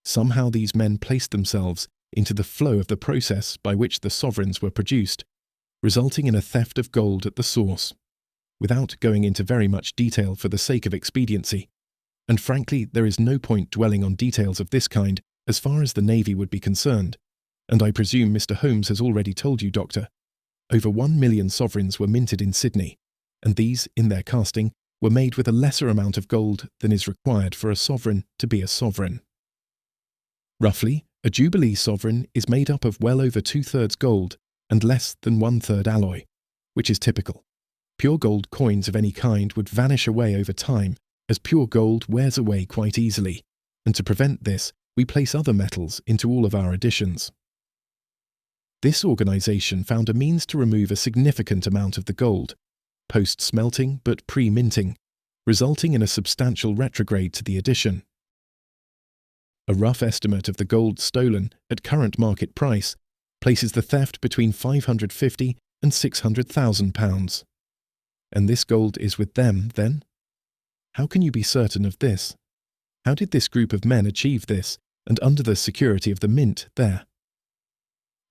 somehow these men placed themselves into the flow of the process by which the sovereigns were produced, resulting in a theft of gold at the source, without going into very much detail for the sake of expediency. And frankly, there is no point dwelling on details of this kind as far as the Navy would be concerned, and I presume Mr. Holmes has already told you, Doctor. Over 1 million sovereigns were minted in Sydney, and these, in their casting, were made with a lesser amount of gold than is required for a sovereign to be a sovereign. Roughly, a Jubilee sovereign is made up of well over 2/3 gold and less than 1/3 alloy, which is typical. Pure gold coins of any kind would vanish away over time, as pure gold wears away quite easily, and to prevent this, we place other metals into all of our editions. This organisation found a means to remove a significant amount of the gold, post-smelting but pre-minting, resulting in a substantial retrograde to the edition. A rough estimate of the gold stolen at current market price places the theft between £550,000 and £600,000. And this gold is with them, then? How can you be certain of this? How did this group of men achieve this, and under the security of the mint there?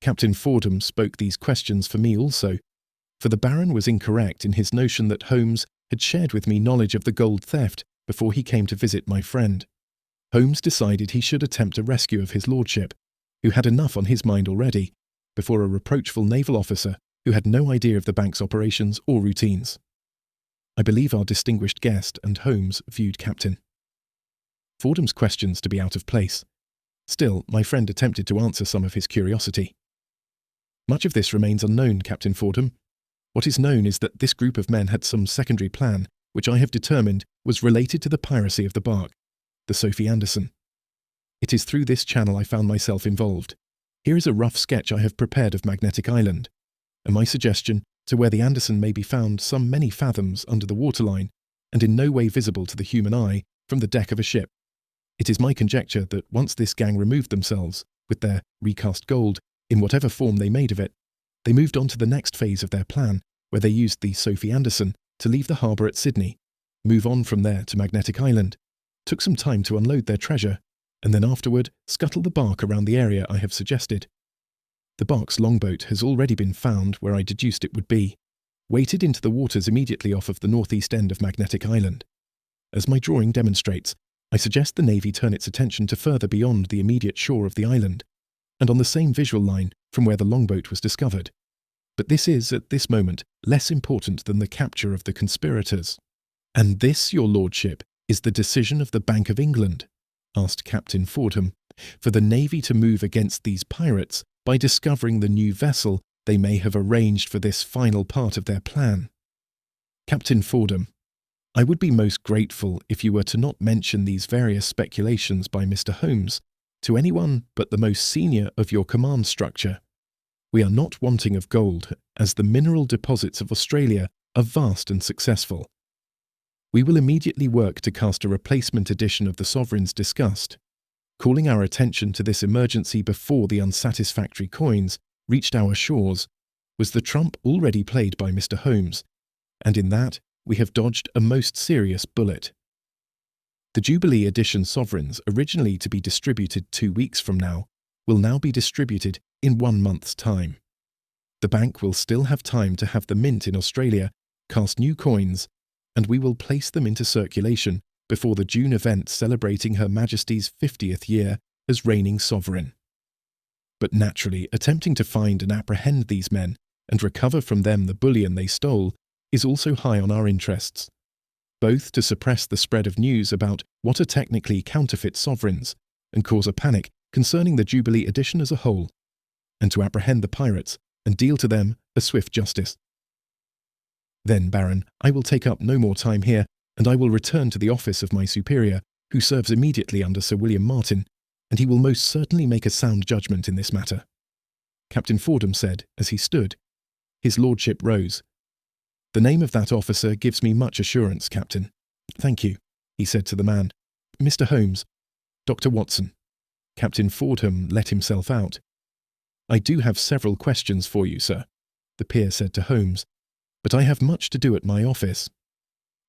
Captain Fordham spoke these questions for me also, for the Baron was incorrect in his notion that Holmes had shared with me knowledge of the gold theft before he came to visit my friend. Holmes decided he should attempt a rescue of his lordship, who had enough on his mind already, before a reproachful naval officer who had no idea of the bank's operations or routines. I believe our distinguished guest and Holmes viewed Captain Fordham's questions to be out of place. Still, my friend attempted to answer some of his curiosity. Much of this remains unknown, Captain Fordham. What is known is that this group of men had some secondary plan, which I have determined was related to the piracy of the bark, the Sophy Anderson. It is through this channel I found myself involved. Here is a rough sketch I have prepared of Magnetic Island, and my suggestion to where the Anderson may be found some many fathoms under the waterline and in no way visible to the human eye from the deck of a ship. It is my conjecture that once this gang removed themselves, with their recast gold, in whatever form they made of it, they moved on to the next phase of their plan, where they used the Sophy Anderson to leave the harbour at Sydney, move on from there to Magnetic Island, took some time to unload their treasure, and then afterward scuttle the bark around the area I have suggested. The bark's longboat has already been found where I deduced it would be, weighted into the waters immediately off of the northeast end of Magnetic Island. As my drawing demonstrates, I suggest the Navy turn its attention to further beyond the immediate shore of the island, and on the same visual line from where the longboat was discovered. But this is, at this moment, less important than the capture of the conspirators. "And this, your lordship, is the decision of the Bank of England?" asked Captain Fordham, "for the Navy to move against these pirates by discovering the new vessel they may have arranged for this final part of their plan." Captain Fordham, I would be most grateful if you were to not mention these various speculations by Mr. Holmes to anyone but the most senior of your command structure. We are not wanting of gold, as the mineral deposits of Australia are vast and successful. We will immediately work to cast a replacement edition of the sovereigns discussed. Calling our attention to this emergency before the unsatisfactory coins reached our shores was the trump already played by Mr. Holmes, and in that we have dodged a most serious bullet. The Jubilee edition sovereigns, originally to be distributed 2 weeks from now, will now be distributed in 1 month's time. The bank will still have time to have the mint in Australia cast new coins, and we will place them into circulation before the June event celebrating Her Majesty's 50th year as reigning sovereign. But naturally, attempting to find and apprehend these men and recover from them the bullion they stole is also high on our interests, both to suppress the spread of news about what are technically counterfeit sovereigns and cause a panic concerning the Jubilee edition as a whole, and to apprehend the pirates and deal to them a swift justice. Then, Baron, I will take up no more time here, and I will return to the office of my superior, who serves immediately under Sir William Martin, and he will most certainly make a sound judgment in this matter." Captain Fordham said as he stood. His lordship rose. "The name of that officer gives me much assurance, Captain." "Thank you," he said to the man. "Mr. Holmes, Dr. Watson." Captain Fordham let himself out. "I do have several questions for you, sir," the peer said to Holmes, "but I have much to do at my office.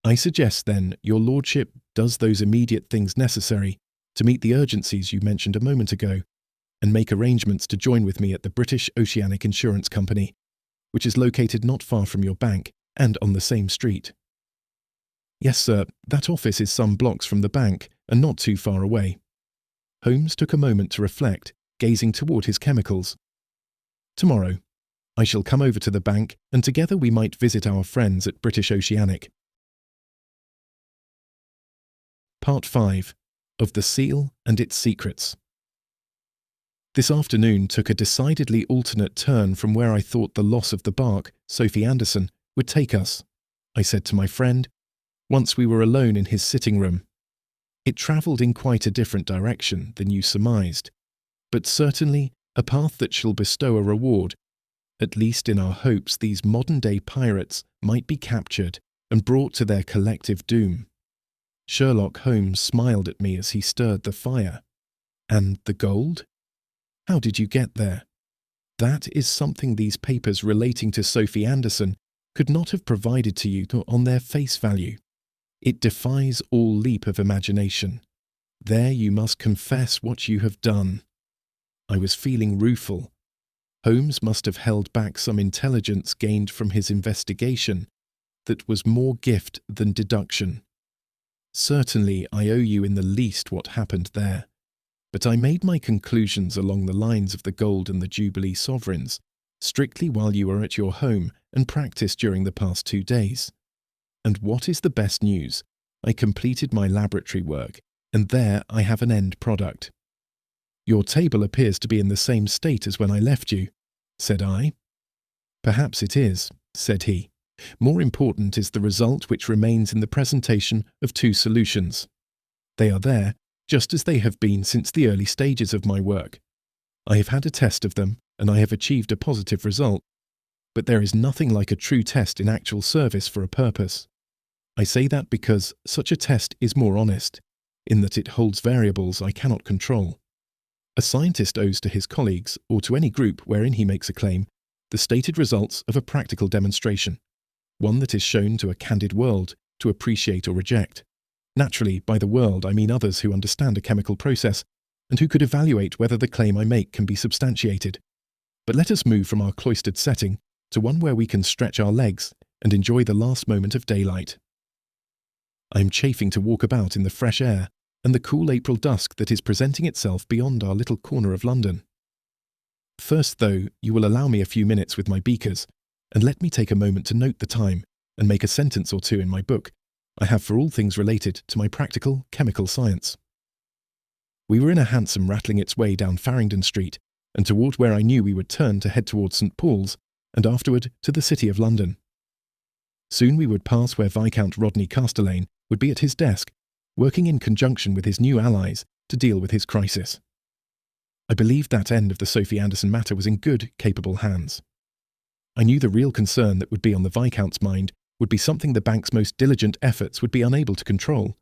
I suggest, then, your lordship does those immediate things necessary to meet the urgencies you mentioned a moment ago, and make arrangements to join with me at the British Oceanic Insurance Company, which is located not far from your bank and on the same street." "Yes, sir, that office is some blocks from the bank and not too far away." Holmes took a moment to reflect, gazing toward his chemicals. "Tomorrow, I shall come over to the bank, and together we might visit our friends at British Oceanic." Part 5. Of the Seal and its Secrets. This afternoon took a decidedly alternate turn from where I thought the loss of the bark, Sophy Anderson, would take us, I said to my friend, once we were alone in his sitting room. "It travelled in quite a different direction than you surmised, but certainly a path that shall bestow a reward. At least in our hopes these modern-day pirates might be captured and brought to their collective doom." Sherlock Holmes smiled at me as he stirred the fire. "And the gold? How did you get there? That is something these papers relating to Sophy Anderson could not have provided to you on their face value. It defies all leap of imagination. There you must confess what you have done." I was feeling rueful. Holmes must have held back some intelligence gained from his investigation that was more gift than deduction. "Certainly I owe you in the least what happened there, but I made my conclusions along the lines of the gold and the Jubilee sovereigns strictly while you were at your home and practiced during the past 2 days. And what is the best news? I completed my laboratory work, and there I have an end product." "Your table appears to be in the same state as when I left you," said I. "Perhaps it is," said he. "More important is the result which remains in the presentation of 2 solutions. They are there, just as they have been since the early stages of my work. I have had a test of them, and I have achieved a positive result. But there is nothing like a true test in actual service for a purpose. I say that because such a test is more honest, in that it holds variables I cannot control. A scientist owes to his colleagues, or to any group wherein he makes a claim, the stated results of a practical demonstration, one that is shown to a candid world to appreciate or reject. Naturally, by the world I mean others who understand a chemical process, and who could evaluate whether the claim I make can be substantiated. But let us move from our cloistered setting to one where we can stretch our legs and enjoy the last moment of daylight. I am chafing to walk about in the fresh air and the cool April dusk that is presenting itself beyond our little corner of London. First, though, you will allow me a few minutes with my beakers, and let me take a moment to note the time and make a sentence or 2 in my book I have for all things related to my practical chemical science. We were in a hansom rattling its way down Farringdon Street and toward where I knew we would turn to head towards St. Paul's and afterward to the City of London. Soon we would pass where Viscount Rodney Castlemaine would be at his desk, working in conjunction with his new allies to deal with his crisis. I believed that end of the Sophy Anderson matter was in good, capable hands. I knew the real concern that would be on the Viscount's mind would be something the bank's most diligent efforts would be unable to control: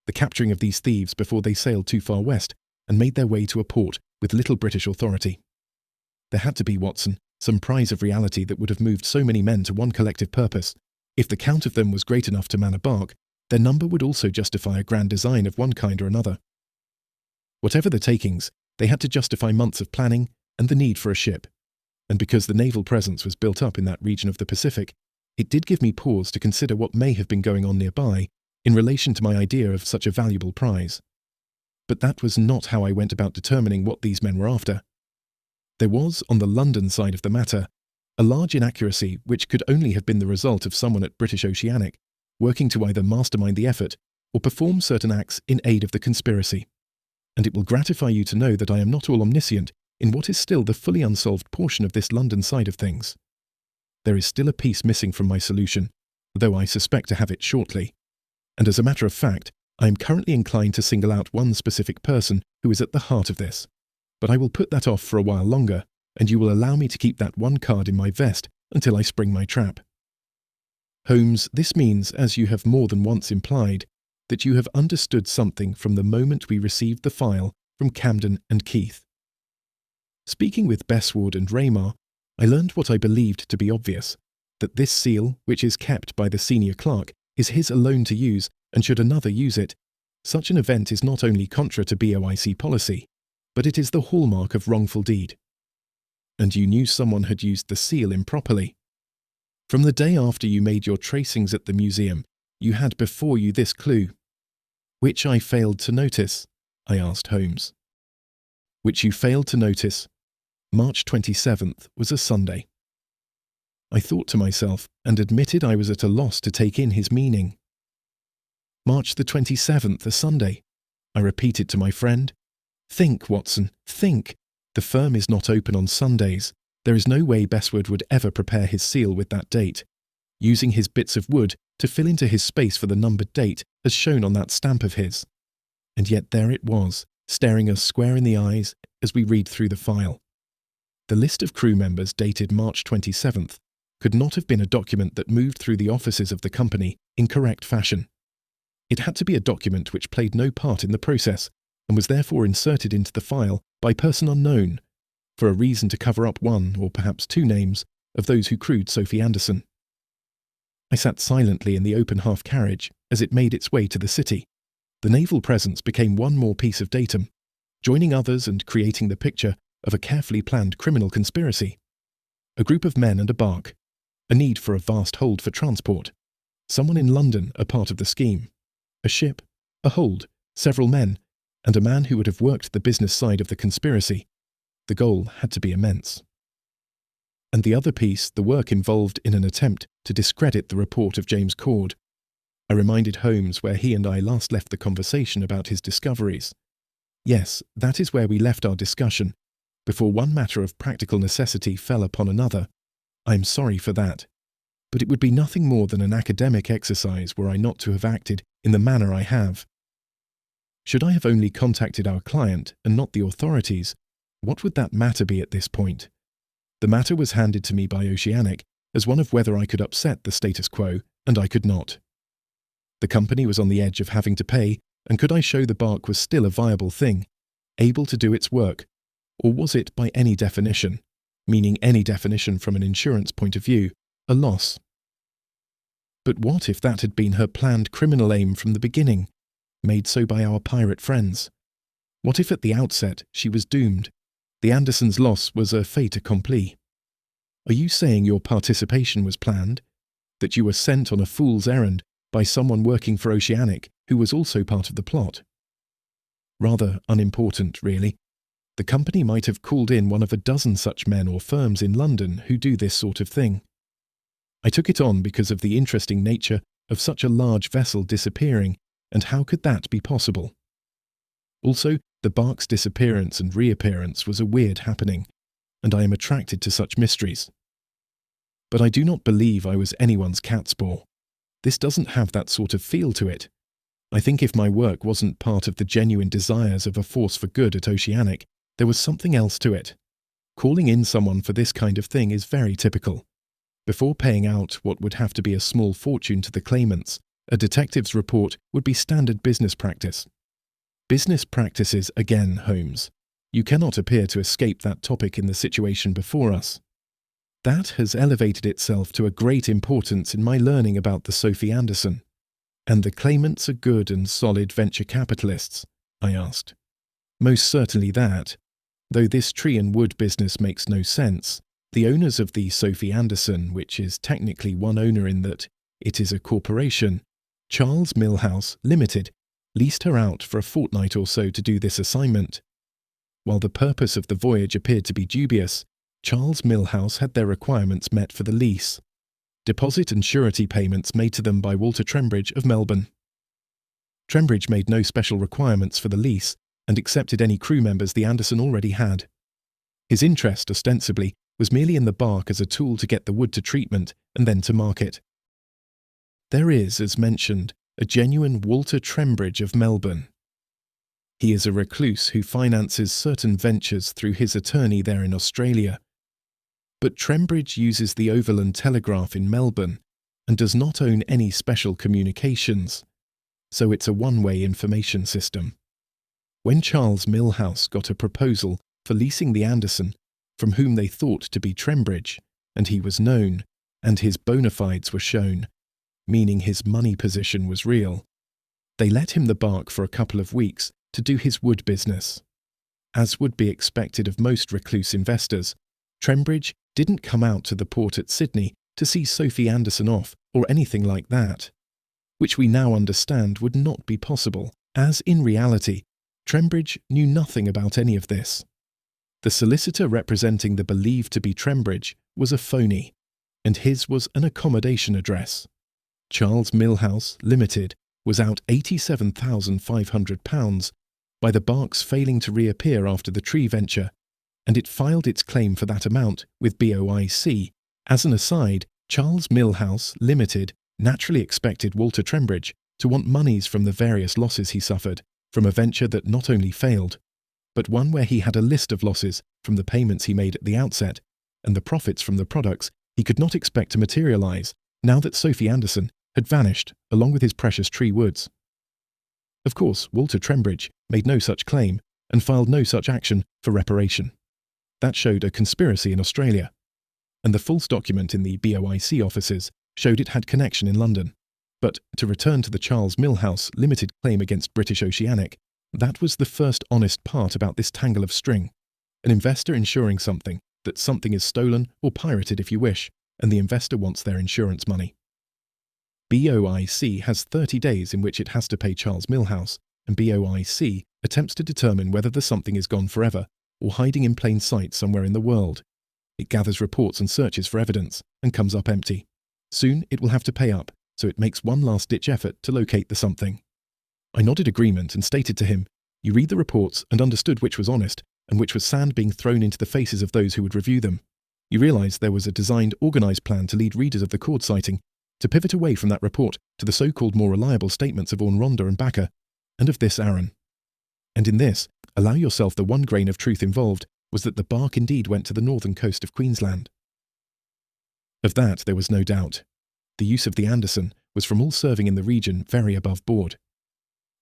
the capturing of these thieves before they sailed too far west and made their way to a port with little British authority. There had to be, Watson, some prize of reality that would have moved so many men to one collective purpose. If the count of them was great enough to man a bark, their number would also justify a grand design of one kind or another. Whatever the takings, they had to justify months of planning and the need for a ship. and because the naval presence was built up in that region of the Pacific, it did give me pause to consider what may have been going on nearby in relation to my idea of such a valuable prize. But that was not how I went about determining what these men were after. There was, on the London side of the matter, a large inaccuracy which could only have been the result of someone at British Oceanic working to either mastermind the effort or perform certain acts in aid of the conspiracy. And it will gratify you to know that I am not all omniscient in what is still the fully unsolved portion of this London side of things. There is still a piece missing from my solution, though I suspect to have it shortly. And as a matter of fact, I am currently inclined to single out one specific person who is at the heart of this. But I will put that off for a while longer, and you will allow me to keep that one card in my vest until I spring my trap. Holmes, this means, as you have more than once implied, that you have understood something from the moment we received the file from Camden and Keith. Speaking with Bestwood and Raymar, I learned what I believed to be obvious, that this seal, which is kept by the senior clerk, is his alone to use, and should another use it, such an event is not only contra to BOIC policy, but it is the hallmark of wrongful deed. And you knew someone had used the seal improperly. From the day after you made your tracings at the museum, you had before you this clue. Which I failed to notice, I asked Holmes. Which you failed to notice. March 27th was a Sunday. I thought to myself, and admitted I was at a loss to take in his meaning. March the 27th, a Sunday, I repeated to my friend. Think, Watson, think. The firm is not open on Sundays. There is no way Bestwood would ever prepare his seal with that date, using his bits of wood to fill into his space for the numbered date as shown on that stamp of his. And yet there it was, staring us square in the eyes as we read through the file. The list of crew members dated March 27th could not have been a document that moved through the offices of the company in correct fashion. It had to be a document which played no part in the process and was therefore inserted into the file by person unknown, for a reason to cover up one or perhaps two names of those who crewed Sophy Anderson. I sat silently in the open half-carriage as it made its way to the city. The naval presence became one more piece of datum, joining others and creating the picture of a carefully planned criminal conspiracy. A group of men and a bark, a need for a vast hold for transport, someone in London a part of the scheme, a ship, a hold, several men, and a man who would have worked the business side of the conspiracy. The goal had to be immense. And the other piece, the work involved in an attempt to discredit the report of James Cord. I reminded Holmes where he and I last left the conversation about his discoveries. Yes, that is where we left our discussion, before one matter of practical necessity fell upon another. I am sorry for that, but it would be nothing more than an academic exercise were I not to have acted in the manner I have. Should I have only contacted our client and not the authorities, what would that matter be at this point? The matter was handed to me by Oceanic as one of whether I could upset the status quo, and I could not. The company was on the edge of having to pay, and could I show the bark was still a viable thing, able to do its work, or was it by any definition, meaning any definition from an insurance point of view, a loss? But what if that had been her planned criminal aim from the beginning, made so by our pirate friends? What if at the outset she was doomed? The Andersons' loss was a fait accompli. Are you saying your participation was planned? That you were sent on a fool's errand by someone working for Oceanic who was also part of the plot? Rather unimportant, really. The company might have called in one of a dozen such men or firms in London who do this sort of thing. I took it on because of the interesting nature of such a large vessel disappearing, and how could that be possible? Also, the bark's disappearance and reappearance was a weird happening, and I am attracted to such mysteries. But I do not believe I was anyone's catspaw. This doesn't have that sort of feel to it. I think if my work wasn't part of the genuine desires of a force for good at Oceanic, there was something else to it. Calling in someone for this kind of thing is very typical. Before paying out what would have to be a small fortune to the claimants, a detective's report would be standard business practice. Business practices again, Holmes. You cannot appear to escape that topic in the situation before us. That has elevated itself to a great importance in my learning about the Sophy Anderson. And the claimants are good and solid venture capitalists? I asked. Most certainly that, though this tree and wood business makes no sense. The owners of the Sophy Anderson, which is technically one owner in that it is a corporation, Charles Millhouse Limited, leased her out for a fortnight or so to do this assignment. While the purpose of the voyage appeared to be dubious, Charles Millhouse had their requirements met for the lease. Deposit and surety payments made to them by Walter Trembridge of Melbourne. Trembridge made no special requirements for the lease and accepted any crew members the Anderson already had. His interest, ostensibly, was merely in the bark as a tool to get the wood to treatment and then to market. There is, as mentioned, a genuine Walter Trembridge of Melbourne. He is a recluse who finances certain ventures through his attorney there in Australia. But Trembridge uses the Overland Telegraph in Melbourne and does not own any special communications, so it's a one-way information system. When Charles Millhouse got a proposal for leasing the Anderson, from whom they thought to be Trembridge, and he was known, and his bona fides were shown, meaning his money position was real, they let him the bark for a couple of weeks to do his wood business. As would be expected of most recluse investors, Trembridge didn't come out to the port at Sydney to see Sophy Anderson off or anything like that, which we now understand would not be possible, as in reality, Trembridge knew nothing about any of this. The solicitor representing the believed to be Trembridge was a phony, and his was an accommodation address. Charles Millhouse Limited was out £87,500 by the bark's failing to reappear after the tree venture, and it filed its claim for that amount with BOIC. As an aside, Charles Millhouse Limited naturally expected Walter Trembridge to want monies from the various losses he suffered from a venture that not only failed, but one where he had a list of losses from the payments he made at the outset and the profits from the products he could not expect to materialise now that Sophy Anderson had vanished along with his precious tree woods. Of course, Walter Trembridge made no such claim and filed no such action for reparation. That showed a conspiracy in Australia, and the false document in the BOIC offices showed it had connection in London. But to return to the Charles Millhouse Limited claim against British Oceanic, that was the first honest part about this tangle of string. An investor insuring something, that something is stolen or pirated if you wish, and the investor wants their insurance money. BOIC has 30 days in which it has to pay Charles Millhouse, and BOIC attempts to determine whether the something is gone forever or hiding in plain sight somewhere in the world. It gathers reports and searches for evidence and comes up empty. Soon it will have to pay up, so it makes one last-ditch effort to locate the something. I nodded agreement and stated to him, "You read the reports and understood which was honest and which was sand being thrown into the faces of those who would review them. You realised there was a designed, organised plan to lead readers of the Cord sighting to pivot away from that report to the so-called more reliable statements of Ornronda and Backer, and of this Aaron. And in this, allow yourself the one grain of truth involved was that the bark indeed went to the northern coast of Queensland." Of that there was no doubt. The use of the Anderson was from all serving in the region very above board.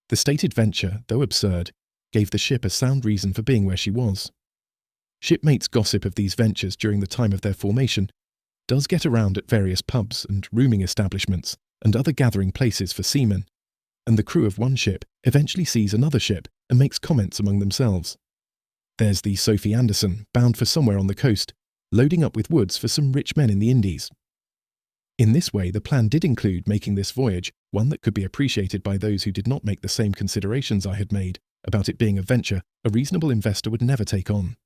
The stated venture, though absurd, gave the ship a sound reason for being where she was. Shipmates' gossip of these ventures during the time of their formation does get around at various pubs and rooming establishments and other gathering places for seamen, and the crew of one ship eventually sees another ship and makes comments among themselves. There's the Sophy Anderson, bound for somewhere on the coast, loading up with woods for some rich men in the Indies. In this way, the plan did include making this voyage one that could be appreciated by those who did not make the same considerations I had made about it being a venture a reasonable investor would never take on.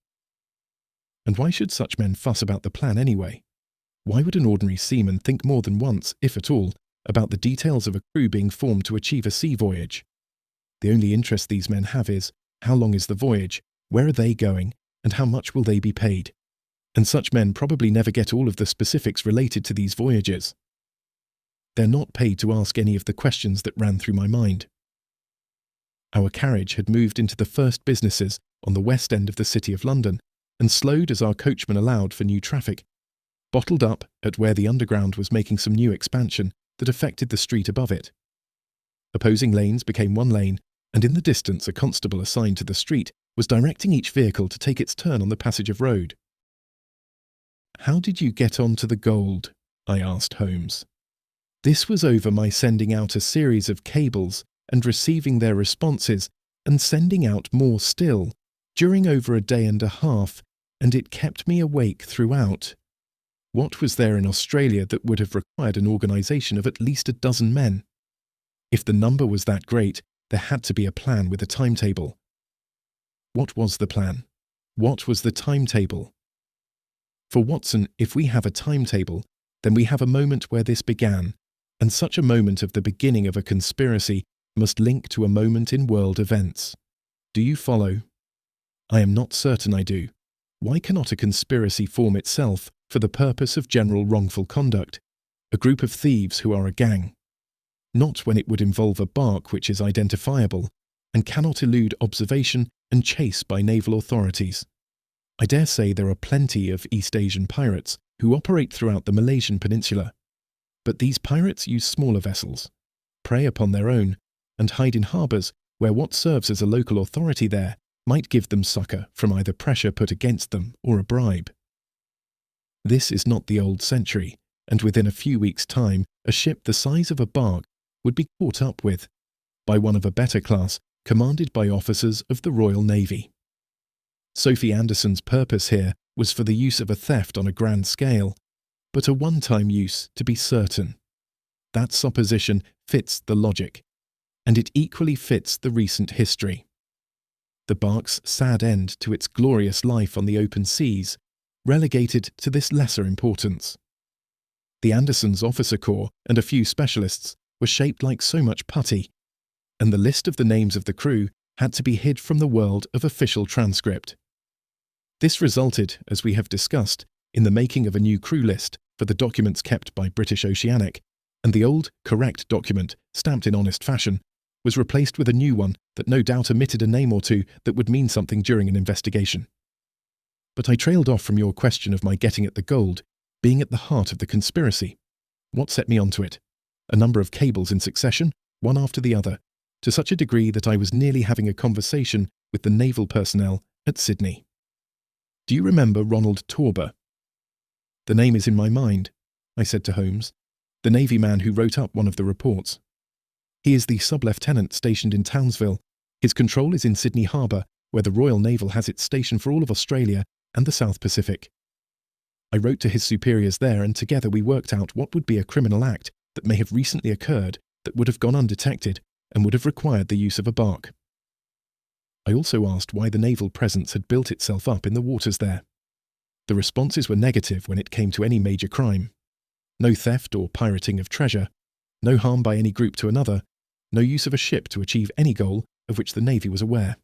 And why should such men fuss about the plan anyway? Why would an ordinary seaman think more than once, if at all, about the details of a crew being formed to achieve a sea voyage? The only interest these men have is, how long is the voyage, where are they going, and how much will they be paid? And such men probably never get all of the specifics related to these voyages. They're not paid to ask any of the questions that ran through my mind. Our carriage had moved into the first businesses on the west end of the City of London, and slowed as our coachman allowed for new traffic, bottled up at where the Underground was making some new expansion that affected the street above it. Opposing lanes became one lane, and in the distance a constable assigned to the street was directing each vehicle to take its turn on the passage of road. "How did you get on to the gold?" I asked Holmes. This was over my sending out a series of cables and receiving their responses, and sending out more still, during over a day and a half, and it kept me awake throughout. What was there in Australia that would have required an organisation of at least a dozen men? If the number was that great, there had to be a plan with a timetable. What was the plan? What was the timetable? For Watson, if we have a timetable, then we have a moment where this began, and such a moment of the beginning of a conspiracy must link to a moment in world events. Do you follow? I am not certain I do. Why cannot a conspiracy form itself for the purpose of general wrongful conduct, a group of thieves who are a gang? Not when it would involve a bark which is identifiable and cannot elude observation and chase by naval authorities. I dare say there are plenty of East Asian pirates who operate throughout the Malaysian peninsula, but these pirates use smaller vessels, prey upon their own, and hide in harbours where what serves as a local authority there might give them succour from either pressure put against them or a bribe. This is not the old century, and within a few weeks' time a ship the size of a bark would be caught up with by one of a better class commanded by officers of the Royal Navy. Sophy Anderson's purpose here was for the use of a theft on a grand scale, but a one-time use to be certain. That supposition fits the logic, and it equally fits the recent history. The bark's sad end to its glorious life on the open seas relegated to this lesser importance. The Andersons' officer corps and a few specialists were shaped like so much putty, and the list of the names of the crew had to be hid from the world of official transcript. This resulted, as we have discussed, in the making of a new crew list for the documents kept by British Oceanic, and the old, correct document, stamped in honest fashion, was replaced with a new one that no doubt omitted a name or two that would mean something during an investigation. But I trailed off from your question of my getting at the gold being at the heart of the conspiracy. What set me onto it? A number of cables in succession, one after the other, to such a degree that I was nearly having a conversation with the naval personnel at Sydney. Do you remember Ronald Torber? The name is in my mind, I said to Holmes, the Navy man who wrote up one of the reports. He is the sub-lieutenant stationed in Townsville. His control is in Sydney Harbour, where the Royal Naval has its station for all of Australia and the South Pacific. I wrote to his superiors there, and together we worked out what would be a criminal act that may have recently occurred that would have gone undetected and would have required the use of a bark. I also asked why the naval presence had built itself up in the waters there. The responses were negative when it came to any major crime. No theft or pirating of treasure, no harm by any group to another, no use of a ship to achieve any goal of which the Navy was aware.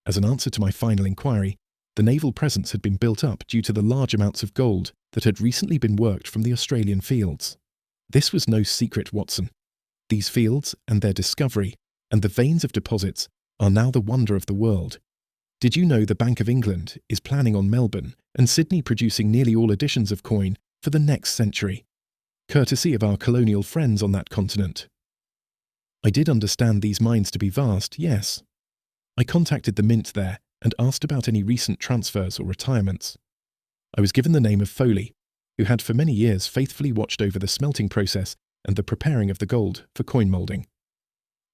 As an answer to my final inquiry, the naval presence had been built up due to the large amounts of gold that had recently been worked from the Australian fields. This was no secret, Watson. These fields and their discovery and the veins of deposits are now the wonder of the world. Did you know the Bank of England is planning on Melbourne and Sydney producing nearly all editions of coin for the next century, courtesy of our colonial friends on that continent? I did understand these mines to be vast, yes. I contacted the Mint there and asked about any recent transfers or retirements. I was given the name of Foley, who had for many years faithfully watched over the smelting process and the preparing of the gold for coin moulding.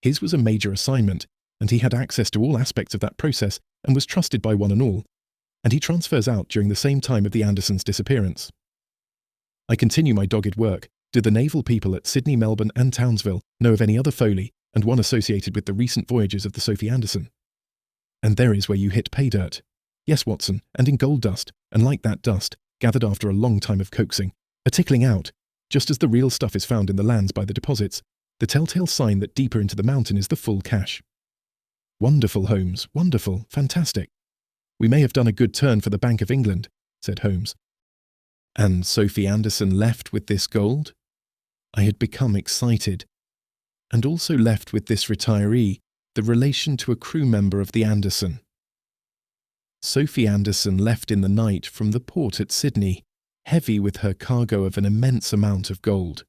His was a major assignment, and he had access to all aspects of that process and was trusted by one and all, and he transfers out during the same time of the Andersons' disappearance. I continue my dogged work. Do the naval people at Sydney, Melbourne and Townsville know of any other Foley and one associated with the recent voyages of the Sophy Anderson? And there is where you hit pay dirt. Yes, Watson, and in gold dust, and like that dust, gathered after a long time of coaxing, a tickling out, just as the real stuff is found in the lands by the deposits, the telltale sign that deeper into the mountain is the full cache. Wonderful, Holmes, wonderful, fantastic. We may have done a good turn for the Bank of England, said Holmes. And Sophy Anderson left with this gold? I had become excited. And also left with this retiree, the relation to a crew member of the Anderson. Sophy Anderson left in the night from the port at Sydney, heavy with her cargo of an immense amount of gold.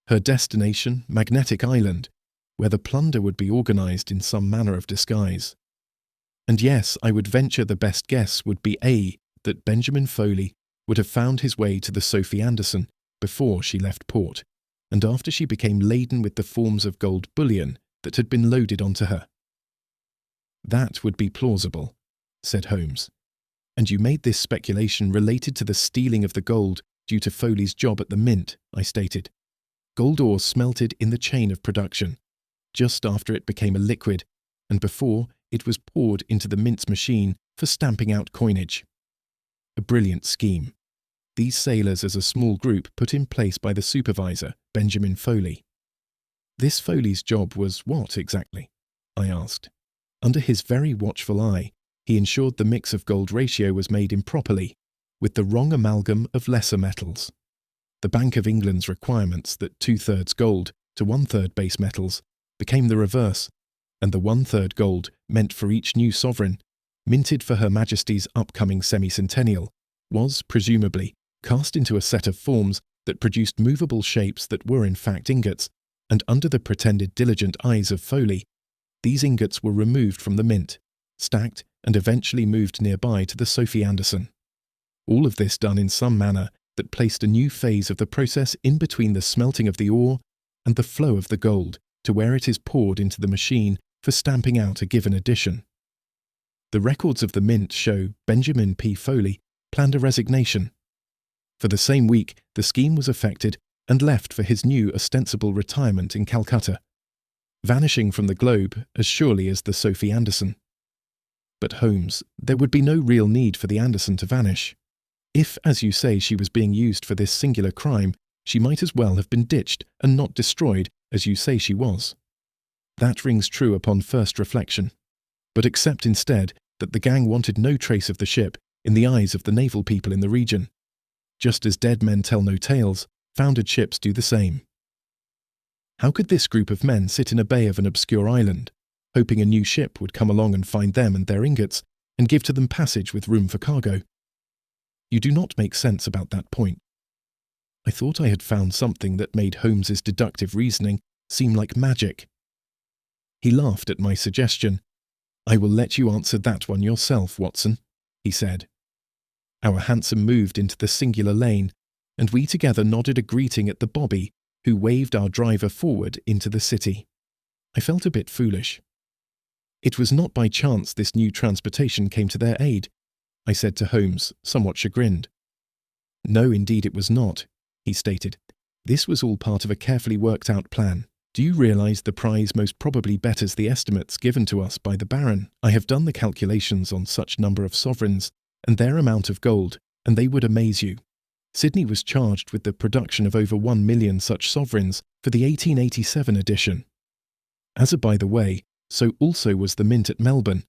Her destination, Magnetic Island, where the plunder would be organised in some manner of disguise. And yes, I would venture the best guess would be A, that Benjamin Foley would have found his way to the Sophy Anderson before she left port, and after she became laden with the forms of gold bullion that had been loaded onto her. That would be plausible, said Holmes. And you made this speculation related to the stealing of the gold due to Foley's job at the mint, I stated. Gold ore smelted in the chain of production, just after it became a liquid, and before it was poured into the mint's machine for stamping out coinage. A brilliant scheme. These sailors as a small group put in place by the supervisor, Benjamin Foley. This Foley's job was what exactly? I asked. Under his very watchful eye, he ensured the mix of gold ratio was made improperly, with the wrong amalgam of lesser metals. The Bank of England's requirements that 2/3 gold to 1/3 base metals became the reverse, and the 1/3 gold meant for each new sovereign, minted for Her Majesty's upcoming semi-centennial, was, presumably, cast into a set of forms that produced movable shapes that were in fact ingots, and under the pretended diligent eyes of Foley, these ingots were removed from the mint, stacked, and eventually moved nearby to the Sophy Anderson. All of this done in some manner that placed a new phase of the process in between the smelting of the ore and the flow of the gold to where it is poured into the machine for stamping out a given edition. The records of the mint show Benjamin P. Foley planned a resignation. For the same week, the scheme was effected and left for his new ostensible retirement in Calcutta, vanishing from the globe as surely as the Sophy Anderson. But Holmes, there would be no real need for the Anderson to vanish. If, as you say, she was being used for this singular crime, she might as well have been ditched and not destroyed, as you say she was. That rings true upon first reflection. But accept instead that the gang wanted no trace of the ship in the eyes of the naval people in the region. Just as dead men tell no tales, foundered ships do the same. How could this group of men sit in a bay of an obscure island, hoping a new ship would come along and find them and their ingots, and give to them passage with room for cargo? You do not make sense about that point. I thought I had found something that made Holmes's deductive reasoning seem like magic. He laughed at my suggestion. "I will let you answer that one yourself, Watson," he said. Our hansom moved into the singular lane, and we together nodded a greeting at the bobby, who waved our driver forward into the city. I felt a bit foolish. It was not by chance this new transportation came to their aid, I said to Holmes, somewhat chagrined. No, indeed it was not, he stated. This was all part of a carefully worked out plan. Do you realize the prize most probably betters the estimates given to us by the Baron? I have done the calculations on such number of sovereigns and their amount of gold, and they would amaze you. Sydney was charged with the production of over 1 million such sovereigns for the 1887 edition. As a by the way, so also was the mint at Melbourne,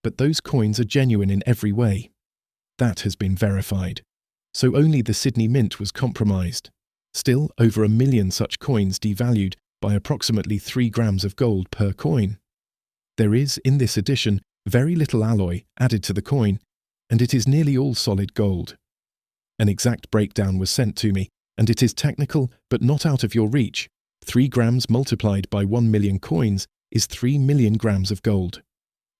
but those coins are genuine in every way. That has been verified. So only the Sydney mint was compromised. Still, over 1 million such coins devalued by approximately 3 grams of gold per coin. There is, in this edition, very little alloy added to the coin, and it is nearly all solid gold. An exact breakdown was sent to me, and it is technical but not out of your reach. 3 grams multiplied by 1 million coins is 3 million grams of gold.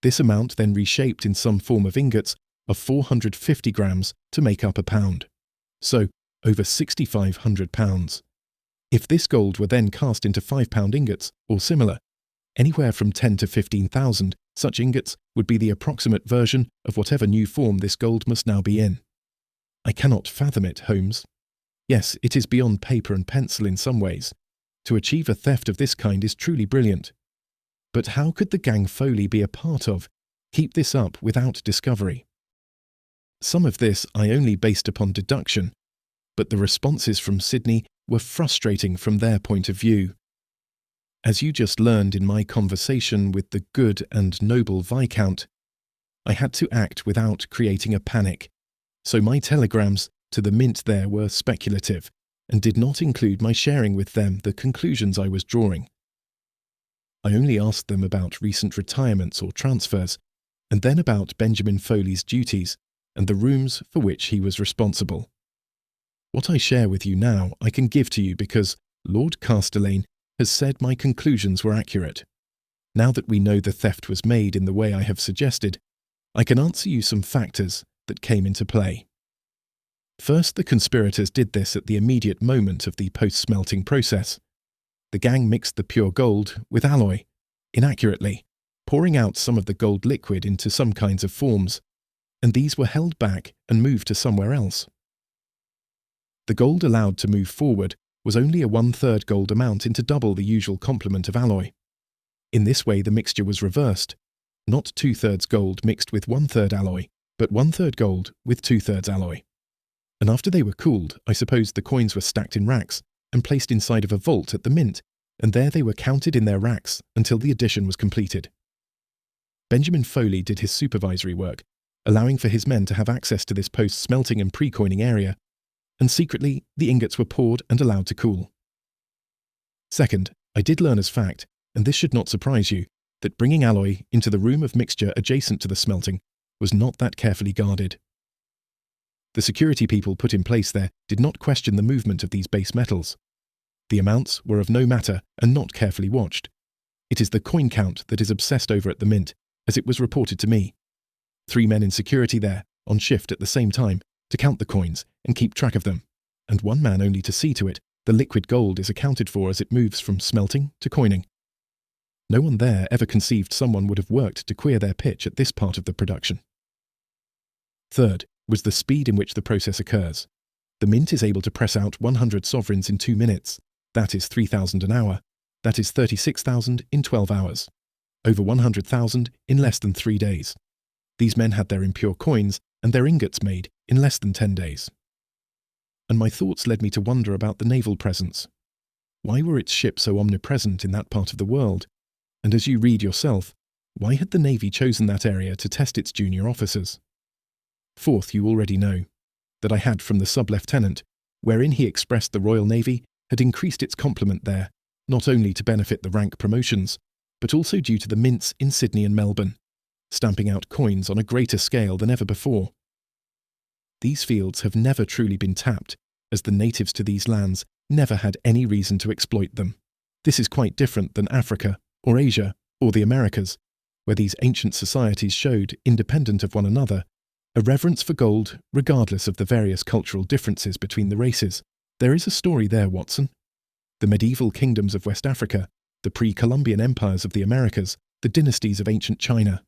This amount then reshaped in some form of ingots of 450 grams to make up a pound. So, over 6,500 pounds. If this gold were then cast into 5-pound ingots, or similar, anywhere from 10 to 15,000 such ingots would be the approximate version of whatever new form this gold must now be in. I cannot fathom it, Holmes. Yes, it is beyond paper and pencil in some ways. To achieve a theft of this kind is truly brilliant. But how could the gang Foley be a part of keep this up without discovery? Some of this I only based upon deduction, but the responses from Sydney were frustrating from their point of view. As you just learned in my conversation with the good and noble Viscount, I had to act without creating a panic, so my telegrams to the mint there were speculative and did not include my sharing with them the conclusions I was drawing. I only asked them about recent retirements or transfers, and then about Benjamin Foley's duties and the rooms for which he was responsible. What I share with you now I can give to you because Lord Castellane has said my conclusions were accurate. Now that we know the theft was made in the way I have suggested, I can answer you some factors that came into play. First, the conspirators did this at the immediate moment of the post-smelting process. The gang mixed the pure gold with alloy, inaccurately, pouring out some of the gold liquid into some kinds of forms, and these were held back and moved to somewhere else. The gold allowed to move forward was only a 1/3 gold amount into double the usual complement of alloy. In this way the mixture was reversed, not 2/3 gold mixed with 1/3 alloy, but 1/3 gold with 2/3 alloy. And after they were cooled, I suppose the coins were stacked in racks and placed inside of a vault at the mint, and there they were counted in their racks until the addition was completed. Benjamin Foley did his supervisory work, allowing for his men to have access to this post-smelting and pre-coining area, and secretly the ingots were poured and allowed to cool. Second, I did learn as fact, and this should not surprise you, that bringing alloy into the room of mixture adjacent to the smelting was not that carefully guarded. The security people put in place there did not question the movement of these base metals. The amounts were of no matter and not carefully watched. It is the coin count that is obsessed over at the mint, as it was reported to me. 3 men in security there, on shift at the same time, to count the coins and keep track of them, and 1 man only to see to it the liquid gold is accounted for as it moves from smelting to coining. No one there ever conceived someone would have worked to queer their pitch at this part of the production. Third was the speed in which the process occurs. The mint is able to press out 100 sovereigns in 2 minutes. That is 3,000 an hour. That is 36,000 in 12 hours. Over 100,000 in less than 3 days. These men had their impure coins and their ingots made in less than 10 days. And my thoughts led me to wonder about the naval presence. Why were its ships so omnipresent in that part of the world? And as you read yourself, why had the Navy chosen that area to test its junior officers? Fourth, you already know, that I had from the sub-lieutenant, wherein he expressed the Royal Navy had increased its complement there, not only to benefit the rank promotions, but also due to the mints in Sydney and Melbourne, stamping out coins on a greater scale than ever before. These fields have never truly been tapped, as the natives to these lands never had any reason to exploit them. This is quite different than Africa, or Asia, or the Americas, where these ancient societies showed, independent of one another, a reverence for gold regardless of the various cultural differences between the races. There is a story there, Watson. The medieval kingdoms of West Africa, the pre-Columbian empires of the Americas, the dynasties of ancient China.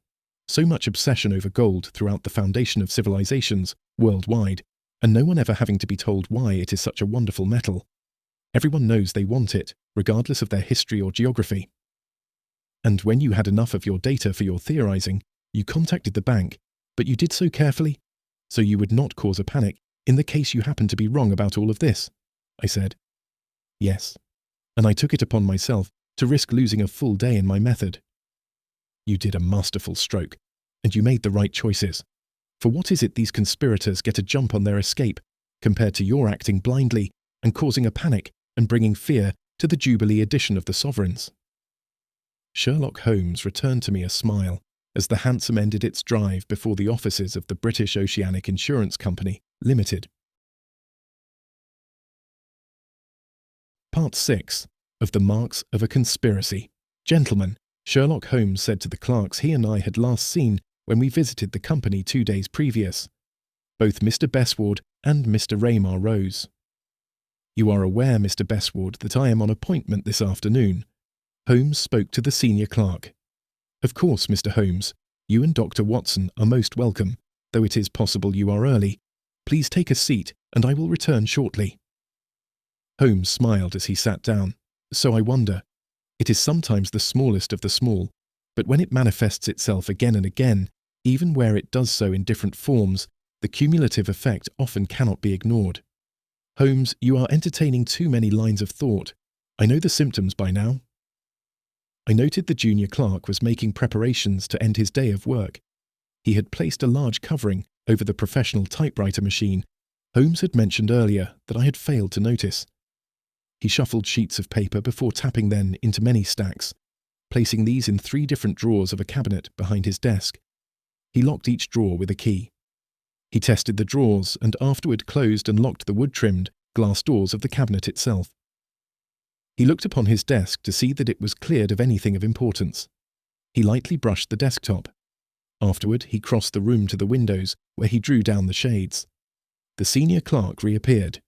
So much obsession over gold throughout the foundation of civilizations worldwide, and no one ever having to be told why it is such a wonderful metal. Everyone knows they want it, regardless of their history or geography. And when you had enough of your data for your theorizing, you contacted the bank, but you did so carefully, so you would not cause a panic in the case you happened to be wrong about all of this, I said. Yes, and I took it upon myself to risk losing a full day in my method. You did a masterful stroke, and you made the right choices. For what is it these conspirators get a jump on their escape, compared to your acting blindly and causing a panic and bringing fear to the Jubilee edition of the Sovereigns? Sherlock Holmes returned to me a smile as the hansom ended its drive before the offices of the British Oceanic Insurance Company, Limited. Part 6 of The Marks of a Conspiracy. Gentlemen, Sherlock Holmes said to the clerks he and I had last seen when we visited the company 2 days previous. Both Mr. Besward and Mr. Raymar rose. You are aware, Mr. Besward, that I am on appointment this afternoon. Holmes spoke to the senior clerk. Of course, Mr. Holmes, you and Dr. Watson are most welcome, though it is possible you are early. Please take a seat, and I will return shortly. Holmes smiled as he sat down. So I wonder. It is sometimes the smallest of the small, but when it manifests itself again and again, even where it does so in different forms, the cumulative effect often cannot be ignored. Holmes, you are entertaining too many lines of thought. I know the symptoms by now. I noted the junior clerk was making preparations to end his day of work. He had placed a large covering over the professional typewriter machine Holmes had mentioned earlier that I had failed to notice. He shuffled sheets of paper before tapping them into many stacks, placing these in 3 different drawers of a cabinet behind his desk. He locked each drawer with a key. He tested the drawers and afterward closed and locked the wood-trimmed glass doors of the cabinet itself. He looked upon his desk to see that it was cleared of anything of importance. He lightly brushed the desktop. Afterward, he crossed the room to the windows, where he drew down the shades. The senior clerk reappeared.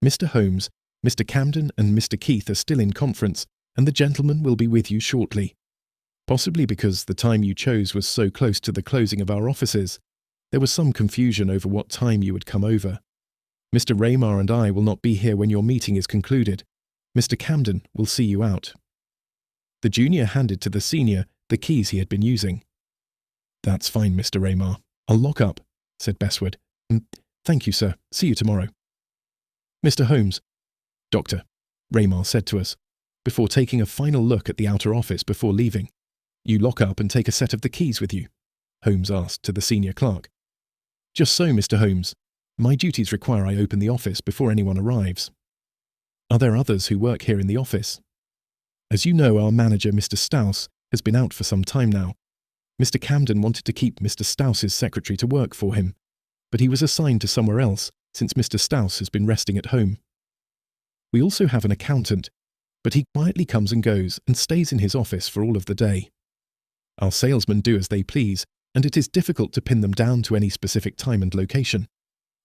Mr. Holmes, Mr. Camden and Mr. Keith are still in conference, and the gentleman will be with you shortly. Possibly because the time you chose was so close to the closing of our offices, There was some confusion over what time you would come over. Mr. Raymar and I will not be here when your meeting is concluded. Mr. Camden will see you out." The junior handed to the senior the keys he had been using. "That's fine, Mr. Raymar. I'll lock up," said Bestwood. "Thank you, sir. See you tomorrow." "Mr. Holmes," "Doctor," Raymar said to us, before taking a final look at the outer office before leaving. "You lock up and take a set of the keys with you?" Holmes asked to the senior clerk. "Just so, Mr. Holmes. My duties require I open the office before anyone arrives." "Are there others who work here in the office?" "As you know, our manager, Mr. Stouse, has been out for some time now. Mr. Camden wanted to keep Mr. Stouse's secretary to work for him, but he was assigned to somewhere else since Mr. Stouse has been resting at home. We also have an accountant, but he quietly comes and goes and stays in his office for all of the day. Our salesmen do as they please, and it is difficult to pin them down to any specific time and location,"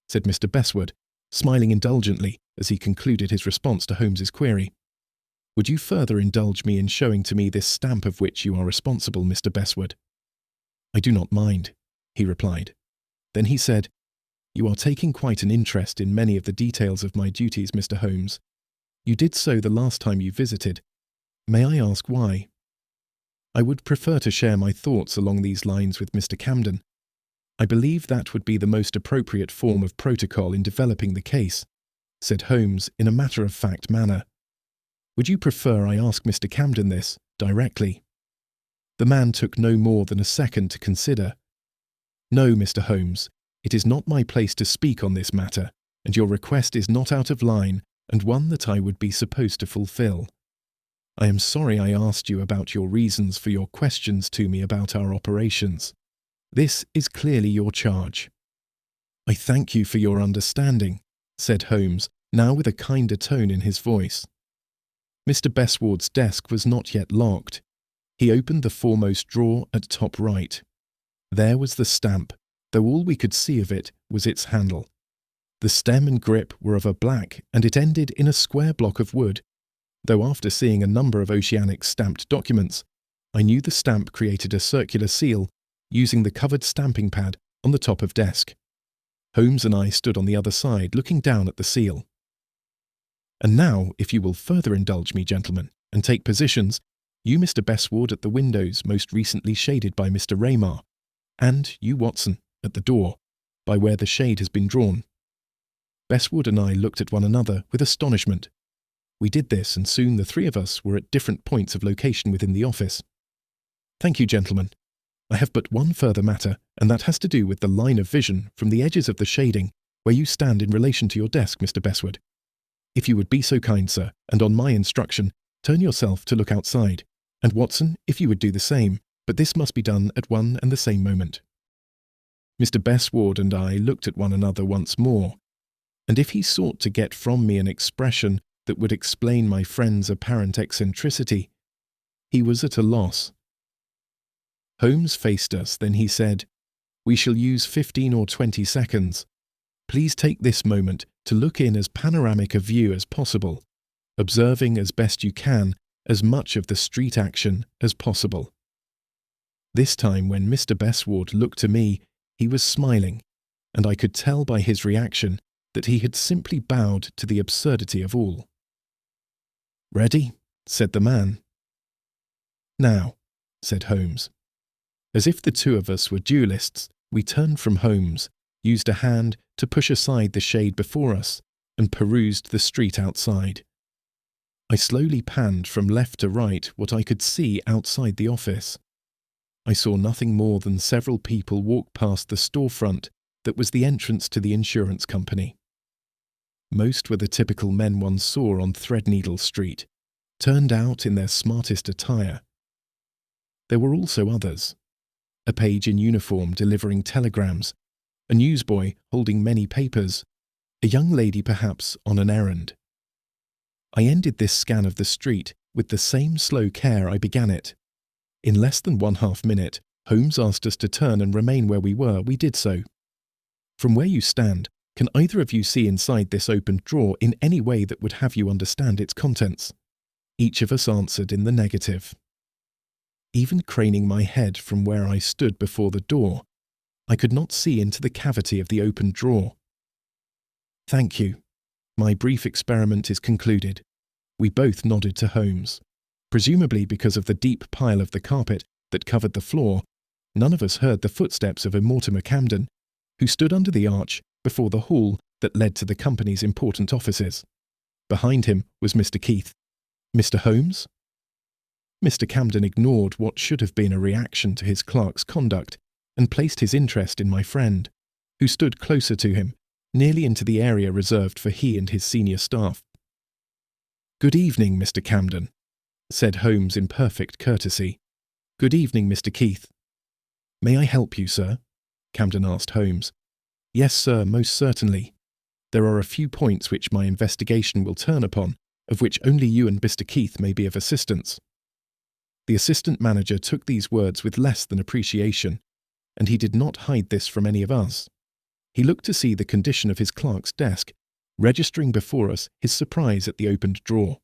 said Mr. Bestwood, smiling indulgently as he concluded his response to Holmes's query. "Would you further indulge me in showing to me this stamp of which you are responsible, Mr. Bestwood?" "I do not mind," he replied. Then he said, "You are taking quite an interest in many of the details of my duties, Mr. Holmes. You did so the last time you visited. May I ask why?" "I would prefer to share my thoughts along these lines with Mr. Camden. I believe that would be the most appropriate form of protocol in developing the case," said Holmes in a matter-of-fact manner. "Would you prefer I ask Mr. Camden this directly?" The man took no more than a second to consider. "No, Mr. Holmes, it is not my place to speak on this matter, and your request is not out of line and one that I would be supposed to fulfill. I am sorry I asked you about your reasons for your questions to me about our operations. This is clearly your charge." "I thank you for your understanding," said Holmes, now with a kinder tone in his voice. Mr. Bestwood's desk was not yet locked. He opened the foremost drawer at top right. There was the stamp, though all we could see of it was its handle. The stem and grip were of a black, and it ended in a square block of wood, though after seeing a number of Oceanic stamped documents, I knew the stamp created a circular seal using the covered stamping pad on the top of desk. Holmes and I stood on the other side looking down at the seal. "And now, if you will further indulge me, gentlemen, and take positions, you, Mr. Bestwood, at the windows most recently shaded by Mr. Raymar, and you, Watson, at the door, by where the shade has been drawn." Bestwood and I looked at one another with astonishment. We did this, and soon the three of us were at different points of location within the office. "Thank you, gentlemen. I have but one further matter, and that has to do with the line of vision from the edges of the shading where you stand in relation to your desk, Mr. Bestwood. If you would be so kind, sir, and on my instruction, turn yourself to look outside, and Watson, if you would do the same, but this must be done at one and the same moment." Mr. Bestwood and I looked at one another once more, and if he sought to get from me an expression that would explain my friend's apparent eccentricity, he was at a loss. Holmes faced us, then he said, "We shall use 15 or 20 seconds. Please take this moment to look in as panoramic a view as possible, observing as best you can as much of the street action as possible." This time when Mr. Bestwood looked to me, he was smiling, and I could tell by his reaction that he had simply bowed to the absurdity of all. "Ready?" said the man. "Now," said Holmes. As if the two of us were duelists, we turned from Holmes, used a hand to push aside the shade before us, and perused the street outside. I slowly panned from left to right what I could see outside the office. I saw nothing more than several people walk past the storefront that was the entrance to the insurance company. Most were the typical men one saw on Threadneedle Street, turned out in their smartest attire. There were also others. A page in uniform delivering telegrams, a newsboy holding many papers, a young lady perhaps on an errand. I ended this scan of the street with the same slow care I began it. In less than 1/2 minute, Holmes asked us to turn and remain where we were. We did so. "From where you stand, can either of you see inside this opened drawer in any way that would have you understand its contents?" Each of us answered in the negative. Even craning my head from where I stood before the door, I could not see into the cavity of the opened drawer. "Thank you. My brief experiment is concluded." We both nodded to Holmes. Presumably because of the deep pile of the carpet that covered the floor, none of us heard the footsteps of Mortimer Camden, who stood under the arch before the hall that led to the company's important offices. Behind him was Mr. Keith. "Mr. Holmes?" Mr. Camden ignored what should have been a reaction to his clerk's conduct and placed his interest in my friend, who stood closer to him, nearly into the area reserved for he and his senior staff. "Good evening, Mr. Camden," said Holmes in perfect courtesy. "Good evening, Mr. Keith." "May I help you, sir?" Camden asked Holmes. "Yes, sir, most certainly. There are a few points which my investigation will turn upon, of which only you and Mr. Keith may be of assistance." The assistant manager took these words with less than appreciation, and he did not hide this from any of us. He looked to see the condition of his clerk's desk, registering before us his surprise at the opened drawer.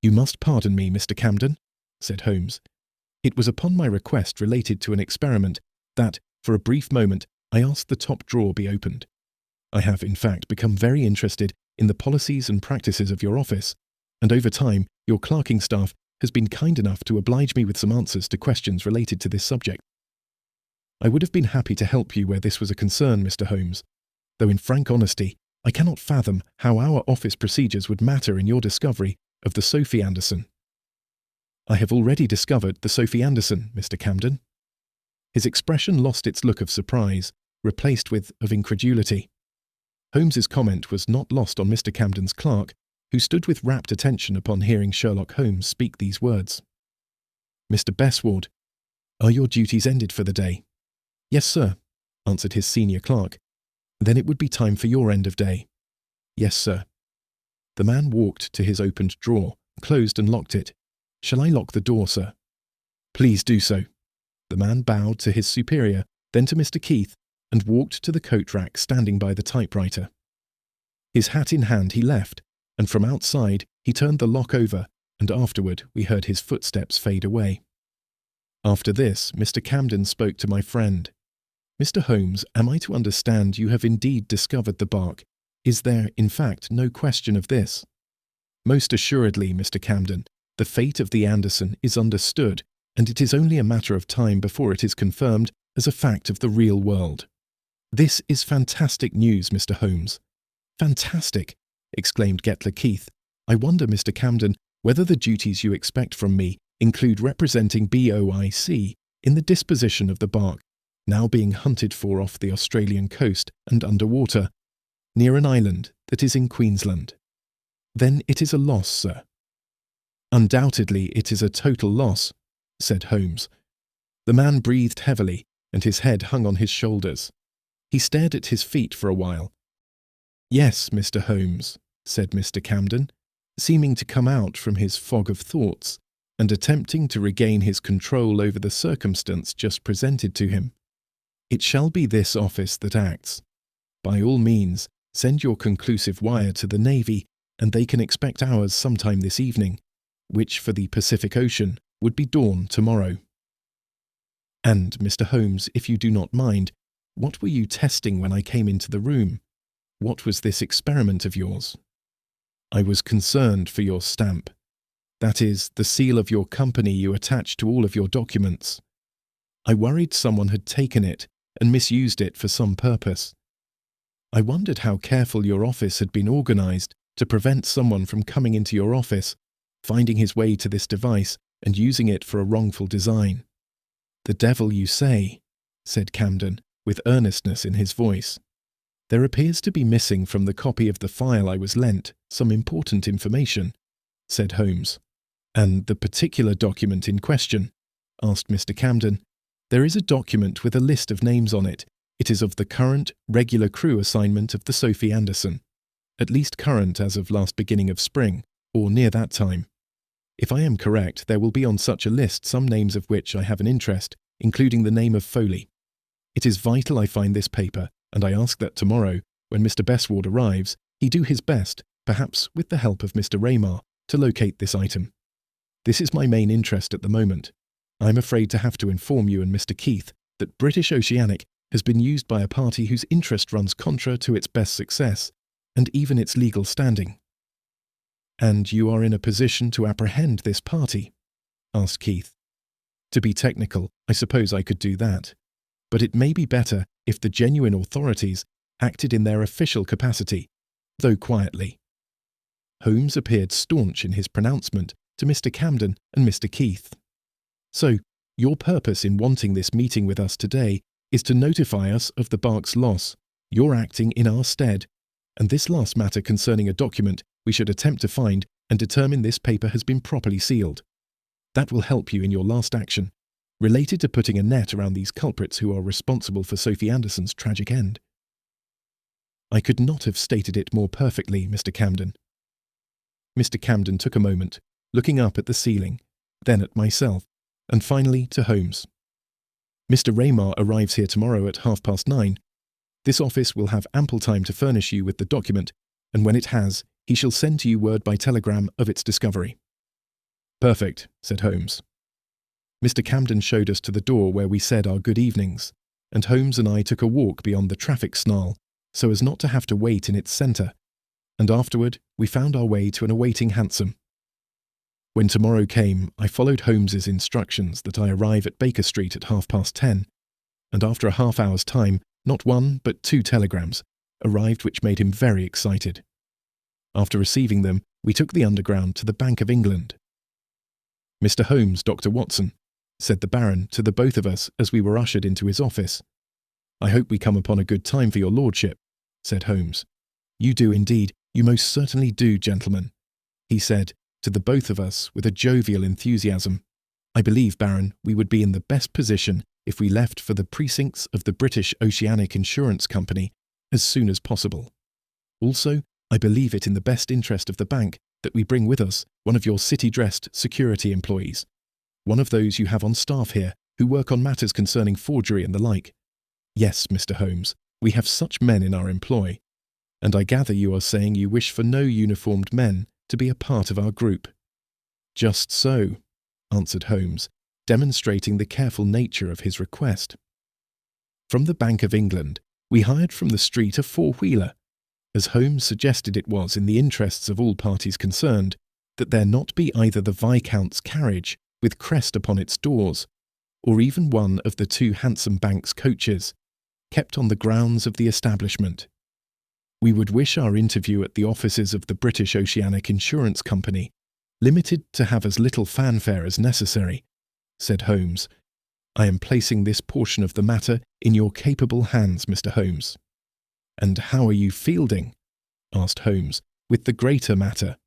"You must pardon me, Mr. Camden," said Holmes. "It was upon my request related to an experiment that, for a brief moment, I asked the top drawer be opened. I have, in fact, become very interested in the policies and practices of your office, and over time your clerking staff has been kind enough to oblige me with some answers to questions related to this subject. I would have been happy to help you where this was a concern, Mr. Holmes, though in frank honesty I cannot fathom how our office procedures would matter in your discovery of the Sophy Anderson." "I have already discovered the Sophy Anderson, Mr. Camden." His expression lost its look of surprise, replaced with of incredulity. Holmes's comment was not lost on Mr. Camden's clerk, who stood with rapt attention upon hearing Sherlock Holmes speak these words. "Mr. Bestward, are your duties ended for the day?" "Yes, sir," answered his senior clerk. "Then it would be time for your end of day." "Yes, sir." The man walked to his opened drawer, closed and locked it. "Shall I lock the door, sir?" "Please do so." The man bowed to his superior, then to Mr. Keith, and walked to the coat rack standing by the typewriter. His hat in hand he left, and from outside he turned the lock over, and afterward we heard his footsteps fade away. After this, Mr. Camden spoke to my friend. "Mr. Holmes, am I to understand you have indeed discovered the bark? Is there, in fact, no question of this?" "Most assuredly, Mr. Camden. The fate of the Anderson is understood, and it is only a matter of time before it is confirmed as a fact of the real world." "This is fantastic news, Mr. Holmes." "Fantastic!" exclaimed Getler Keith. "I wonder, Mr. Camden, whether the duties you expect from me include representing BOIC in the disposition of the bark, now being hunted for off the Australian coast and underwater, near an island that is in Queensland." "Then it is a loss, sir." "Undoubtedly it is a total loss," said Holmes. The man breathed heavily, and his head hung on his shoulders. He stared at his feet for a while. "Yes, Mr. Holmes," said Mr. Camden, seeming to come out from his fog of thoughts, and attempting to regain his control over the circumstance just presented to him. "It shall be this office that acts. By all means, send your conclusive wire to the Navy, and they can expect ours sometime this evening, which for the Pacific Ocean would be dawn tomorrow." "And, Mr. Holmes, if you do not mind, what were you testing when I came into the room? What was this experiment of yours?" "I was concerned for your stamp. That is, the seal of your company you attach to all of your documents. I worried someone had taken it and misused it for some purpose. I wondered how careful your office had been organized to prevent someone from coming into your office, finding his way to this device and using it for a wrongful design." "The devil you say," said Camden, with earnestness in his voice. "There appears to be missing from the copy of the file I was lent some important information," said Holmes. "And the particular document in question?" asked Mr. Camden. "There is a document with a list of names on it. It is of the current, regular crew assignment of the Sophy Anderson, at least current as of last beginning of spring, or near that time. If I am correct, there will be on such a list some names of which I have an interest, including the name of Foley. It is vital I find this paper, and I ask that tomorrow, when Mr. Bestward arrives, he do his best, perhaps with the help of Mr. Raymar, to locate this item. This is my main interest at the moment. I am afraid to have to inform you and Mr. Keith that British Oceanic has been used by a party whose interest runs contra to its best success, and even its legal standing." "And you are in a position to apprehend this party?" asked Keith. "To be technical, I suppose I could do that. But it may be better if the genuine authorities acted in their official capacity, though quietly." Holmes appeared staunch in his pronouncement to Mr. Camden and Mr. Keith. "So, your purpose in wanting this meeting with us today is to notify us of the bark's loss, your acting in our stead, and this last matter concerning a document we should attempt to find and determine this paper has been properly sealed. That will help you in your last action, related to putting a net around these culprits who are responsible for Sophy Anderson's tragic end." "I could not have stated it more perfectly, Mr. Camden." Mr. Camden took a moment, looking up at the ceiling, then at myself, and finally to Holmes. "Mr. Raymar arrives here tomorrow at 9:30. This office will have ample time to furnish you with the document, and when it has, he shall send to you word by telegram of its discovery." "Perfect," said Holmes. Mr. Camden showed us to the door where we said our good evenings, and Holmes and I took a walk beyond the traffic snarl so as not to have to wait in its centre, and afterward we found our way to an awaiting hansom. When tomorrow came, I followed Holmes's instructions that I arrive at Baker Street at 10:30, and after a half-hour's time, not one but 2 telegrams arrived which made him very excited. After receiving them, we took the Underground to the Bank of England. "Mr. Holmes, Dr. Watson," said the Baron to the both of us as we were ushered into his office. "I hope we come upon a good time for your lordship," said Holmes. "You do indeed, you most certainly do, gentlemen," he said to the both of us with a jovial enthusiasm. "I believe, Baron, we would be in the best position if we left for the precincts of the British Oceanic Insurance Company as soon as possible. Also, I believe it in the best interest of the bank that we bring with us one of your city-dressed security employees, one of those you have on staff here who work on matters concerning forgery and the like. Yes, Mr. Holmes, we have such men in our employ, and I gather you are saying you wish for no uniformed men to be a part of our group." "Just so," answered Holmes, demonstrating the careful nature of his request. "From the Bank of England, we hired from the street a 4-wheeler, as Holmes suggested it was in the interests of all parties concerned that there not be either the Viscount's carriage with crest upon its doors, or even one of the 2 handsome Bank's coaches, kept on the grounds of the establishment. We would wish our interview at the offices of the British Oceanic Insurance Company limited to have as little fanfare as necessary," said Holmes. "I am placing this portion of the matter in your capable hands, Mr. Holmes." "And how are you fielding?" asked Holmes, "with the greater matter?"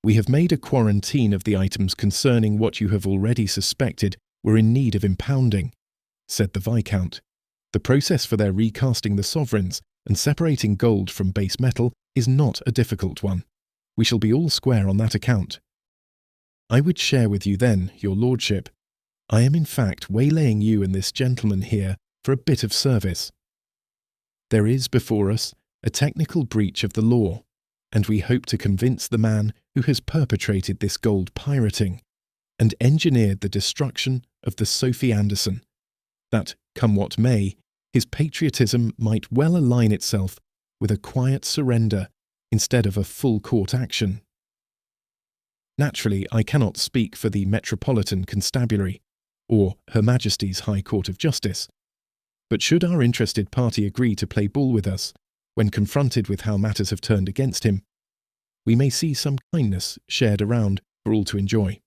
"We have made a quarantine of the items concerning what you have already suspected were in need of impounding," said the Viscount. "The process for their recasting the sovereigns and separating gold from base metal is not a difficult one. We shall be all square on that account." "I would share with you then, your lordship. I am in fact waylaying you and this gentleman here for a bit of service. There is before us a technical breach of the law, and we hope to convince the man who has perpetrated this gold pirating and engineered the destruction of the Sophy Anderson that, come what may, his patriotism might well align itself with a quiet surrender instead of a full court action. Naturally, I cannot speak for the Metropolitan Constabulary or Her Majesty's High Court of Justice, but should our interested party agree to play ball with us when confronted with how matters have turned against him, we may see some kindness shared around for all to enjoy.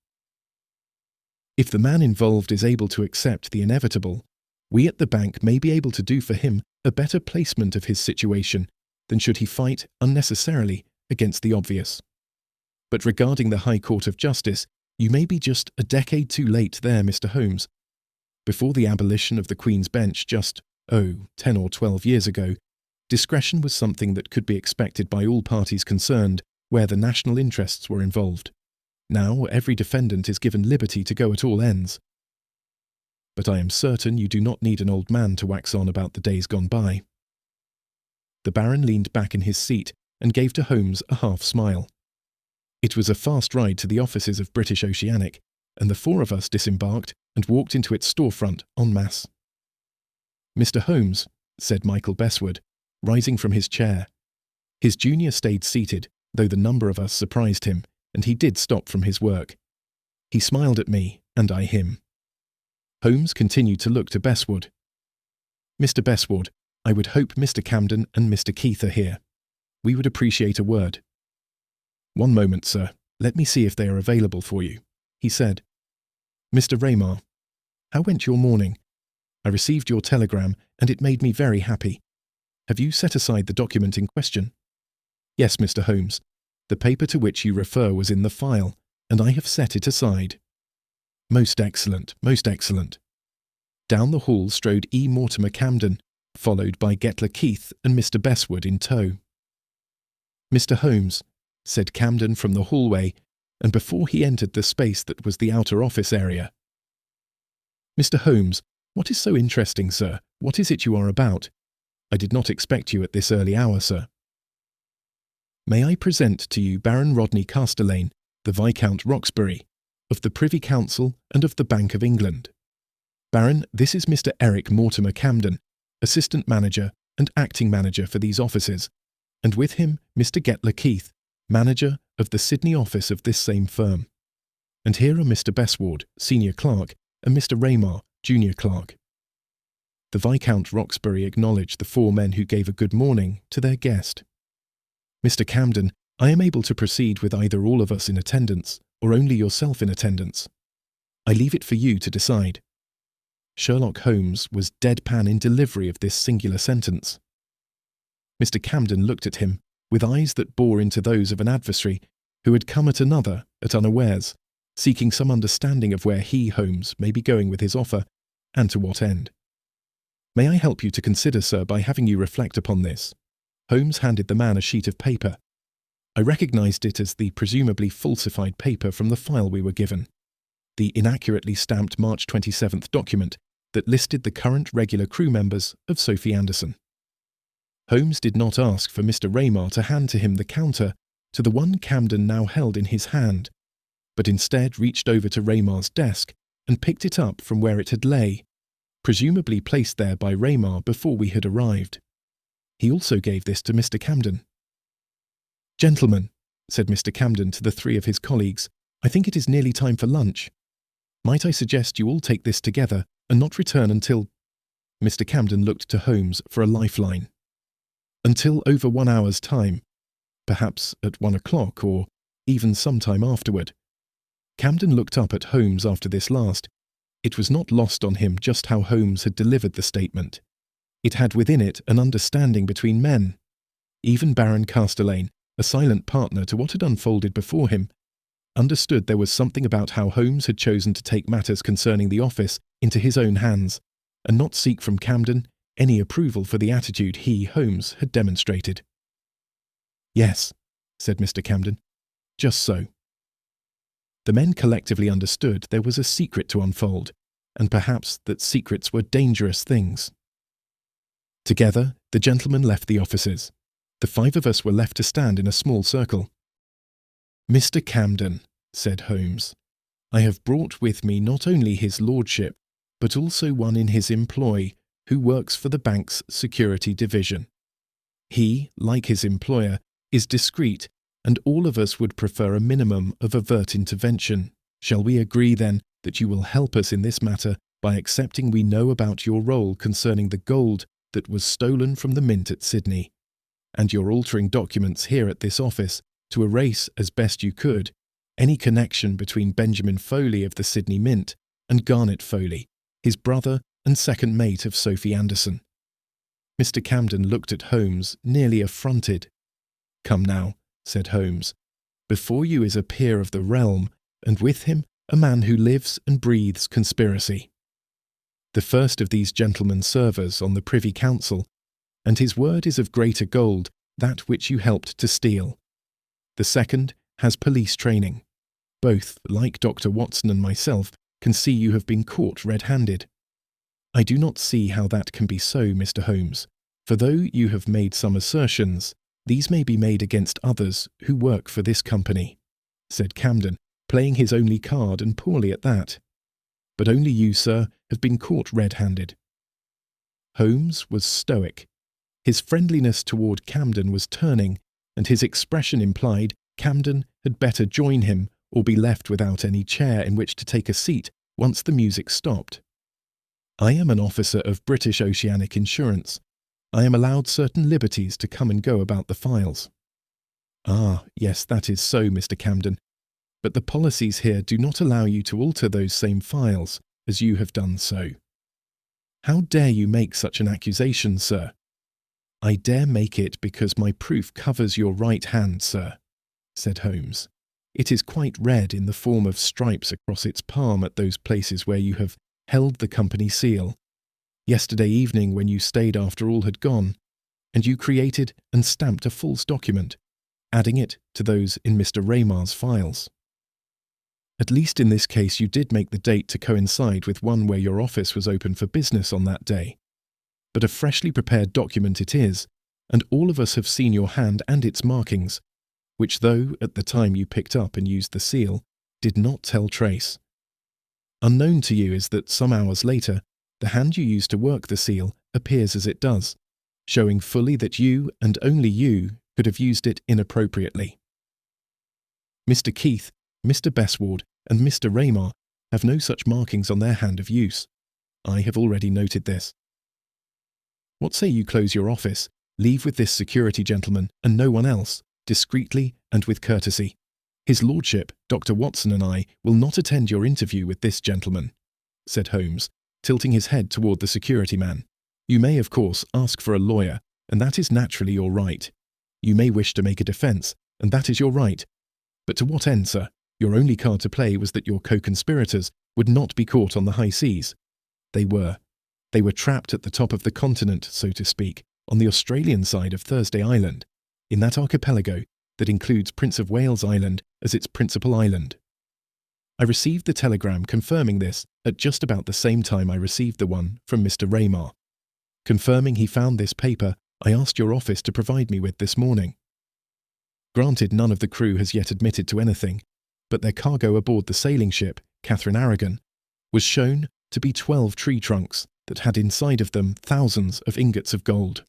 If the man involved is able to accept the inevitable, we at the bank may be able to do for him a better placement of his situation than should he fight unnecessarily against the obvious. But regarding the High Court of Justice, you may be just a decade too late there, Mr. Holmes. Before the abolition of the Queen's Bench just, 10 or 12 years ago, discretion was something that could be expected by all parties concerned where the national interests were involved. Now every defendant is given liberty to go at all ends. But I am certain you do not need an old man to wax on about the days gone by." The Baron leaned back in his seat and gave to Holmes a half-smile. It was a fast ride to the offices of British Oceanic, and the 4 of us disembarked and walked into its storefront en masse. Mr. Holmes, said Michael Bestwood, rising from his chair. His junior stayed seated, though the number of us surprised him, and he did stop from his work. He smiled at me, and I him. Holmes continued to look to Bestwood. Mr. Bestwood, I would hope Mr. Camden and Mr. Keith are here. We would appreciate a word. One moment, sir. Let me see if they are available for you, he said. Mr. Raymar, how went your morning? I received your telegram, and it made me very happy. Have you set aside the document in question? Yes, Mr. Holmes. The paper to which you refer was in the file, and I have set it aside. Most excellent, most excellent. Down the hall strode E. Mortimer Camden, followed by Getler Keith and Mr. Bestwood in tow. Mr. Holmes, said Camden from the hallway, and before he entered the space that was the outer office area. Mr. Holmes, what is so interesting, sir? What is it you are about? I did not expect you at this early hour, sir. May I present to you Baron Rodney Castellane, the Viscount Roxbury, of the Privy Council and of the Bank of England. Baron, this is Mr. Eric Mortimer Camden, Assistant Manager and Acting Manager for these offices, and with him Mr. Getler Keith, Manager of the Sydney office of this same firm. And here are Mr. Bestwood, Senior Clerk, and Mr. Raymar, Junior Clerk. The Viscount Roxbury acknowledged the four men who gave a good morning to their guest. Mr. Camden, I am able to proceed with either all of us in attendance or only yourself in attendance. I leave it for you to decide. Sherlock Holmes was deadpan in delivery of this singular sentence. Mr. Camden looked at him with eyes that bore into those of an adversary who had come at another at unawares, seeking some understanding of where he, Holmes, may be going with his offer, and to what end. May I help you to consider, sir, by having you reflect upon this? Holmes handed the man a sheet of paper. I recognized it as the presumably falsified paper from the file we were given, the inaccurately stamped March 27th document that listed the current regular crew members of Sophy Anderson. Holmes did not ask for Mr. Raymar to hand to him the counter to the one Camden now held in his hand, but instead reached over to Raymar's desk and picked it up from where it had lay, presumably placed there by Raymar before we had arrived. He also gave this to Mr. Camden. Gentlemen, said Mr. Camden to the three of his colleagues, I think it is nearly time for lunch. Might I suggest you all take this together and not return until— Mr. Camden looked to Holmes for a lifeline. Until over 1 hour's time, perhaps at 1 o'clock or even some time afterward. Camden looked up at Holmes after this last. It was not lost on him just how Holmes had delivered the statement. It had within it an understanding between men. Even Baron Castellane, a silent partner to what had unfolded before him, understood there was something about how Holmes had chosen to take matters concerning the office into his own hands, and not seek from Camden any approval for the attitude he, Holmes, had demonstrated. Yes, said Mr. Camden, just so. The men collectively understood there was a secret to unfold, and perhaps that secrets were dangerous things. Together, the gentlemen left the offices. The five of us were left to stand in a small circle. Mr. Camden, said Holmes, I have brought with me not only his lordship, but also one in his employ who works for the bank's security division. He, like his employer, is discreet, and all of us would prefer a minimum of overt intervention. Shall we agree, then, that you will help us in this matter by accepting we know about your role concerning the gold that was stolen from the mint at Sydney, and your altering documents here at this office to erase, as best you could, any connection between Benjamin Foley of the Sydney Mint and Garnet Foley, his brother and second mate of Sophy Anderson? Mr. Camden looked at Holmes, nearly affronted. Come now, said Holmes. Before you is a peer of the realm, and with him a man who lives and breathes conspiracy. The first of these gentlemen servers on the Privy Council, and his word is of greater gold, that which you helped to steal. The second has police training. Both, like Dr. Watson and myself, can see you have been caught red-handed. I do not see how that can be so, Mr. Holmes, for though you have made some assertions, these may be made against others who work for this company, said Camden, playing his only card and poorly at that. But only you, sir, have been caught red-handed. Holmes was stoic. His friendliness toward Camden was turning, and his expression implied Camden had better join him or be left without any chair in which to take a seat once the music stopped. "I am an officer of British Oceanic Insurance. I am allowed certain liberties to come and go about the files." "Ah, yes, that is so, Mr. Camden. But the policies here do not allow you to alter those same files, as you have done so." "How dare you make such an accusation, sir?" "I dare make it because my proof covers your right hand, sir," said Holmes. "It is quite red in the form of stripes across its palm at those places where you have held the company seal. Yesterday evening when you stayed after all had gone, and you created and stamped a false document, adding it to those in Mr. Raymar's files. At least in this case you did make the date to coincide with one where your office was open for business on that day. But a freshly prepared document it is, and all of us have seen your hand and its markings, which though at the time you picked up and used the seal, did not tell trace. Unknown to you is that some hours later, the hand you used to work the seal appears as it does, showing fully that you, and only you, could have used it inappropriately. Mr. Keith, Mr. Besward, and Mr. Raymar have no such markings on their hand of use. I have already noted this. What say you close your office, leave with this security gentleman and no one else, discreetly and with courtesy. His lordship, Dr. Watson, and I will not attend your interview with this gentleman," said Holmes, tilting his head toward the security man. "You may, of course, ask for a lawyer, and that is naturally your right. You may wish to make a defence, and that is your right. But to what end, sir? Your only card to play was that your co-conspirators would not be caught on the high seas. They were. They were trapped at the top of the continent, so to speak, on the Australian side of Thursday Island, in that archipelago that includes Prince of Wales Island as its principal island. I received the telegram confirming this at just about the same time I received the one from Mr. Raymar. Confirming he found this paper, I asked your office to provide me with this morning. Granted, none of the crew has yet admitted to anything, but their cargo aboard the sailing ship, Catherine Aragon, was shown to be 12 tree trunks that had inside of them thousands of ingots of gold.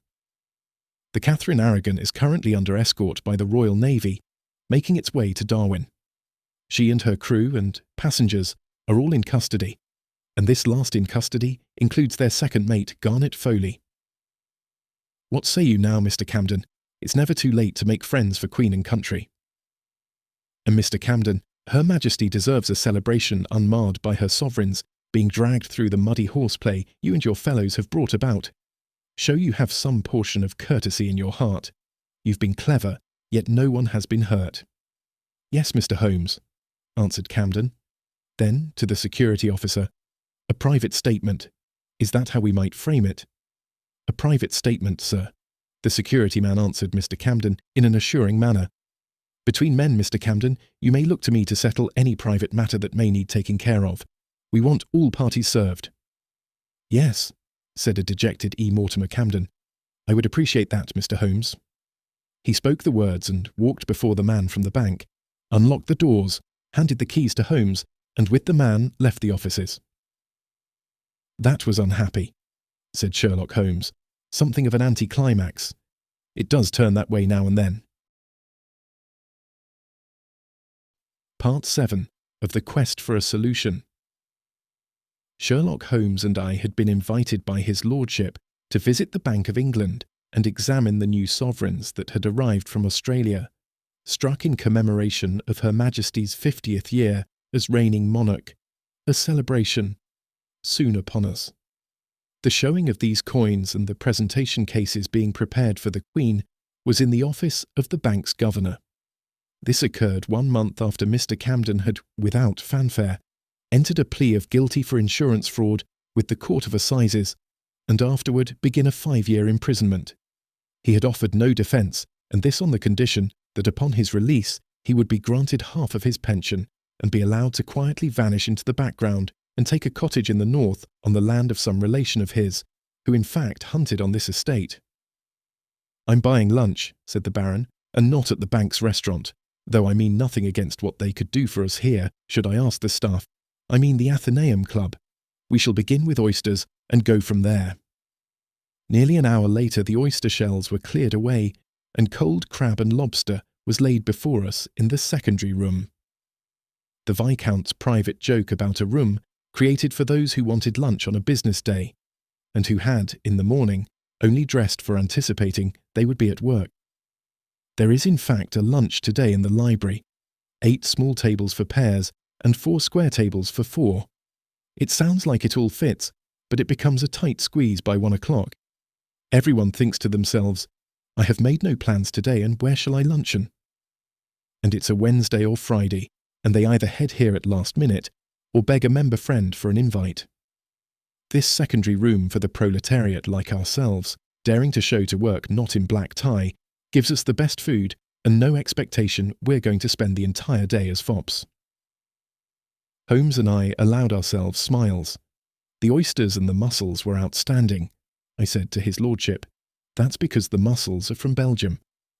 The Catherine Aragon is currently under escort by the Royal Navy, making its way to Darwin. She and her crew and passengers are all in custody, and this last in custody includes their second mate, Garnet Foley. What say you now, Mr. Camden? It's never too late to make friends for Queen and country. And Mr. Camden, Her Majesty deserves a celebration unmarred by her sovereigns being dragged through the muddy horseplay you and your fellows have brought about. Show you have some portion of courtesy in your heart. You've been clever, yet no one has been hurt. Yes, Mr. Holmes, answered Camden. Then, to the security officer, a private statement. Is that how we might frame it? A private statement, sir, the security man answered Mr. Camden in an assuring manner. Between men, Mr. Camden, you may look to me to settle any private matter that may need taking care of. We want all parties served. Yes, said a dejected E. Mortimer Camden. I would appreciate that, Mr. Holmes. He spoke the words and walked before the man from the bank, unlocked the doors, handed the keys to Holmes, and with the man left the offices. That was unhappy, said Sherlock Holmes. Something of an anticlimax. It does turn that way now and then. Part 7 of The Quest for a Solution. Sherlock Holmes and I had been invited by his lordship to visit the Bank of England and examine the new sovereigns that had arrived from Australia, struck in commemoration of Her Majesty's 50th year as reigning monarch, a celebration soon upon us. The showing of these coins and the presentation cases being prepared for the Queen was in the office of the bank's governor. This occurred 1 month after Mr. Camden had, without fanfare, entered a plea of guilty for insurance fraud with the Court of Assizes, and afterward begin a 5-year imprisonment. He had offered no defence, and this on the condition that upon his release he would be granted half of his pension and be allowed to quietly vanish into the background and take a cottage in the north on the land of some relation of his, who in fact hunted on this estate. I'm buying lunch, said the Baron, and not at the bank's restaurant, though I mean nothing against what they could do for us here, should I ask the staff. I mean the Athenaeum Club. We shall begin with oysters and go from there. Nearly an hour later the oyster shells were cleared away, and cold crab and lobster was laid before us in the secondary room. The Viscount's private joke about a room created for those who wanted lunch on a business day, and who had, in the morning, only dressed for anticipating they would be at work. There is in fact a lunch today in the library, 8 small tables for pairs and 4 square tables for 4. It sounds like it all fits, but it becomes a tight squeeze by 1 o'clock. Everyone thinks to themselves, I have made no plans today, and where shall I luncheon? And it's a Wednesday or Friday, and they either head here at last minute or beg a member friend for an invite. This secondary room for the proletariat like ourselves, daring to show to work not in black tie, gives us the best food and no expectation we're going to spend the entire day as fops. Holmes and I allowed ourselves smiles. The oysters and the mussels were outstanding, I said to his lordship. That's because the mussels are from Belgium.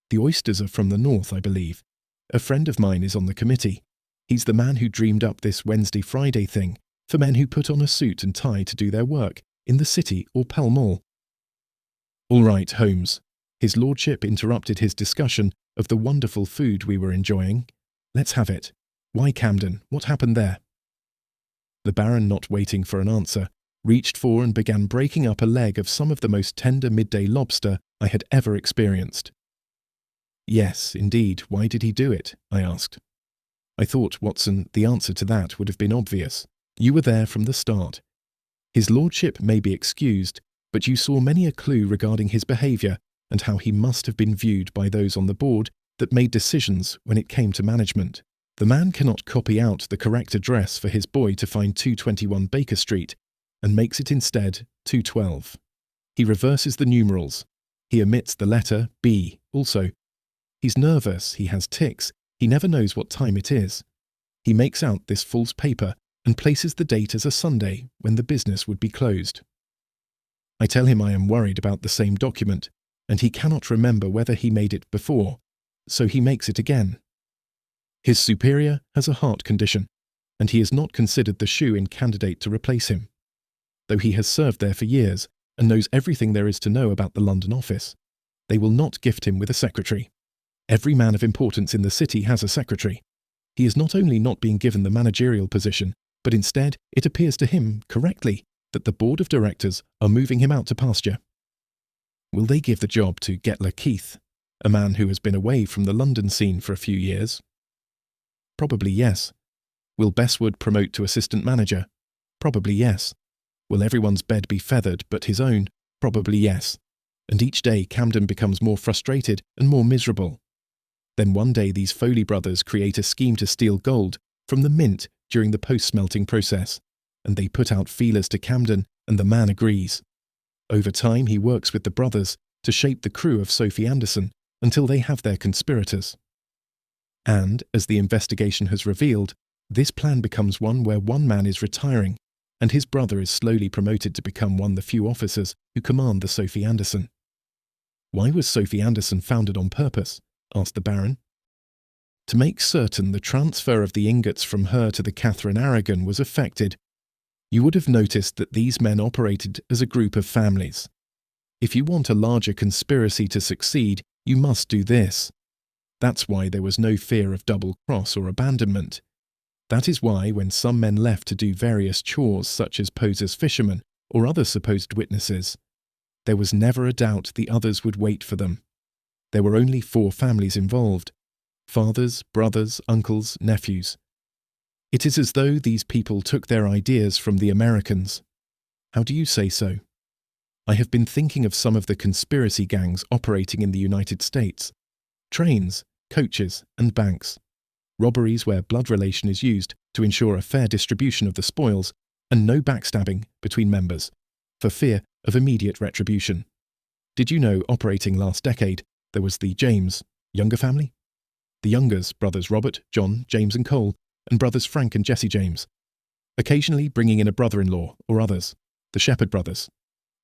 The oysters are from the north, I believe. A friend of mine is on the committee. He's the man who dreamed up this Wednesday-Friday thing for men who put on a suit and tie to do their work in the city or Pall Mall. All right, Holmes. His lordship interrupted his discussion of the wonderful food we were enjoying. Let's have it. Why Camden? What happened there? The Baron, not waiting for an answer, reached for and began breaking up a leg of some of the most tender midday lobster I had ever experienced. Yes, indeed, why did he do it? I asked. I thought, Watson, the answer to that would have been obvious. You were there from the start. His lordship may be excused, but you saw many a clue regarding his behaviour and how he must have been viewed by those on the board that made decisions when it came to management. The man cannot copy out the correct address for his boy to find 221 Baker Street and makes it instead 212. He reverses the numerals. He omits the letter B also. He's nervous, he has tics, he never knows what time it is. He makes out this false paper and places the date as a Sunday when the business would be closed. I tell him I am worried about the same document, and he cannot remember whether he made it before, so he makes it again. His superior has a heart condition, and he is not considered the shoe-in candidate to replace him. Though he has served there for years and knows everything there is to know about the London office, they will not gift him with a secretary. Every man of importance in the city has a secretary. He is not only not being given the managerial position, but instead it appears to him, correctly, that the board of directors are moving him out to pasture. Will they give the job to Getler Keith, a man who has been away from the London scene for a few years? Probably yes. Will Bestwood promote to assistant manager? Probably yes. Will everyone's bed be feathered but his own? Probably yes. And each day Camden becomes more frustrated and more miserable. Then one day these Foley brothers create a scheme to steal gold from the mint during the post-smelting process, and they put out feelers to Camden, and the man agrees. Over time he works with the brothers to shape the crew of Sophy Anderson until they have their conspirators. And, as the investigation has revealed, this plan becomes one where one man is retiring, and his brother is slowly promoted to become one of the few officers who command the Sophy Anderson. Why was Sophy Anderson founded on purpose? Asked the Baron. To make certain the transfer of the ingots from her to the Catherine Aragon was effected. You would have noticed that these men operated as a group of families. If you want a larger conspiracy to succeed, you must do this. That's why there was no fear of double cross or abandonment. That is why, when some men left to do various chores such as pose as fishermen or other supposed witnesses, there was never a doubt the others would wait for them. There were only 4 families involved: fathers, brothers, uncles, nephews. It is as though these people took their ideas from the Americans. How do you say so? I have been thinking of some of the conspiracy gangs operating in the United States. Trains, coaches, and banks. Robberies where blood relation is used to ensure a fair distribution of the spoils, and no backstabbing between members, for fear of immediate retribution. Did you know, operating last decade, there was the James, younger family? The Youngers, brothers Robert, John, James and Cole, and brothers Frank and Jesse James. Occasionally bringing in a brother-in-law or others, the Shepherd brothers.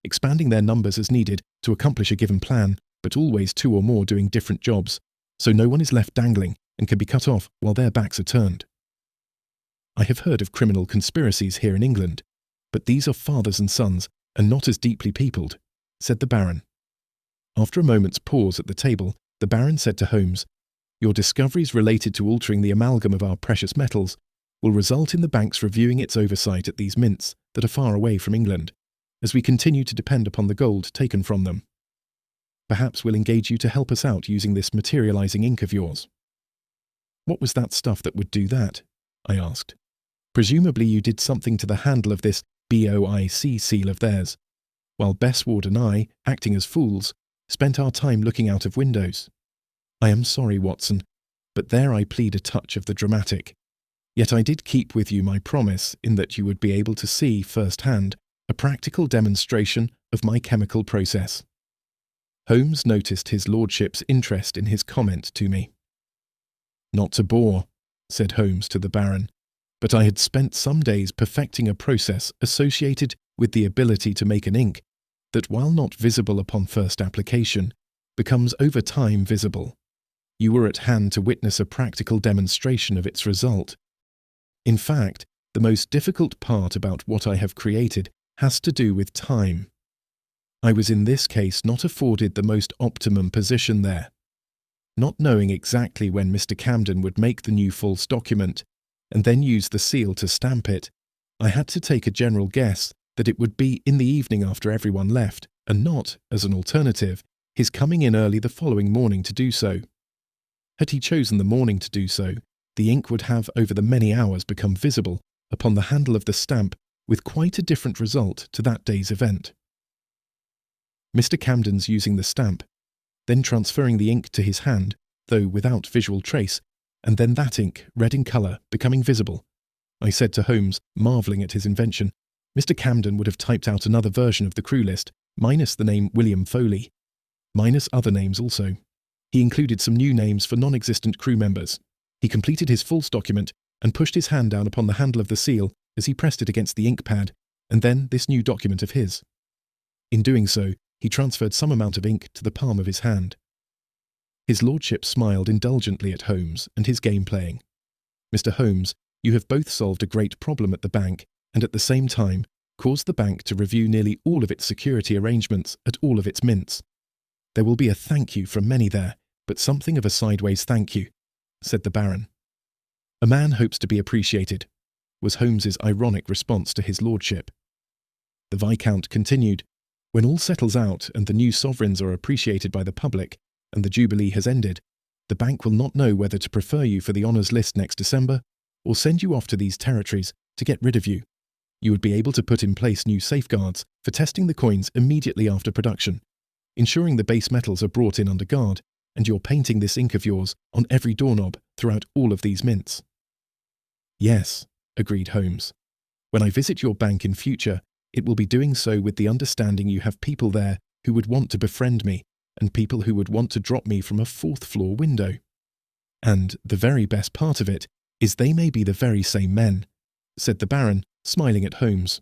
Expanding their numbers as needed to accomplish a given plan, but always 2 or more doing different jobs, so no one is left dangling and can be cut off while their backs are turned. I have heard of criminal conspiracies here in England, but these are fathers and sons and not as deeply peopled. said the Baron. After a moment's pause at the table, the Baron said to Holmes, "Your discoveries related to altering the amalgam of our precious metals will result in the bank's reviewing its oversight at these mints that are far away from England, as we continue to depend upon the gold taken from them. Perhaps we'll engage you to help us out using this materializing ink of yours." "What was that stuff that would do that?" I asked. "Presumably you did something to the handle of this BOIC seal of theirs, while Bessward and I, acting as fools, spent our time looking out of windows. I am sorry, Watson, but there I plead a touch of the dramatic. Yet I did keep with you my promise in that you would be able to see firsthand a practical demonstration of my chemical process." Holmes noticed his lordship's interest in his comment to me. "Not to bore," said Holmes to the Baron, "but I had spent some days perfecting a process associated with the ability to make an ink that, while not visible upon first application, becomes over time visible. You were at hand to witness a practical demonstration of its result. In fact, the most difficult part about what I have created has to do with time. I was in this case not afforded the most optimum position there. Not knowing exactly when Mr. Camden would make the new false document, and then use the seal to stamp it, I had to take a general guess that it would be in the evening after everyone left, and not, as an alternative, his coming in early the following morning to do so. Had he chosen the morning to do so, the ink would have over the many hours become visible upon the handle of the stamp with quite a different result to that day's event. Mr. Camden's using the stamp, then transferring the ink to his hand, though without visual trace, and then that ink, red in colour, becoming visible. I said to Holmes, marvelling at his invention, Mr. Camden would have typed out another version of the crew list, minus the name William Foley, minus other names also. He included some new names for non-existent crew members. He completed his false document and pushed his hand down upon the handle of the seal as he pressed it against the ink pad, and then this new document of his. In doing so, he transferred some amount of ink to the palm of his hand. His lordship smiled indulgently at Holmes and his game-playing. "Mr. Holmes, you have both solved a great problem at the bank and at the same time caused the bank to review nearly all of its security arrangements at all of its mints. There will be a thank you from many there, but something of a sideways thank you," said the Baron. "A man hopes to be appreciated," was Holmes's ironic response to his lordship. The Viscount continued, "When all settles out and the new sovereigns are appreciated by the public, and the Jubilee has ended, the bank will not know whether to prefer you for the honours list next December, or send you off to these territories to get rid of you. You would be able to put in place new safeguards for testing the coins immediately after production, ensuring the base metals are brought in under guard, and you're painting this ink of yours on every doorknob throughout all of these mints." "Yes," agreed Holmes. "When I visit your bank in future, it will be doing so with the understanding you have people there who would want to befriend me, and people who would want to drop me from a fourth-floor window. And the very best part of it is they may be the very same men," said the Baron, smiling at Holmes.